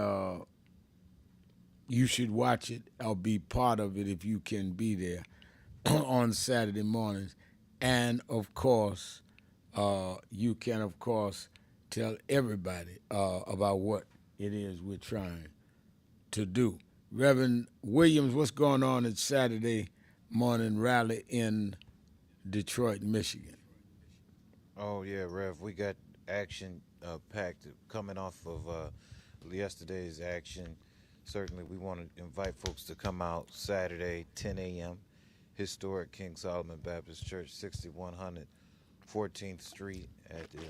you should watch it or be part of it if you can be there on Saturday mornings. And, of course, you can, of course, tell everybody about what it is we're trying to do. Reverend Williams, what's going on at Saturday morning rally in Detroit, Michigan? Oh, yeah, Rev, we got action packed coming off of yesterday's action. Certainly, we want to invite folks to come out Saturday, 10 a.m., historic King Solomon Baptist Church, 6100 14th Street at the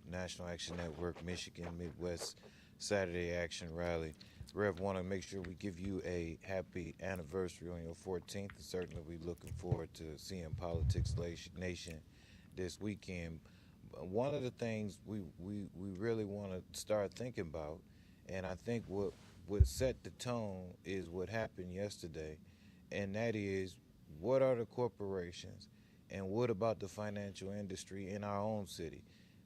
National Action Network, Michigan Midwest Saturday Action Rally. Rev, want to make sure we give you a happy anniversary on your 14th. And certainly, we're looking forward to seeing Politics Nation this weekend. One of the things we really want to start thinking about, and I think what set the tone is what happened yesterday, and that is, what are the corporations and what about the financial industry in our own city?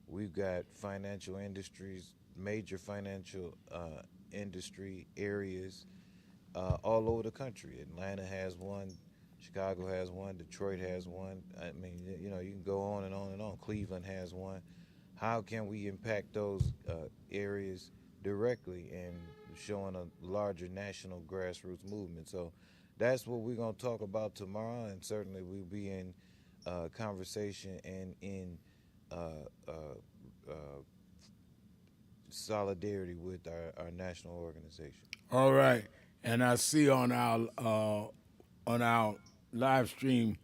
We've got financial industries, major financial industry areas all over the country. Atlanta has one, Chicago has one, Detroit has one. I mean, you know, you can go on and on and on. Cleveland has one. How can we impact those areas directly and showing a larger national grassroots movement? So that's what we're going to talk about tomorrow, and certainly we'll be in conversation and in solidarity with our national organization. All right, and I see on our live stream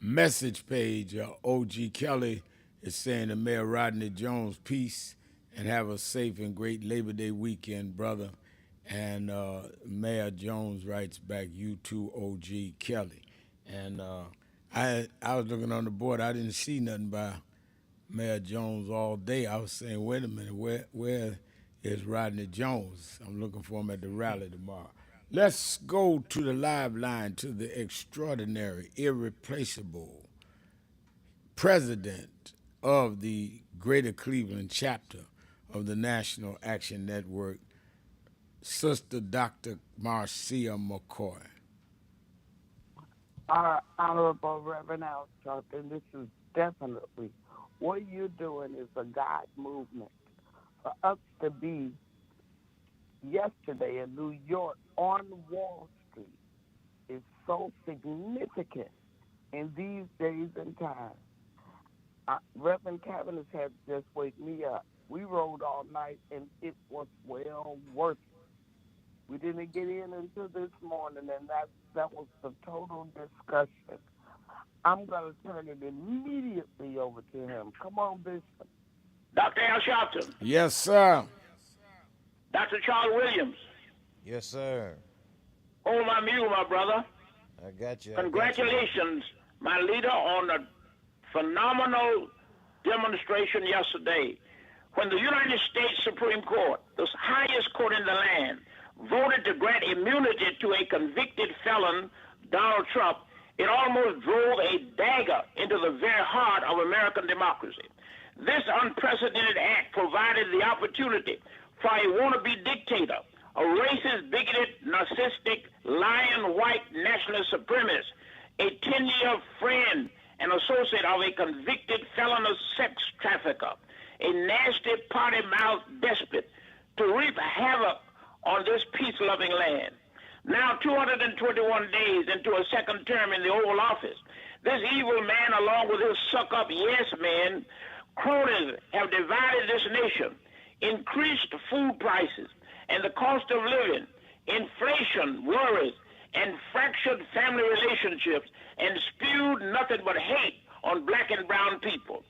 message page, O.G. Kelly is saying to Mayor Rodney Jones, peace and have a safe and great Labor Day weekend, brother. And Mayor Jones writes back, you too, O.G. Kelly. And I was looking on the board. I didn't see nothing by Mayor Jones all day. I was saying, wait a minute, where is Rodney Jones? I'm looking for him at the rally tomorrow. Let's go to the live line to the extraordinary, irreplaceable president of the Greater Cleveland chapter of the National Action Network, Sister Dr. Marcia McCoy. Our Honorable Reverend Al Sharpton, this is definitely what you're doing is a God movement. For us to be yesterday in New York on Wall Street is so significant in these days and times. Reverend Cavaniss had just wake me up. We rode all night, and it was well worth it. We didn't get into this morning, and that was the total discussion. I'm going to turn it immediately over to him. Come on, Bishop. Dr. Al Sharpton. Yes, sir. Dr. Charles Williams. Yes, sir. Hold my mule, my brother. I got you. Congratulations, my leader, on a phenomenal demonstration yesterday when the United States Supreme Court, the highest court in the land, voted to grant immunity to a convicted felon, Donald Trump. It almost drove a dagger into the very heart of American democracy. This unprecedented act provided the opportunity for a wannabe dictator, a racist, bigoted, narcissistic, lying white nationalist supremacist, a 10-year friend and associate of a convicted felonious sex trafficker, a nasty potty-mouthed despot, to reap havoc on this peace-loving land. Now 221 days into a second term in the Oval Office, this evil man, along with his suck-up yes-men, cronies, have divided this nation, increased food prices and the cost of living, inflation, worries, and fractured family relationships, and spewed nothing but hate on black and brown people.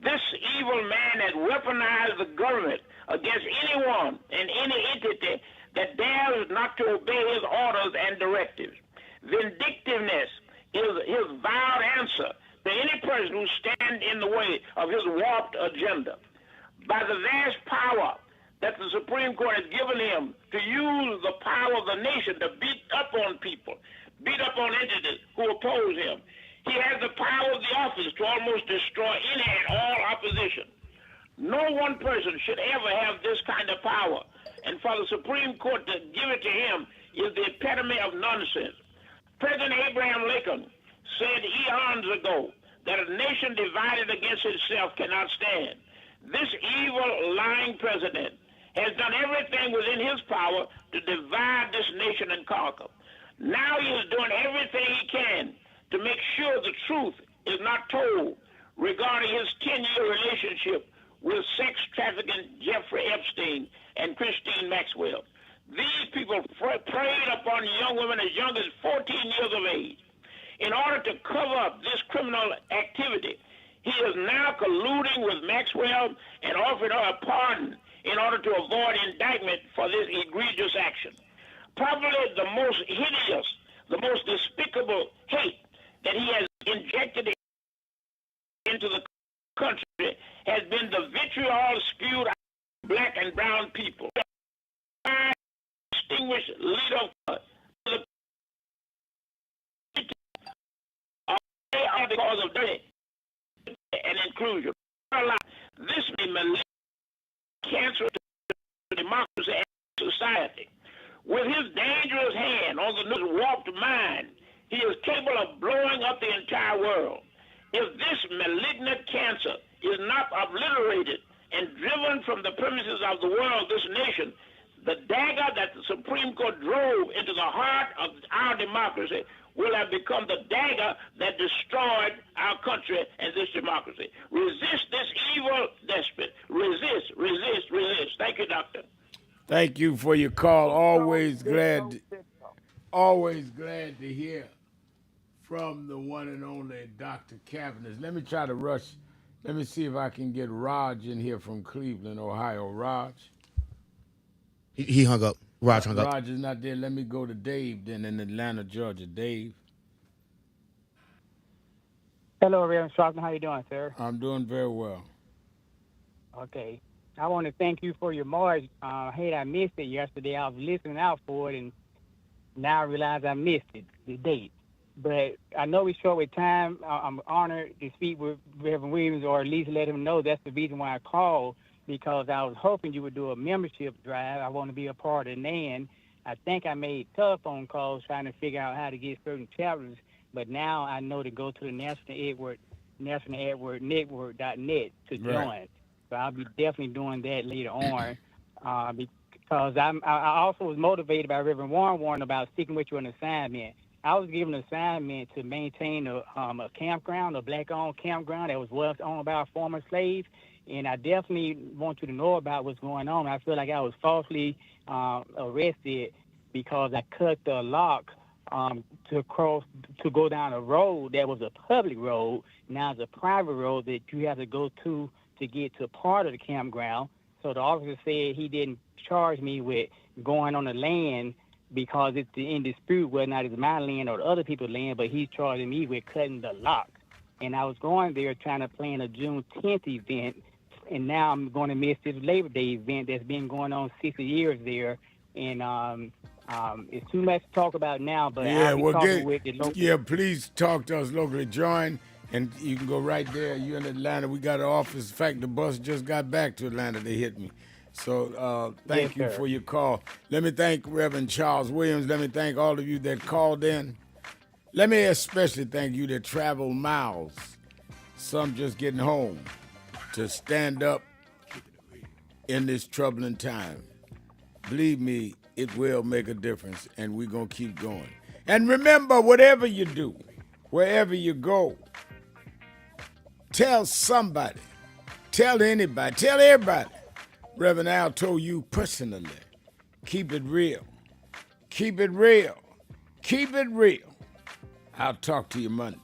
This evil man has weaponized the government against anyone and any entity that dares not to obey his orders and directives. Vindictiveness is his vile answer to any person who stands in the way of his warped agenda. By the vast power that the Supreme Court has given him to use the power of the nation to beat up on people, beat up on entities who oppose him, he has the power of the office to almost destroy any and all opposition. No one person should ever have this kind of power, and for the Supreme Court to give it to him is the epitome of nonsense. President Abraham Lincoln said eons ago that a nation divided against itself cannot stand. This evil, lying president has done everything within his power to divide this nation and conquer. Now he is doing everything he can to make sure the truth is not told regarding his 10-year relationship with sex trafficking Jeffrey Epstein and Christine Maxwell. These people preyed upon young women as young as 14 years of age. In order to cover up this criminal activity, he is now colluding with Maxwell and offered her a pardon in order to avoid indictment for this egregious action. Probably the most hideous, the most despicable hate that he has injected into the country has been the vitriol spewed out of black and brown people. Distinguished leader of the they are because of dirty and inclusion. This may malign cancer to democracy and society. With his dangerous hand on the warped mind, he is capable of blowing up the entire world. If this malignant cancer is not obliterated and driven from the premises of the world, this nation, the dagger that the Supreme Court drove into the heart of our democracy will have become the dagger that destroyed our country and this democracy. Resist this evil despot. Resist, resist, resist. Thank you, Doctor. Thank you for your call. Always glad to hear from the one and only Dr. Cavanish. Let me try to rush. Let me see if I can get Raj in here from Cleveland, Ohio. Raj? He hung up. Raj hung up. Raj is not there. Let me go to Dave then in Atlanta, Georgia. Dave? Hello, Reverend Sharpton. How you doing, sir? I'm doing very well. Okay. I want to thank you for your march. Hey, I missed it yesterday. I was listening out for it, and now I realize I missed it, the date. But I know we're short with time. I'm honored to speak with Reverend Williams, or at least let him know that's the reason why I called, because I was hoping you would do a membership drive. I want to be a part of NAN. I think I made telephone calls trying to figure out how to get certain chapters, but now I know to go to the National Edward Network.net to join. Right. So I'll be definitely doing that later on, because I also was motivated by Reverend Warren about sticking with you on assignment. I was given an assignment to maintain a campground, a black-owned campground that was well owned by a former slave, and I definitely want you to know about what's going on. I feel like I was falsely arrested because I cut the lock to go down a road that was a public road. Now it's a private road that you have to go to get to part of the campground. So the officer said he didn't charge me with going on the land because it's in dispute whether or not it's my land or the other people's land, but he's charging me with cutting the lock. And I was going there trying to plan a June 10th event, and now I'm going to miss this Labor Day event that's been going on 60 years there. And it's too much to talk about now, but yeah, I'll be talking with the local. Yeah, please talk to us locally. Join, and you can go right there. You're in Atlanta. We got an office. In fact, the bus just got back to Atlanta. They hit me. So thank you for your call. Let me thank Reverend Charles Williams. Let me thank all of you that called in. Let me especially thank you that traveled miles, some just getting home, to stand up in this troubling time. Believe me, it will make a difference, and we're going to keep going. And remember, whatever you do, wherever you go, tell somebody, tell anybody, tell everybody. Reverend Al told you personally, keep it real. Keep it real. Keep it real. I'll talk to you Monday.